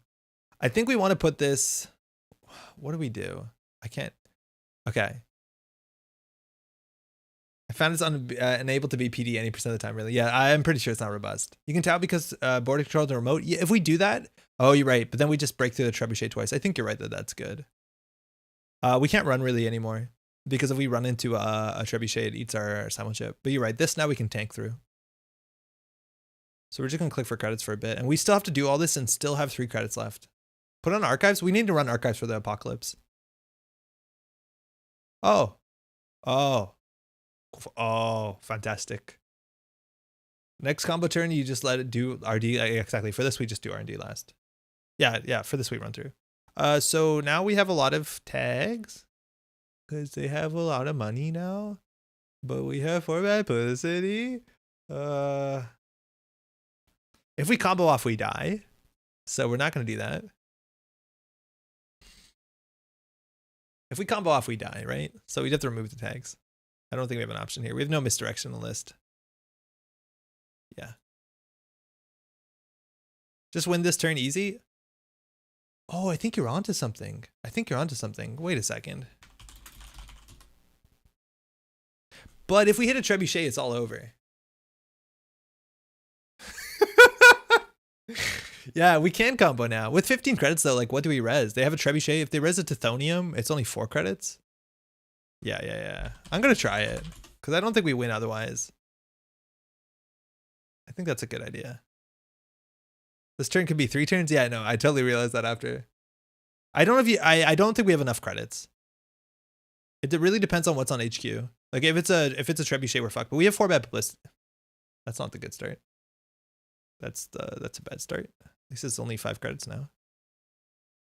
I think we want to put this. What do we do? I can't. Okay. I found it's unable to be PD any percent of the time, really. Yeah, I'm pretty sure it's not robust. You can tell because border control the remote. Yeah, if we do that, oh, you're right. But then we just break through the trebuchet twice. I think you're right that that's good. We can't run really anymore because if we run into a trebuchet, it eats our simul chip. But you're right. This now we can tank through. So we're just going to click for credits for a bit. And we still have to do all this and still have 3 credits left. Put on archives. We need to run archives for the apocalypse. Oh. Fantastic. Next combo turn, you just let it do RD. Exactly. For this, we just do R&D last. Yeah. For this, we run through. So now we have a lot of tags. Because they have a lot of money now. But we have 4 bad publicity. If we combo off, we die. So we're not going to do that. If we combo off, we die, right? So we'd have to remove the tags. I don't think we have an option here. We have no misdirection on the list. Yeah. Just win this turn easy. Oh, I think you're onto something. Wait a second. But if we hit a trebuchet, it's all over. Yeah, we can combo now. With 15 credits, though, like, what do we res? They have a trebuchet. If they res a Tithonium, it's only 4 credits. Yeah. I'm going to try it, because I don't think we win otherwise. I think that's a good idea. This turn could be 3 turns? Yeah, no, I totally realized that after. I don't know if I don't think we have enough credits. It really depends on what's on HQ. Like, if it's a trebuchet, we're fucked. But we have 4 bad publicity. That's not the good start. That's a bad start. At least it's only 5 credits now.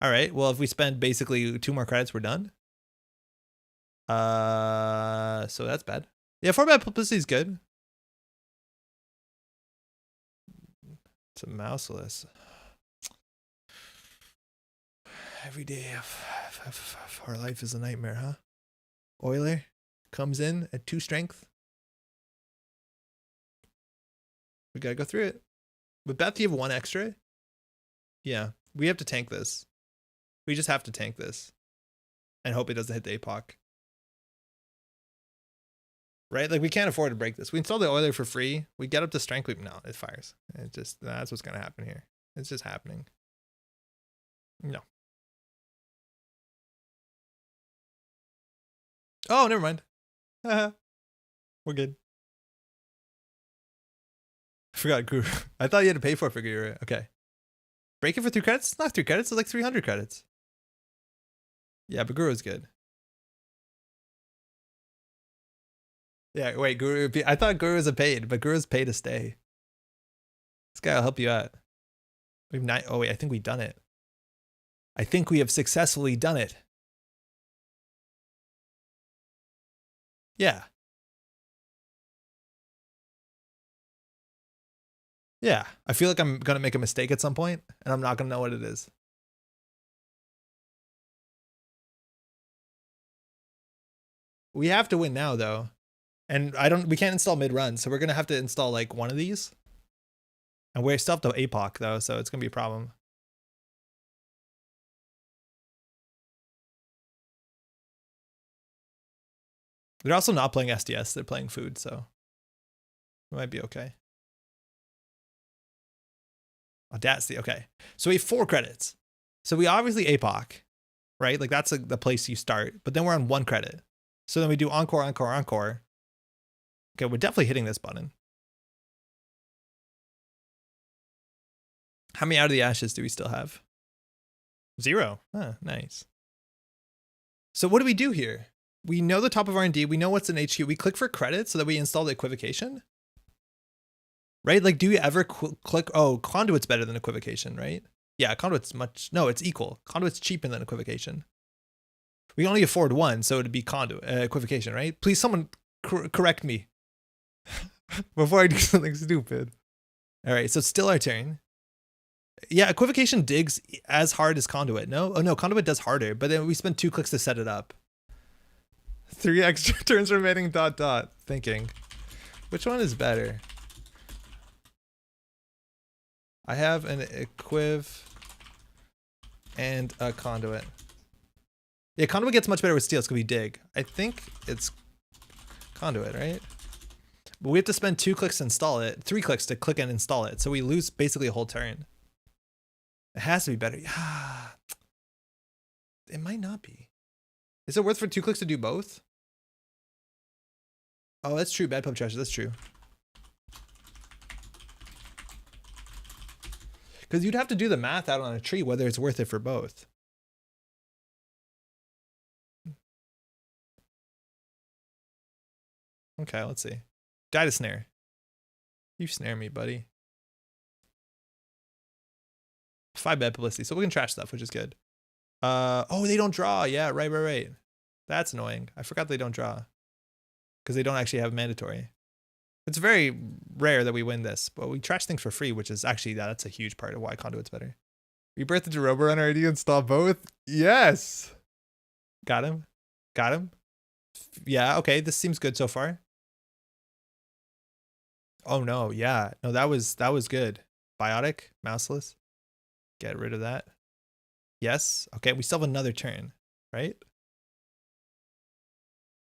All right. Well, if we spend basically 2 more credits, we're done. So that's bad. Yeah, 4 bad publicity is good. It's a mouseless. Every day of our life is a nightmare, huh? Euler comes in at 2 strength. We gotta go through it. With Beth, you have 1 extra. Yeah, we have to tank this. We just have to tank this. And hope it doesn't hit the APOC. Right? Like, we can't afford to break this. We install the Euler for free. We get up to strength. No, it fires. It just, that's what's going to happen here. It's just happening. No. Oh, never mind. We're good. I forgot Guru. I thought you had to pay for it for Guru. Okay. Break it for 3 credits? It's not 3 credits. It's like 300 credits. Yeah, but Guru is good. Yeah, wait, Guru. I thought Guru was a paid, but Guru's paid to stay. This guy will help you out. We have 9. Oh, wait, I think we've done it. I think we have successfully done it. Yeah. Yeah. I feel like I'm going to make a mistake at some point, and I'm not going to know what it is. We have to win now, though. And we can't install mid-run, so we're going to have to install, like, one of these. And we still have to APOC, though, so it's going to be a problem. They're also not playing SDS. They're playing food, so it might be okay. Audacity. Okay. So we have 4 credits. So we obviously APOC, right? Like that's the place you start, but then we're on 1 credit. So then we do encore, encore, encore. Okay, we're definitely hitting this button. How many out of the ashes do we still have? 0. Ah, nice. So what do we do here? We know the top of R&D. We know what's in HQ. We click for credits so that we install the equivocation. Right? Like, do you ever click? Oh, conduit's better than equivocation, right? Yeah, conduit's no, it's equal. Conduit's cheaper than equivocation. We can only afford 1, so it'd be conduit equivocation, right? Please, someone correct me before I do something stupid. All right, so it's still our turn. Yeah, equivocation digs as hard as conduit. No, oh no, conduit does harder, but then we spend 2 clicks to set it up. 3 extra turns remaining. ... Thinking, which one is better? I have an equiv and a conduit. Yeah, conduit gets much better with steel. It's gonna be dig. I think it's conduit, right? But we have to spend 2 clicks to install it, 3 clicks to click and install it. So we lose basically a whole turn. It has to be better. It might not be. Is it worth for 2 clicks to do both? Oh, that's true. Bad pub trash. That's true. Because you'd have to do the math out on a tree whether it's worth it for both. Okay, let's see. Die to snare. You snare me, buddy. 5 bad publicity, so we can trash stuff, which is good. Oh, they don't draw. Yeah, right. That's annoying. I forgot they don't draw. Because they don't actually have mandatory. It's very rare that we win this, but we trash things for free, which is actually, that's a huge part of why Conduit's better. Rebirth into Roborunner already, install both? Yes! Got him. Yeah, okay, this seems good so far. Oh no, yeah. No, that was good. Biotic, mouseless. Get rid of that. Yes. Okay, we still have another turn, right?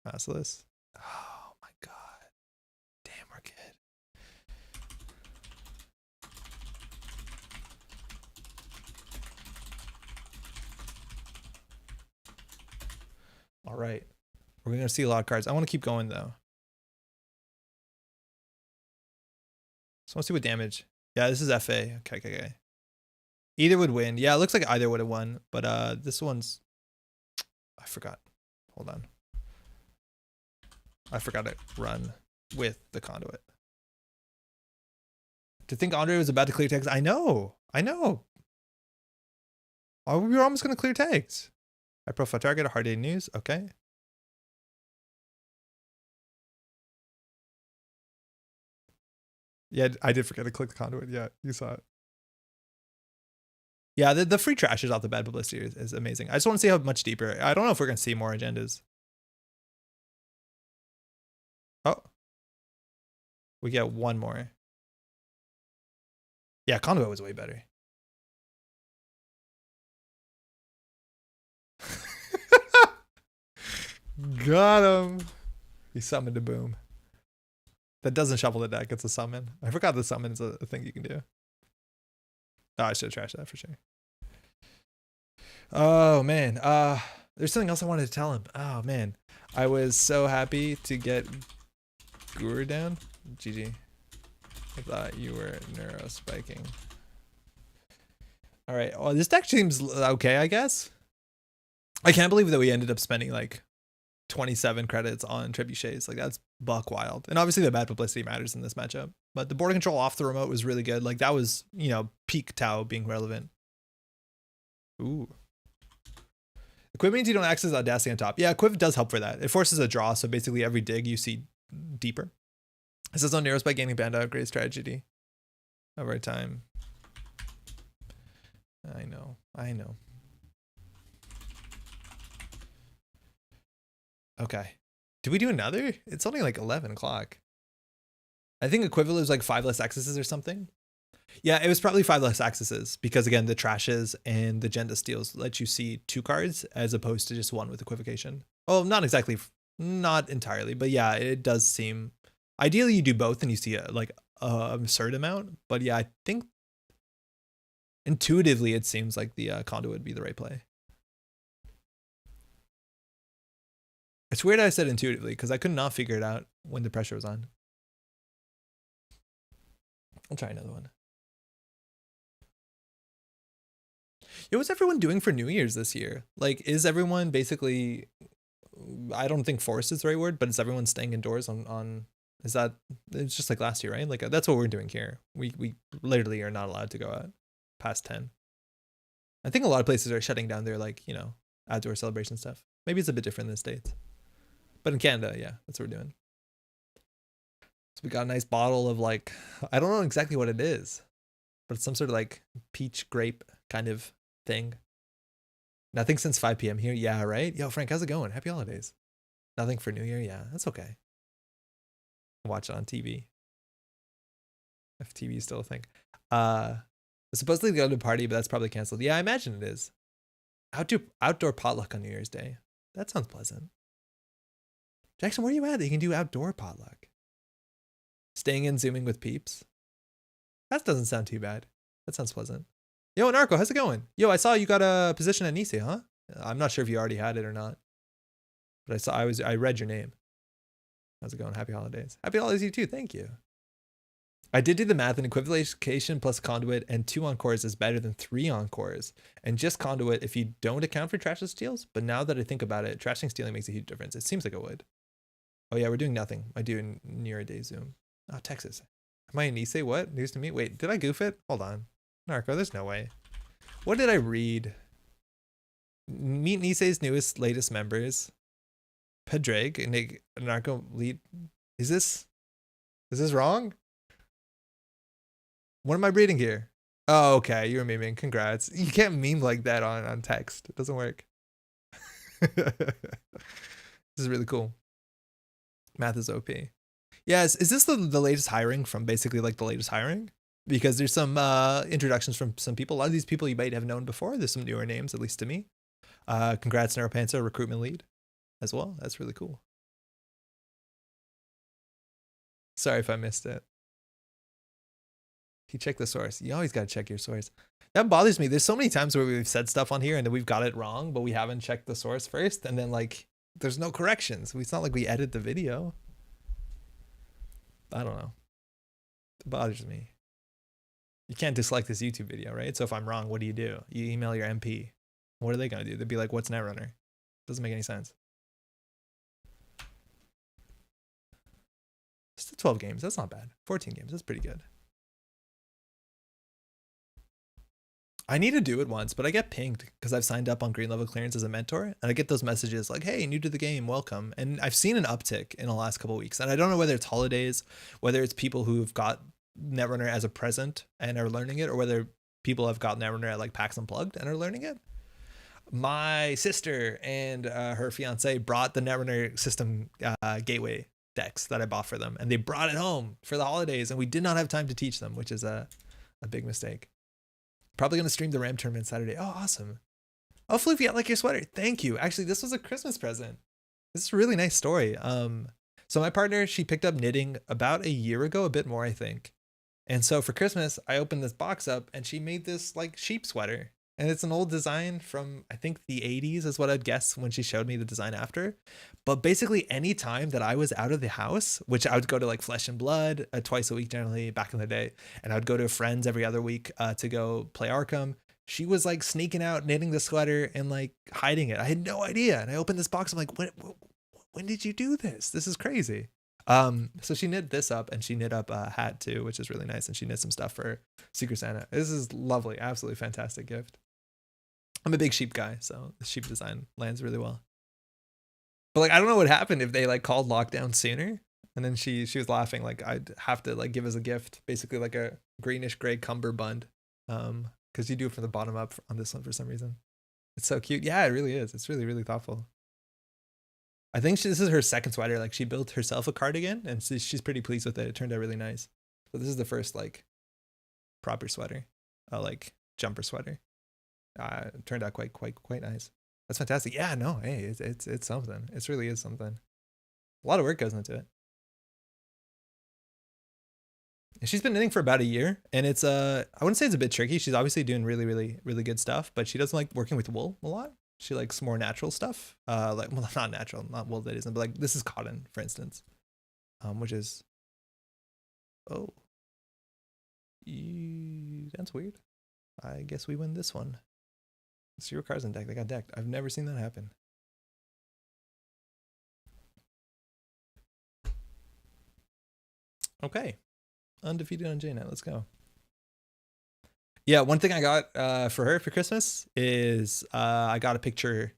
Mouseless. Oh my god. Damn, we're good. All right. We're going to see a lot of cards. I want to keep going though. So let's see what damage. Yeah, this is FA. Okay. Either would win. Yeah, it looks like either would have won, but this one's, I forgot. Hold on. I forgot to run with the conduit. To think Andre was about to clear tags. I know. Oh, we were almost going to clear tags. High profile target, a hard day news. Okay. Yeah, I did forget to click the conduit. Yeah, you saw it. Yeah, the free trash is off the bad publicity is amazing. I just want to see how much deeper. I don't know if we're going to see more agendas. Oh. We get 1 more. Yeah, conduit was way better. Got him. He summoned a boom. That doesn't shuffle the deck. It's a summon. I forgot the summon is a thing you can do. Oh, I should have trashed that for sure. Oh, man. There's something else I wanted to tell him. Oh, man. I was so happy to get Guru down. GG. I thought you were neuro spiking. All right. Well, this deck seems okay, I guess. I can't believe that we ended up spending like 27 credits on trebuchets. Like, that's buck wild. And obviously the bad publicity matters in this matchup, but the border control off the remote was really good. Like, that was, you know, peak Tau being relevant. Ooh. Equiv means you don't access Audacity on top. Yeah, Equiv does help for that. It forces a draw, so basically every dig you see deeper. It says on Neuros by gaining band upgrades tragedy over time. I know. Okay. Did we do another? It's only like 11 o'clock. I think equivalent was like 5 less accesses or something. Yeah, it was probably 5 less accesses because, again, the trashes and the agenda steals let you see 2 cards as opposed to just 1 with equivocation. Oh, not exactly Not entirely, but yeah, it does seem. Ideally, you do both and you see like a absurd amount. But yeah, I think intuitively it seems like the conduit would be the right play. It's weird I said intuitively because I could not figure it out when the pressure was on. I'll try another one. Yo, what's everyone doing for New Year's this year? Like, is everyone basically, I don't think forced is the right word, but is everyone staying indoors on is that, it's just like last year, right? Like that's what we're doing here. We literally are not allowed to go out past 10. I think a lot of places are shutting down their like, you know, outdoor celebration stuff. Maybe it's a bit different in the States. But in Canada, yeah, that's what we're doing. So we got a nice bottle of like, I don't know exactly what it is, but it's some sort of like peach grape kind of thing. Nothing since 5 p.m. here. Yeah, right? Yo, Frank, how's it going? Happy holidays. Nothing for New Year? Yeah, that's okay. Watch it on TV. If TV is still a thing. Supposedly the other party, but that's probably canceled. Yeah, I imagine it is. Outdoor potluck on New Year's Day. That sounds pleasant. Jackson, where are you at that you can do outdoor potluck? Staying in, zooming with peeps. That doesn't sound too bad. That sounds pleasant. Yo, Narco, how's it going? Yo, I saw you got a position at Nice, huh? I'm not sure if you already had it or not. But I read your name. How's it going? Happy holidays. Happy holidays, you too. Thank you. I did do the math, and equivocation plus conduit and 2 encores is better than 3 encores. And just conduit if you don't account for trash and steals. But now that I think about it, trash and stealing makes a huge difference. It seems like it would. Oh yeah, we're doing nothing. I do near a day zoom. Oh, Texas. Am I in Nice? What? News to me? Wait, did I goof it? Hold on. Narco, there's no way. What did I read? Meet Nice's latest members. Pedrag and Narco lead. Is this wrong? What am I reading here? Oh, okay. You're memeing. Congrats. You can't meme like that on text. It doesn't work. This is really cool. Math is OP. Yes. Is this the latest hiring from basically like the latest hiring? Because there's some introductions from some people. A lot of these people you might have known before. There's some newer names, at least to me. Congrats, Neuropanzer, recruitment lead as well. That's really cool. Sorry if I missed it. You check the source. You always got to check your source. That bothers me. There's so many times where we've said stuff on here and then we've got it wrong, but we haven't checked the source first. And then like, there's no corrections. It's not like we edit the video. I don't know. It bothers me. You can't dislike this YouTube video, right? So if I'm wrong, what do? You email your MP. What are they going to do? They'd be like, what's Netrunner? Doesn't make any sense. Still 12 games. That's not bad. 14 games. That's pretty good. I need to do it once, but I get pinged because I've signed up on green level clearance as a mentor, and I get those messages like, hey, new to the game, welcome. And I've seen an uptick in the last couple of weeks, and I don't know whether it's holidays, whether it's people who've got Netrunner as a present and are learning it, or whether people have got Netrunner at like PAX Unplugged and are learning it. My sister and her fiance brought the Netrunner system gateway decks that I bought for them, and they brought it home for the holidays, and we did not have time to teach them, which is a big mistake. Probably going to stream the RAM tournament Saturday. Oh, awesome. Oh, Floofy, I like your sweater. Thank you. Actually, this was a Christmas present. This is a really nice story. So my partner, she picked up knitting about a year ago, a bit more, I think. And so for Christmas, I opened this box up and she made this like sheep sweater. And it's an old design from, I think, the 80s is what I'd guess when she showed me the design after. But basically any time that I was out of the house, which I would go to like Flesh and Blood twice a week generally back in the day, and I would go to friends every other week to go play Arkham, she was like sneaking out, knitting the sweater and like hiding it. I had no idea. And I opened this box. I'm like, when did you do this? This is crazy. So she knit this up and she knit up a hat too, which is really nice. And she knit some stuff for Secret Santa. This is lovely. Absolutely fantastic gift. I'm a big sheep guy, so the sheep design lands really well. But like, I don't know what happened if they like called lockdown sooner. And then she was laughing like I'd have to like give as a gift, basically like a greenish gray cummerbund. Because you do it from the bottom up on this one for some reason. It's so cute. Yeah, it really is. It's really, really thoughtful. I think this is her second sweater. Like she built herself a cardigan and she's pretty pleased with it. It turned out really nice. So this is the first like proper sweater, like jumper sweater. It turned out quite nice. That's fantastic. Yeah, no, hey, it's something. It really is something. A lot of work goes into it. And she's been knitting for about a year, and it's I wouldn't say it's a bit tricky. She's obviously doing really good stuff, but she doesn't like working with wool a lot. She likes more natural stuff. Like, well, not natural, not wool that isn't, but like this is cotton, for instance, which is, oh, that's weird. I guess we win this one. 0 cards in deck. They got decked. I've never seen that happen. Okay. Undefeated on JNet. Let's go. Yeah, one thing I got for her for Christmas is I got a picture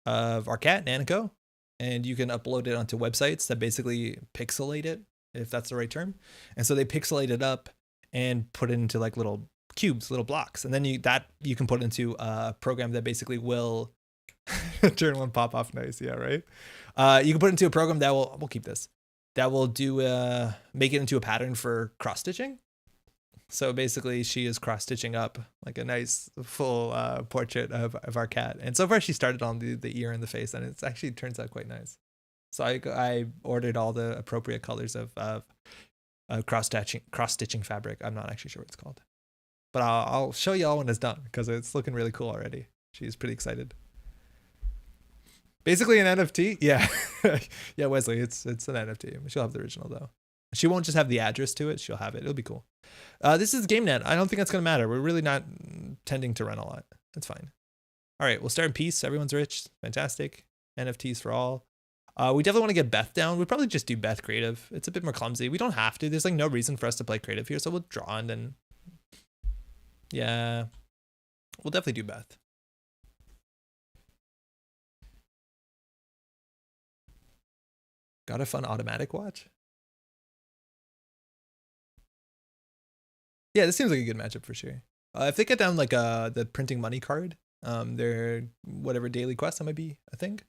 of our cat, Nanico, and you can upload it onto websites that basically pixelate it, if that's the right term. And so they pixelate it up and put it into like little cubes, little blocks. And then you can put into a program that basically will turn one pop off. Nice. Yeah, right. You can put it into a program that we'll keep this. That will do make it into a pattern for cross stitching. So basically she is cross stitching up like a nice full portrait of our cat. And so far she started on the ear and the face, and it actually turns out quite nice. So I ordered all the appropriate colors of cross stitching fabric. I'm not actually sure what it's called, but I'll show you all when it's done because it's looking really cool already. She's pretty excited. Basically an NFT. Yeah. Yeah, Wesley, it's an NFT. She'll have the original though. She won't just have the address to it. She'll have it. It'll be cool. This is GameNet. I don't think that's going to matter. We're really not tending to run a lot. That's fine. All right, we'll start in peace. Everyone's rich. Fantastic. NFTs for all. We definitely want to get Beth down. We'd probably just do Beth creative. It's a bit more clumsy. We don't have to. There's like no reason for us to play creative here. So we'll draw and then, yeah, we'll definitely do Beth. Got a fun automatic watch. Yeah, this seems like a good matchup for sure. If they get down like the printing money card, their whatever daily quest, that might be a thing.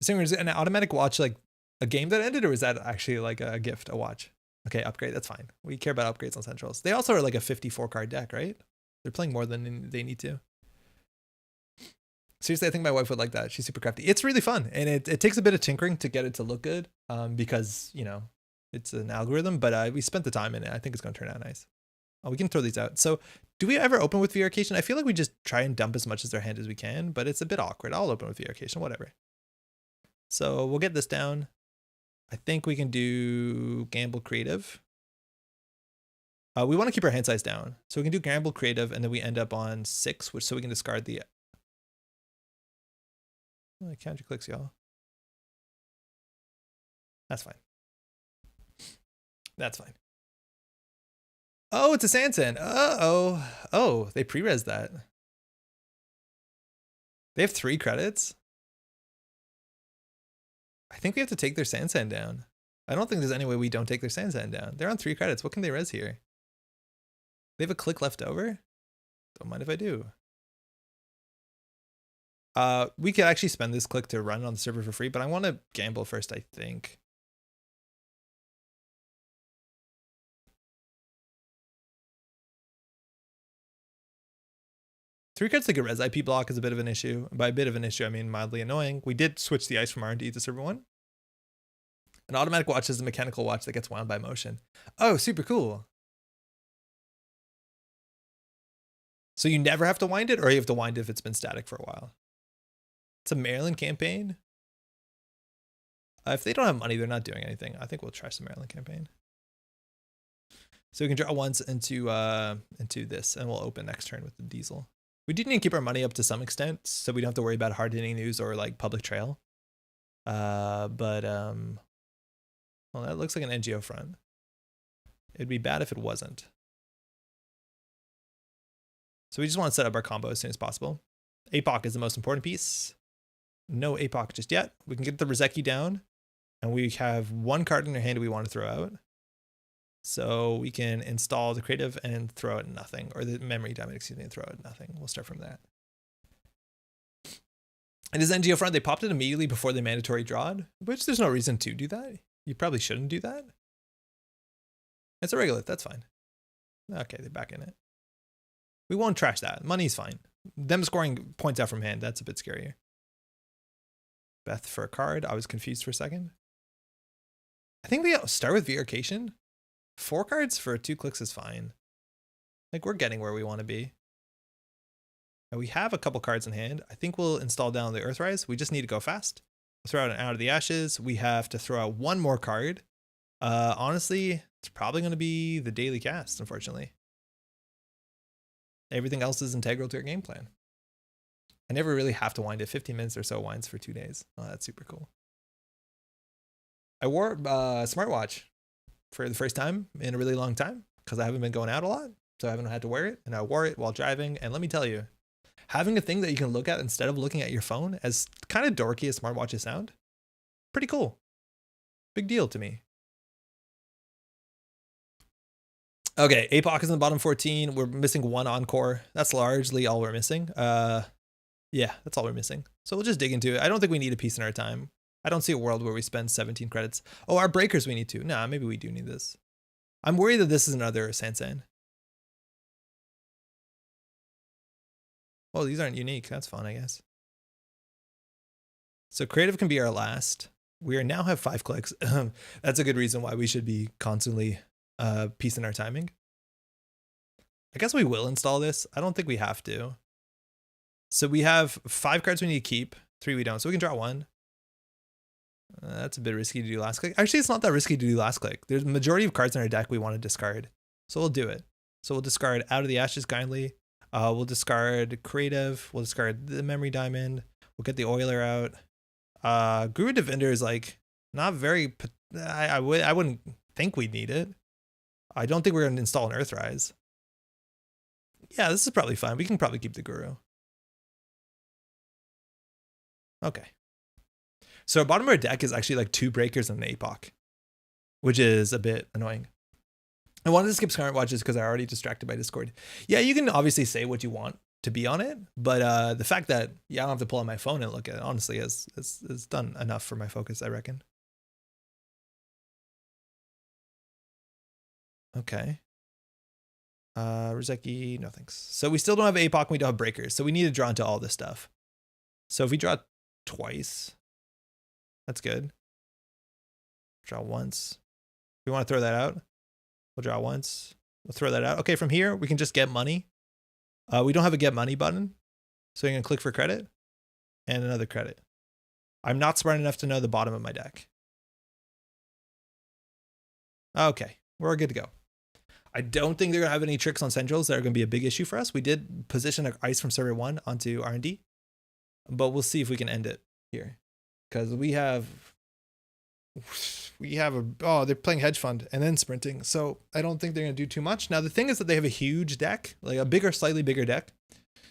Is an automatic watch like a game that ended, or is that actually like a gift, a watch? Okay, upgrade, that's fine. We care about upgrades on centrals. They also are like a 54 card deck, right? They're playing more than they need to. Seriously, I think my wife would like that. She's super crafty. It's really fun, and it takes a bit of tinkering to get it to look good, because, you know, it's an algorithm, but we spent the time in it. I think it's going to turn out nice. Oh, we can throw these out. So do we ever open with VR-cation? I feel like we just try and dump as much as their hand as we can, but it's a bit awkward. I'll open with VR-cation, whatever. So we'll get this down. I think we can do Gamble Creative. We want to keep our hand size down. So we can do Gamble Creative, and then we end up on 6, which so we can discard the... Oh, counter clicks, y'all. That's fine. That's fine. Oh, it's a Sansan. Uh-oh. Oh, they pre-res that. They have 3 credits. I think we have to take their Sansan down. I don't think there's any way we don't take their Sansan down. They're on 3 credits. What can they res here? They have a click left over? Don't mind if I do. We could actually spend this click to run on the server for free, but I want to gamble first, I think. Three cards like a res IP block is a bit of an issue. By a bit of an issue, I mean mildly annoying. We did switch the ice from R&D to server 1. An automatic watch is a mechanical watch that gets wound by motion. Oh, super cool. So you never have to wind it, or you have to wind it if it's been static for a while? It's a Maryland campaign. If they don't have money, they're not doing anything. I think we'll try some Maryland campaign. So we can draw once into this, and we'll open next turn with the diesel. We do need to keep our money up to some extent, so we don't have to worry about hard hitting news or like public trail. Well, that looks like an NGO front. It'd be bad if it wasn't. So we just want to set up our combo as soon as possible. APOC is the most important piece. No APOC just yet. We can get the Rozeki down, and we have 1 card in our hand we want to throw out. So we can install the creative and throw out nothing, or the memory diamond, excuse me, and throw out nothing. We'll start from that. And his NGO front, they popped it immediately before the mandatory drawed, which there's no reason to do that. You probably shouldn't do that. It's a regolith, that's fine. Okay, they're back in it. We won't trash that. Money's fine. Them scoring points out from hand, that's a bit scarier. Beth for a card. I was confused for a second. I think we start with Verification. 4 cards for 2 clicks is fine. Like, we're getting where we want to be. And we have a couple cards in hand. I think we'll install down the Earthrise. We just need to go fast. We'll throw out an Out of the Ashes. We have to throw out 1 more card. Honestly, it's probably going to be the daily cast, unfortunately. Everything else is integral to our game plan. I never really have to wind it. 15 minutes or so winds for 2 days. Oh, that's super cool. I wore a smartwatch for the first time in a really long time because I haven't been going out a lot. So I haven't had to wear it. And I wore it while driving. And let me tell you, having a thing that you can look at instead of looking at your phone, as kind of dorky as smartwatches sound, pretty cool. Big deal to me. Okay, APOC is in the bottom 14. We're missing 1 encore. That's largely all we're missing. Yeah, that's all we're missing. So we'll just dig into it. I don't think we need a piece in our time. I don't see a world where we spend 17 credits. Oh, our breakers we need to. Nah, maybe we do need this. I'm worried that this is another Sansan. Oh, these aren't unique. That's fun, I guess. So creative can be our last. We now have 5 clicks. That's a good reason why we should be constantly piecing our timing. I guess we will install this. I don't think we have to. So we have 5 cards we need to keep. 3 we don't. So we can draw 1. That's a bit risky to do last click. Actually, it's not that risky to do last click. There's a majority of cards in our deck we want to discard. So we'll do it. So we'll discard Out of the Ashes kindly. We'll discard Creative. We'll discard the Memory Diamond. We'll get the Oiler out. Guru Defender is like not very. I wouldn't think we'd need it. I don't think we're going to install an Earthrise. Yeah, this is probably fine. We can probably keep the Guru. Okay. So bottom of our deck is actually like 2 breakers and an APOC, which is a bit annoying. I wanted to skip smartwatches because I already distracted by Discord. Yeah, you can obviously say what you want to be on it, but the fact that I don't have to pull out my phone and look at it honestly is done enough for my focus, I reckon. Okay. Rizeki, no thanks. So we still don't have APOC and we don't have breakers, so we need to draw into all this stuff. So if we draw twice, that's good. Draw once. We want to throw that out. We'll draw once. We'll throw that out. Okay, from here, we can just get money. We don't have a get money button. So you can click for credit and another credit. I'm not smart enough to know the bottom of my deck. Okay, we're good to go. I don't think they're going to have any tricks on centrals that are going to be a big issue for us. We did position ice from server 1 onto R&D, but we'll see if we can end it here. Because we have they're playing hedge fund and then sprinting. So I don't think they're going to do too much. Now, the thing is that they have a huge deck, like a slightly bigger deck.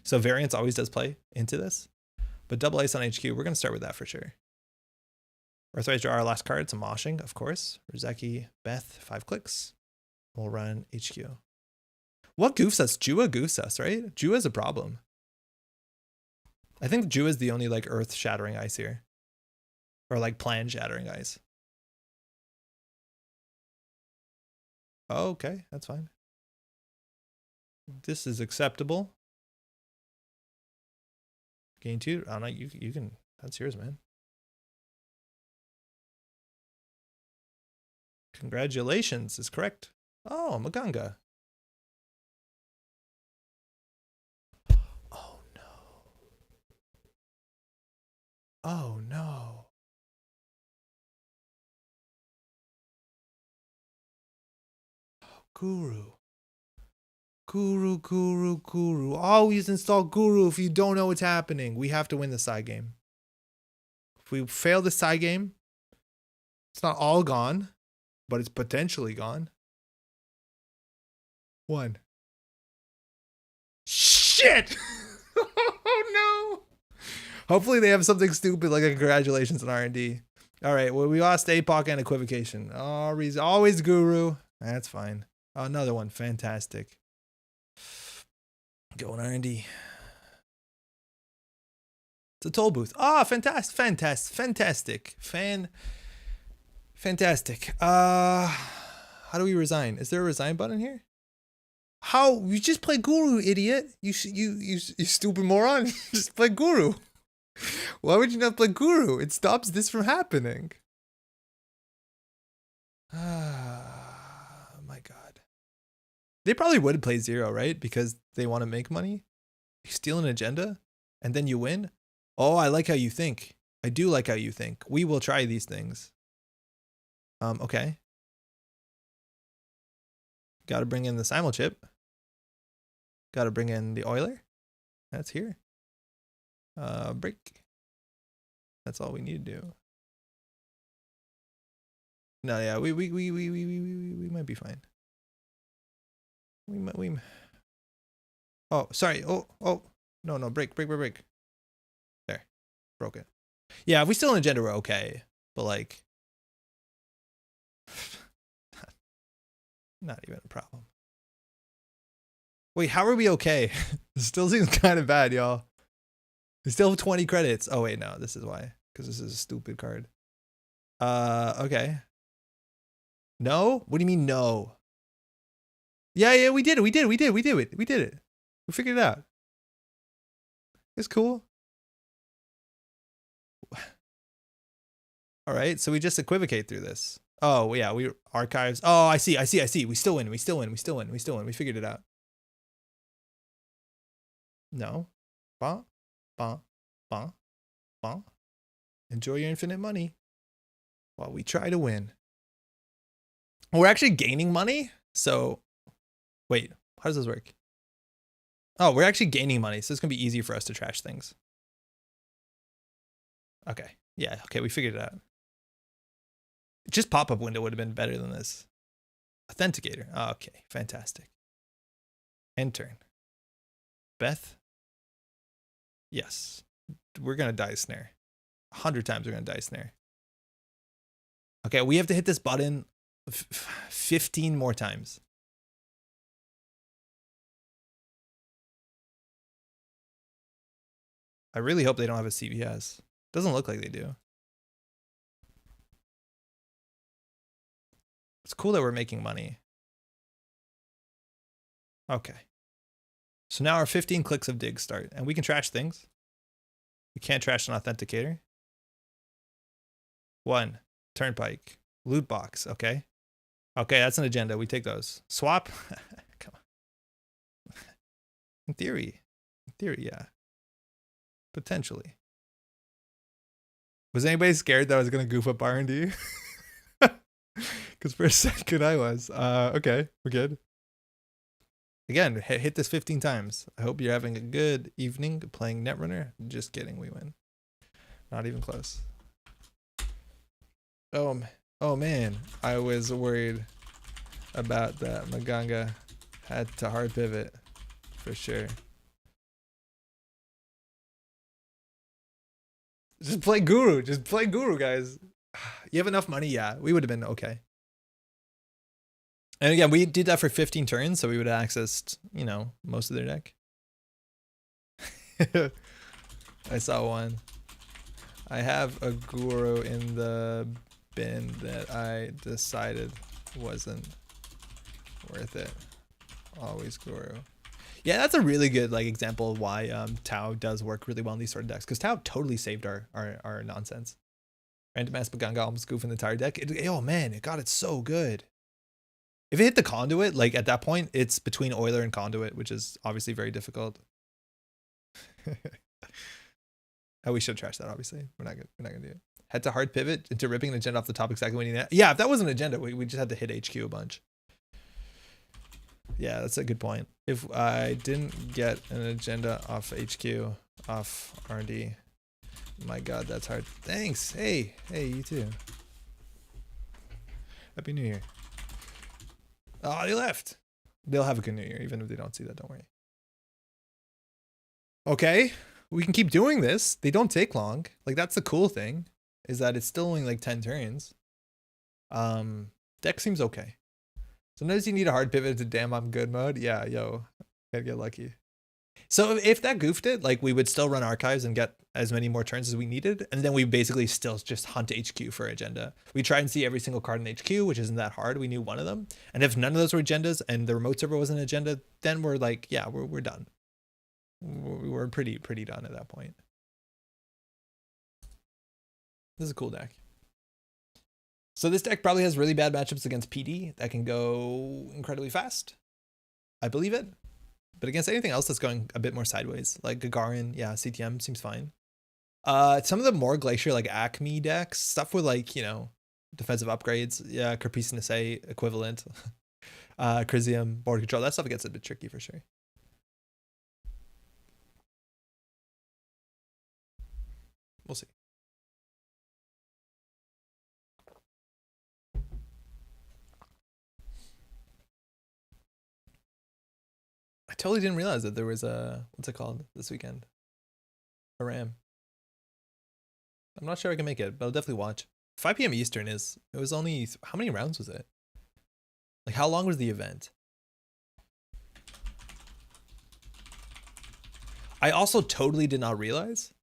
So variance always does play into this. But double ice on HQ, we're going to start with that for sure. Earthrise draw our last card. Some moshing, of course. Rizeki, Beth, 5 clicks. We'll run HQ. What goofs us? Jua goofs us, right? Jua's a problem. I think Jua is the only like earth shattering ice here. Or like plan shattering ice. Okay, that's fine. This is acceptable. Gain 2. I don't know, you can, that's yours, man. Congratulations is correct. Oh, Maganga. Oh no. Oh no. Guru. Guru. Always install Guru if you don't know what's happening. We have to win the side game. If we fail the side game, it's not all gone, but it's potentially gone. 1. Shit! Oh no! Hopefully they have something stupid like a congratulations on R&D. All right, well, we lost APOC and equivocation. Always Guru. That's fine. Another one. Fantastic. Going R&D. It's a toll booth. Ah, fantastic. Fantastic. How do we resign? Is there a resign button here? How? You just play Guru, idiot. You stupid moron. Just play Guru. Why would you not play Guru? It stops this from happening. Ah, my God. They probably would play Zero, right? Because they want to make money. You steal an agenda and then you win. Oh, I like how you think. I do like how you think. We will try these things. Okay. Got to bring in the simul chip. Got to bring in the oiler. That's here. Break. That's all we need to do. No, yeah, we might be fine. We. Oh, sorry. Oh, no, break. There, broke it. Yeah, if we still in agenda, we're okay. But like, not even a problem. Wait, how are we okay? It still seems kind of bad, y'all. We still have 20 credits. Oh wait, no, this is why. Because this is a stupid card. Okay. No? What do you mean no? Yeah, we did it. We did it. We figured it out. It's cool. All right, so we just equivocate through this. Oh yeah, we archives. Oh, I see. We still win. We figured it out. No. Bah. Enjoy your infinite money while we try to win. We're actually gaining money. So wait, how does this work? Oh, we're actually gaining money. So it's going to be easier for us to trash things. Okay. Yeah. Okay. We figured it out. Just pop-up window would have been better than this. Authenticator. Oh, okay. Fantastic. End turn. Beth. Yes. We're going to die snare. 100 times we're going to die snare. Okay. We have to hit this button 15 more times. I really hope they don't have a CVS. Doesn't look like they do. It's cool that we're making money. Okay. So now our 15 clicks of dig start, and we can trash things. We can't trash an authenticator. 1, turnpike, loot box. Okay. Okay, that's an agenda. We take those. Swap. Come on. In theory, yeah. Potentially. Was anybody scared that I was gonna goof up R&D? Because for a second I was. Okay, we're good. Again, hit this 15 times. I hope you're having a good evening playing Netrunner. Just kidding, we win. Not even close. Oh man, I was worried about that. Maganga had to hard pivot for sure. Just play Guru. Just play Guru, guys. You have enough money? Yeah, we would have been okay. And again, we did that for 15 turns, so we would have accessed, you know, most of their deck. I saw one. I have a Guru in the bin that I decided wasn't worth it. Always Guru. Yeah, that's a really good like example of why Tau does work really well in these sort of decks, because Tau totally saved our nonsense. Random ass Maganga almost goofing the entire deck. Oh man, it got it so good. If it hit the conduit, like at that point, it's between Oiler and conduit, which is obviously very difficult. Oh, we should trash that. Obviously, we're not gonna do it. Had to hard pivot into ripping an agenda off the top exactly when you need. Yeah, if that was an agenda, we just had to hit HQ a bunch. Yeah, that's a good point. If I didn't get an agenda off HQ, off R&D, my God, that's hard. Thanks. Hey, you too. Happy New Year. Oh, they left. They'll have a good New Year, even if they don't see that. Don't worry. Okay, we can keep doing this. They don't take long. Like, that's the cool thing, is that it's still only like 10 turns. Deck seems okay. Sometimes you need a hard pivot to damn I'm good mode. Yeah, yo, gotta get lucky. So if that goofed it, like we would still run archives and get as many more turns as we needed, and then we basically still just hunt HQ for agenda. We try and see every single card in HQ, which isn't that hard. We knew one of them, and if none of those were agendas and the remote server was an agenda, then we're like, yeah, we're done. We're pretty done at that point. This is a cool deck. So this deck probably has really bad matchups against PD that can go incredibly fast. I believe it. But against anything else that's going a bit more sideways, like Gagarin, yeah, CTM seems fine. Some of the more Glacier, like Acme decks, stuff with like, you know, defensive upgrades, yeah, Caprice Nisei equivalent, Crisium, board control, that stuff gets a bit tricky for sure. We'll see. I totally didn't realize that there was a, what's it called this weekend? A RAM. I'm not sure I can make it, but I'll definitely watch. 5 p.m. Eastern it was only, how many rounds was it? Like how long was the event? I also totally did not realize,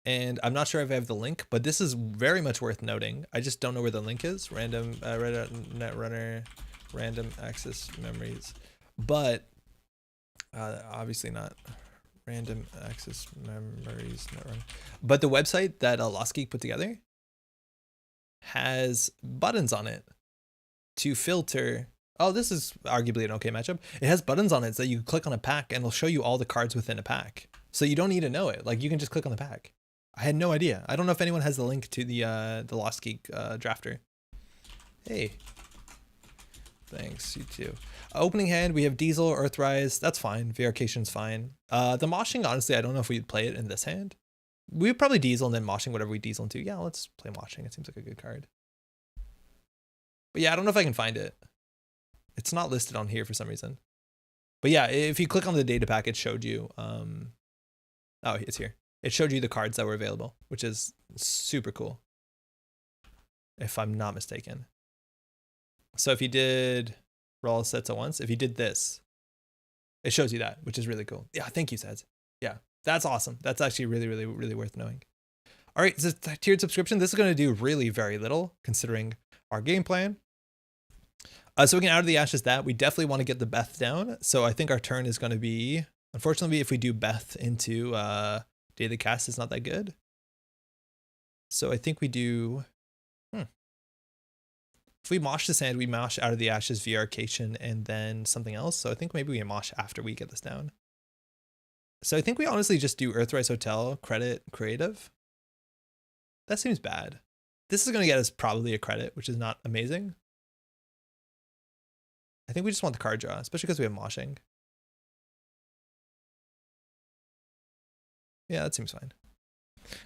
and I'm not sure if I have the link, but this is very much worth noting. I just don't know where the link is. Random Netrunner, random access memories, but obviously not random access memories. Netrunner. But the website that Lost Geek put together has buttons on it to filter. Oh, this is arguably an okay matchup. It has buttons on it so you click on a pack and it'll show you all the cards within a pack. So you don't need to know it. Like you can just click on the pack. I had no idea. I don't know if anyone has the link to the Lost Geek drafter. Hey. Thanks, you too. Opening hand, we have Diesel, Earthrise. That's fine. Variegation's fine. The Moshing, honestly, I don't know if we'd play it in this hand. We would probably Diesel and then Moshing whatever we Diesel into. Yeah, let's play Moshing. It seems like a good card. But yeah, I don't know if I can find it. It's not listed on here for some reason. But yeah, if you click on the data pack, it showed you. Oh, it's here. It showed you the cards that were available, which is super cool. If I'm not mistaken. So if you did roll all sets at once, if you did this, it shows you that, which is really cool. Yeah, thank you, Seds. Yeah, that's awesome. That's actually really, really, really worth knowing. All right, so tiered subscription. This is going to do really very little considering our game plan. So we can out of the ashes that. We definitely want to get the Beth down. So I think our turn is going to be, unfortunately, if we do Beth into Day of the Cast, it's not that good. So I think we do, if we mosh this hand, we mosh out of the ashes via Arcation and then something else. So I think maybe we mosh after we get this down. So I think we honestly just do Earthrise Hotel, credit, creative. That seems bad. This is going to get us probably a credit, which is not amazing. I think we just want the card draw, especially because we have moshing. Yeah, that seems fine.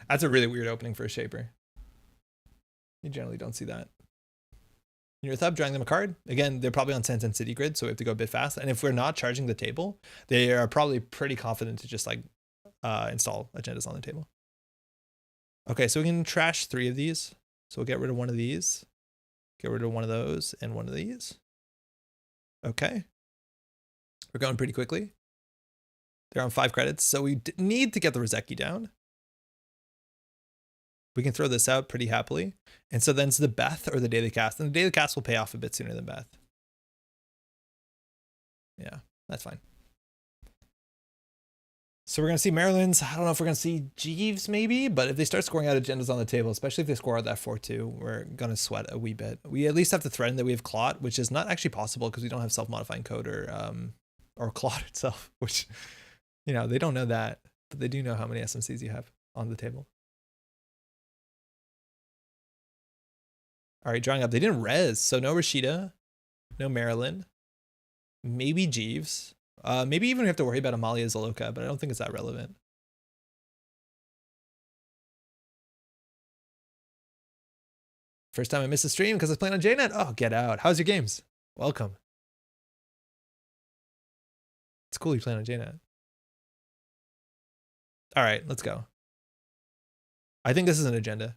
That's a really weird opening for a shaper. You generally don't see that. In your thub, drawing them a card. Again, they're probably on Sands and City Grid, so we have to go a bit fast. And if we're not charging the table, they are probably pretty confident to just like install agendas on the table. Okay, so we can trash 3 of these. So we'll get rid of one of these, get rid of one of those, and one of these. Okay. We're going pretty quickly. They're on 5 credits, so we need to get the Rozeki down. We can throw this out pretty happily. And so then it's the Beth or the Daily Cast. And the Daily Cast will pay off a bit sooner than Beth. Yeah, that's fine. So we're going to see Maryland's. I don't know if we're going to see Jeeves maybe, but if they start scoring out agendas on the table, especially if they score out that 4-2, we're going to sweat a wee bit. We at least have to threaten that we have Clot, which is not actually possible because we don't have self-modifying code or Clot itself, which, you know, they don't know that, but they do know how many SMCs you have on the table. All right, drawing up. They didn't res, so no Rashida, no Maryland, maybe Jeeves. Maybe even we have to worry about Amalia Zaloka, but I don't think it's that relevant. First time I missed a stream because I was playing on JNet. Oh, get out. How's your games? Welcome. It's cool you're playing on JNet. All right, let's go. I think this is an agenda.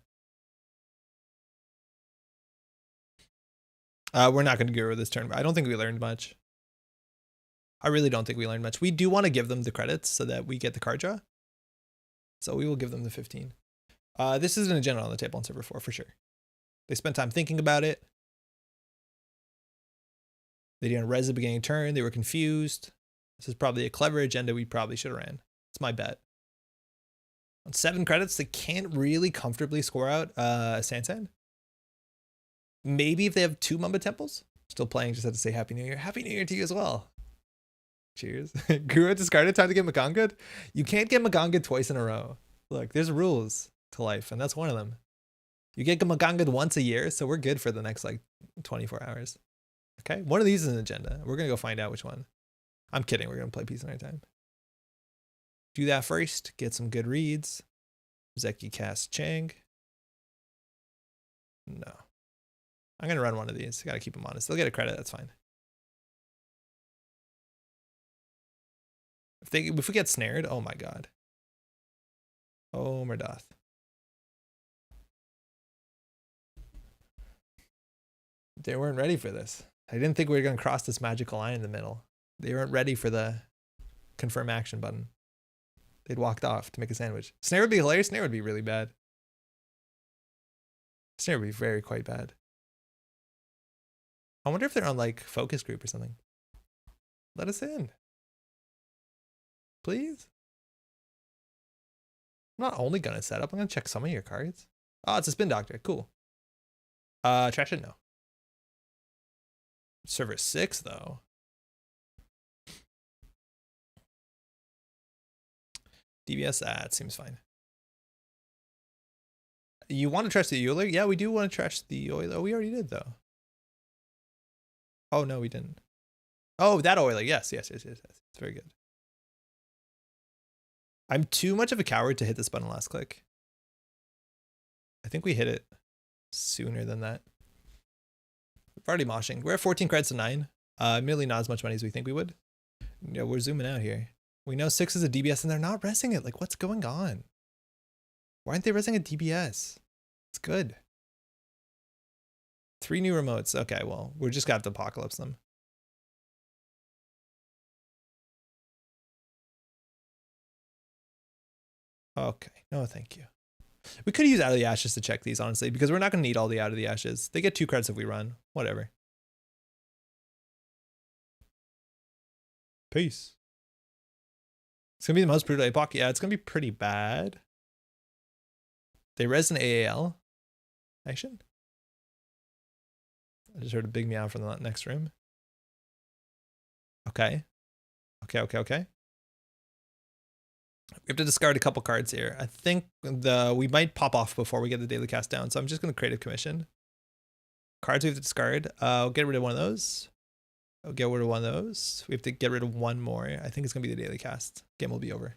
We're not going to go over this turn, but I don't think we learned much. I really don't think we learned much. We do want to give them the credits so that we get the card draw. So we will give them the 15. This is an agenda on the table on server 4 for sure. They spent time thinking about it. They didn't res the beginning turn. They were confused. This is probably a clever agenda we probably should have ran. It's my bet. On 7 credits, they can't really comfortably score out Sansan. Maybe if they have 2 Mamba Temples. Still playing, just had to say Happy New Year. Happy New Year to you as well. Cheers. Guru discarded, time to get Magangad. You can't get Magangad twice in a row. Look, there's rules to life, and that's one of them. You get Magangad once a year, so we're good for the next like 24 hours. Okay, one of these is an agenda. We're gonna go find out which one. I'm kidding, we're gonna play Peace in Our Time. Do that first, get some good reads. Zeki cast Chang. No. I'm gonna run one of these. Gotta keep them honest. They'll get a credit, that's fine. If we get snared, oh my god. Oh Murdoth. They weren't ready for this. I didn't think we were gonna cross this magical line in the middle. They weren't ready for the confirm action button. They'd walked off to make a sandwich. Snare would be hilarious. Snare would be really bad. Snare would be quite bad. I wonder if they're on like focus group or something. Let us in. Please. I'm not only gonna set up, I'm gonna check some of your cards. Oh, it's a spin doctor. Cool. Trash it? No. Server 6 though. DBS, that seems fine. You want to trash the Euler? Yeah, we do want to trash the Euler. Oh, we already did though. Oh no, we didn't. Oh, that Euler. Yes. It's very good. I'm too much of a coward to hit this button last click. I think we hit it sooner than that. We're already moshing. We're at 14 credits to 9. Merely not as much money as we think we would. Yeah, we're zooming out here. We know 6 is a DBS and they're not resing it. Like, what's going on? Why aren't they resing a DBS? It's good. 3 new remotes. Okay, well, we're just gonna have to apocalypse them. Okay, no thank you. We could use Out of the Ashes to check these, honestly, because we're not going to need all the Out of the Ashes. They get 2 credits if we run. Whatever. Peace. It's going to be the most brutal epoch. Yeah, it's going to be pretty bad. They res an AAL action. I just heard a big meow from the next room. Okay. Okay. We have to discard a couple cards here. I think we might pop off before we get the daily cast down, so I'm just going to creative commission. Cards we have to discard. I'll get rid of one of those. I'll get rid of one of those. We have to get rid of one more. I think it's going to be the daily cast. Game will be over.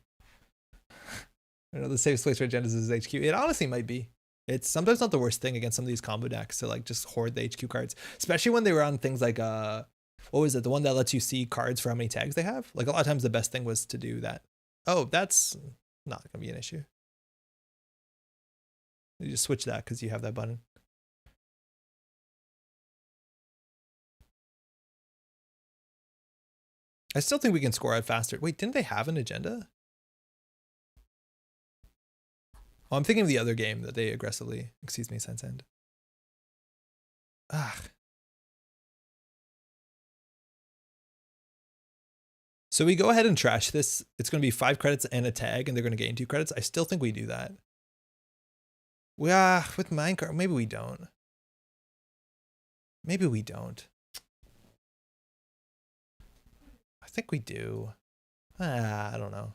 I know the safest place for agendas is HQ. It honestly might be. It's sometimes not the worst thing against some of these combo decks to like just hoard the HQ cards, especially when they were on things like what was it? The one that lets you see cards for how many tags they have. Like a lot of times the best thing was to do that. Oh, that's not gonna be an issue. You just switch that because you have that button. I still think we can score out faster. Wait, didn't they have an agenda? Oh, I'm thinking of the other game that they aggressively, excuse me, sense end. Ah. So we go ahead and trash this. It's going to be 5 credits and a tag, and they're going to gain 2 credits. I still think we do that. With Minecraft, maybe we don't. Maybe we don't. I think we do. I don't know.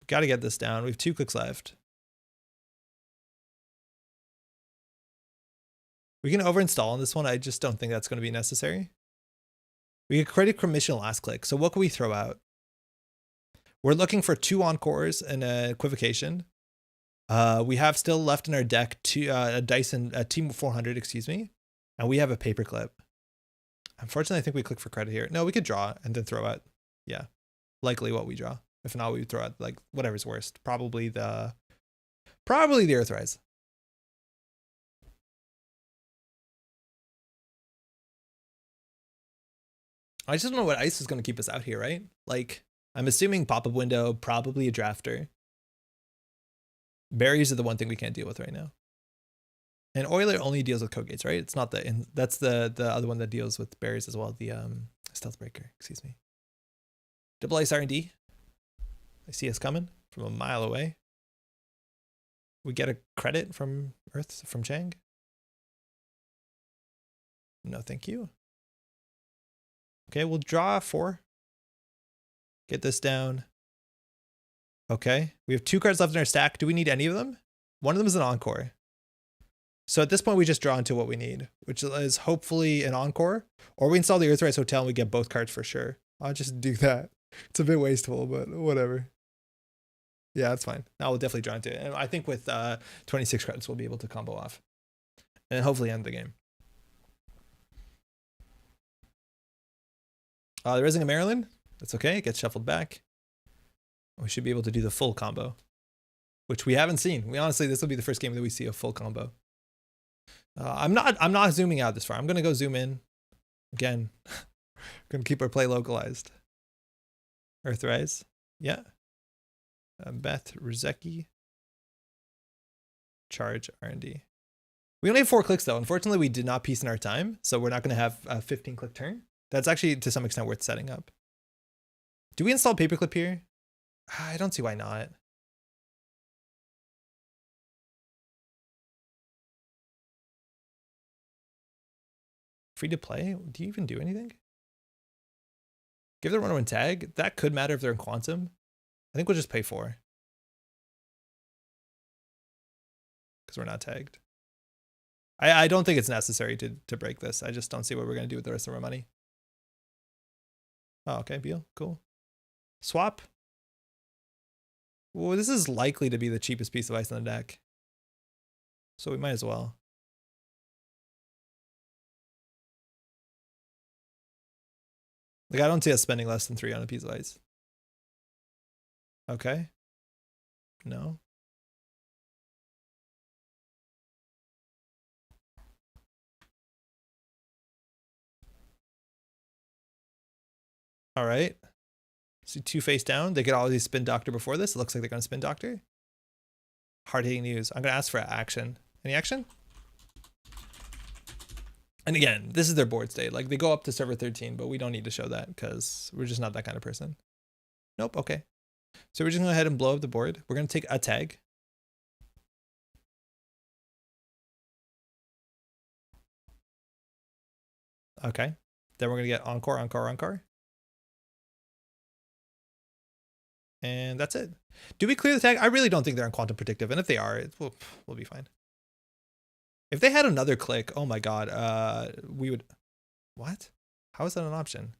Got to get this down. We have 2 clicks left. We can overinstall on this one. I just don't think that's going to be necessary. We get creative commission last click. So what can we throw out? We're looking for 2 encores and a equivocation. We have still left in our deck a Dyson, a Team 400, excuse me. And we have a paperclip. Unfortunately, I think we click for credit here. No, we could draw and then throw out. Yeah, likely what we draw. If not, we would throw out like whatever's worst. Probably the Earthrise. I just don't know what ice is going to keep us out here, right? Like, I'm assuming pop-up window, probably a drafter. Berries are the one thing we can't deal with right now. And Oiler only deals with code gates, right? It's not that's the other one that deals with barriers as well. The stealth breaker, excuse me. Double ice R&D. I see us coming from a mile away. We get a credit from Earth, from Chang. No, thank you. Okay, we'll draw 4. Get this down. Okay, we have 2 cards left in our stack. Do we need any of them? One of them is an Encore. So at this point, we just draw into what we need, which is hopefully an Encore, or we install the Earthrise Hotel and we get both cards for sure. I'll just do that. It's a bit wasteful, but whatever. Yeah, that's fine. Now we'll definitely draw into it. And I think with 26 credits, we'll be able to combo off and hopefully end the game. The Rising of Maryland. That's okay. It gets shuffled back. We should be able to do the full combo, which we haven't seen. We honestly, this will be the first game that we see a full combo. I'm not zooming out this far. I'm gonna go zoom in. Again, gonna keep our play localized. Earthrise, yeah. Beth Rizeki. Charge R&D. We only have 4 clicks though. Unfortunately, we did not piece in our time, so we're not gonna have a 15 click turn. That's actually to some extent worth setting up. Do we install paperclip here? I don't see why not. Free to play? Do you even do anything? Give the runner one tag? That could matter if they're in quantum. I think we'll just pay 4. Because we're not tagged. I don't think it's necessary to break this. I just don't see what we're going to do with the rest of our money. Oh, okay, Beal. Cool. Swap. Well, this is likely to be the cheapest piece of ice on the deck. So we might as well. Like, I don't see us spending less than 3 on a piece of ice. Okay. No. All right. See 2 face down. They could always spin Doctor before this. It looks like they're going to spin Doctor. Hard-hitting news. I'm going to ask for action. Any action? And again, this is their board state. Like, they go up to server 13, but we don't need to show that because we're just not that kind of person. Nope. Okay. So we're just going to go ahead and blow up the board. We're going to take a tag. Okay. Then we're going to get encore, encore, encore. And that's it. Do we clear the tag? I really don't think they're in quantum predictive. And if they are, we'll be fine. If they had another click, oh my God, we would, what? How is that an option?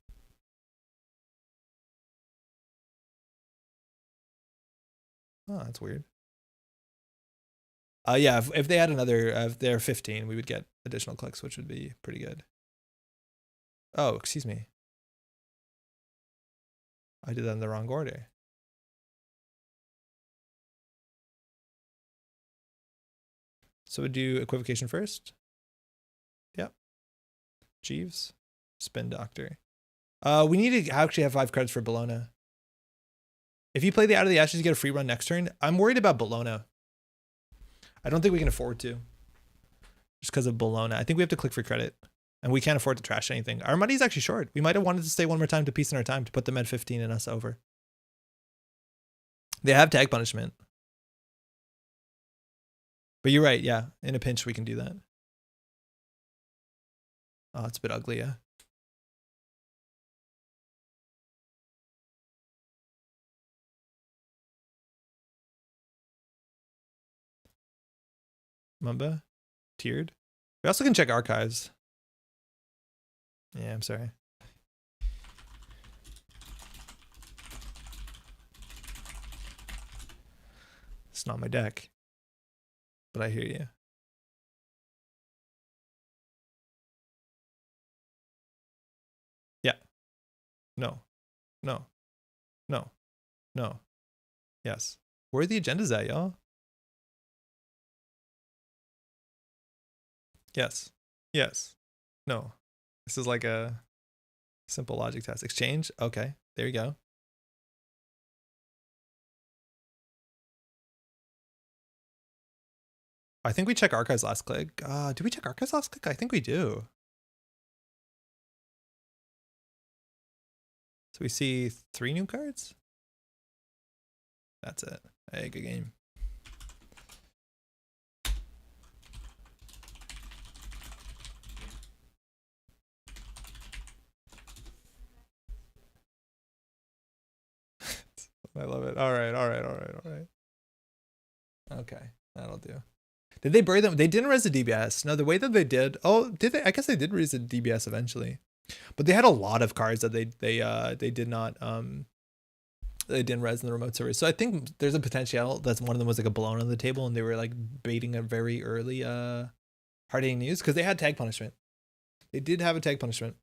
Oh, that's weird. Yeah, if they had another, if they're 15, we would get additional clicks, which would be pretty good. Oh, excuse me. I did that in the wrong order. So we'll do equivocation first. Yep. Jeeves. Spin Doctor. We need to actually have 5 cards for Bologna. If you play the Out of the Ashes, you get a free run next turn. I'm worried about Bologna. I don't think we can afford to. Just because of Bologna. I think we have to click for credit. And we can't afford to trash anything. Our money's actually short. We might have wanted to stay one more time to piece in our time to put them at 15 and us over. They have tag punishment. But you're right, yeah. In a pinch, we can do that. Oh, it's a bit ugly, yeah. Mamba, tiered. We also can check archives. Yeah, I'm sorry. It's not my deck. But I hear you. Yeah. No. No. No. No. Yes. Where are the agendas at, y'all? Yes. Yes. No. This is like a simple logic test. Exchange. Okay. There you go. I think we check archives last click. Do we check archives last click? I think we do. So we see 3 new cards. That's it. Hey, good game. I love it. All right. Okay, that'll do. Did they bury them? They didn't res the DBS. No, the way that they did. Oh, did they? I guess they did res the DBS eventually, but they had a lot of cards that they did not they didn't res in the remote server. So I think there's a potential that one of them was like a blown on the table and they were like baiting a very early hard-hitting news because they had tag punishment. They did have a tag punishment.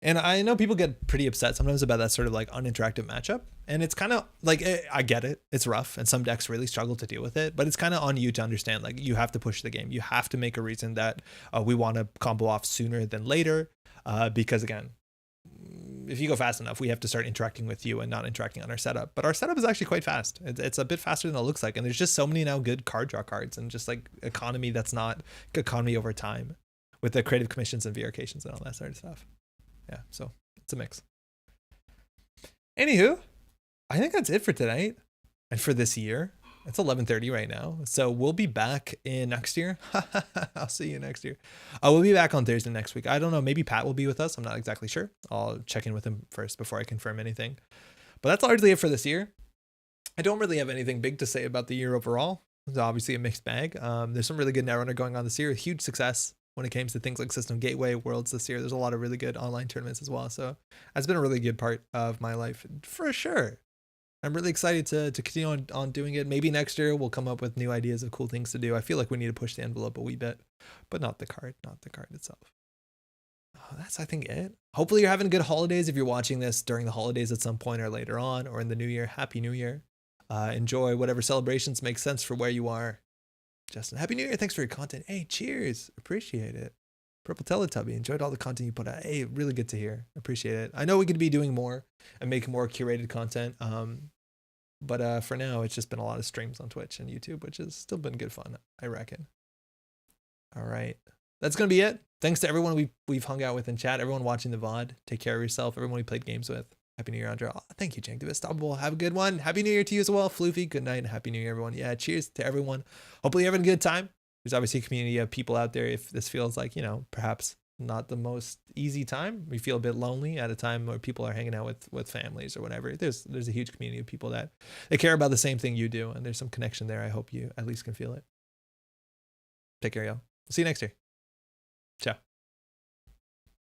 And I know people get pretty upset sometimes about that sort of like uninteractive matchup. And it's kind of like, I get it. It's rough. And some decks really struggle to deal with it. But it's kind of on you to understand, like, you have to push the game. You have to make a reason that we want to combo off sooner than later. Because, again, if you go fast enough, we have to start interacting with you and not interacting on our setup. But our setup is actually quite fast. It's a bit faster than it looks like. And there's just so many now good card draw cards and just like economy that's not economy over time with the creative commissions and VRcations and all that sort of stuff. Yeah, so it's a mix. Anywho, I think that's it for tonight and for this year. It's 11:30 right now, so we'll be back in next year. I'll see you next year. We'll be back on Thursday next week. I don't know, maybe Pat will be with us. I'm not exactly sure. I'll check in with him first before I confirm anything. But that's largely it for this year. I don't really have anything big to say about the year overall. It's obviously a mixed bag. There's some really good Netrunner going on this year. Huge success when it comes to things like System Gateway, Worlds this year. There's a lot of really good online tournaments as well. So that's been a really good part of my life for sure. I'm really excited to continue on doing it. Maybe next year we'll come up with new ideas of cool things to do. I feel like we need to push the envelope a wee bit, but not the card itself. That's, I think, it. Hopefully you're having good holidays. If you're watching this during the holidays at some point or later on, or in the new year, Happy New Year. Enjoy whatever celebrations make sense for where you are. Justin, Happy New Year. Thanks for your content. Hey, cheers. Appreciate it. Purple Teletubby, enjoyed all the content you put out. Hey, really good to hear. Appreciate it. I know we could be doing more and make more curated content. But for now, it's just been a lot of streams on Twitch and YouTube, which has still been good fun, I reckon. All right. That's going to be it. Thanks to everyone we've hung out with in chat, everyone watching the VOD. Take care of yourself, everyone we played games with. Happy New Year, Andrea. Oh, thank you, Jank the Unstoppable. Have a good one. Happy New Year to you as well. Floofy, good night. Happy New Year, everyone. Yeah, cheers to everyone. Hopefully you're having a good time. There's obviously a community of people out there. If this feels like, perhaps not the most easy time, we feel a bit lonely at a time where people are hanging out with families or whatever. There's a huge community of people that they care about the same thing you do. And there's some connection there. I hope you at least can feel it. Take care, y'all. See you next year. Ciao.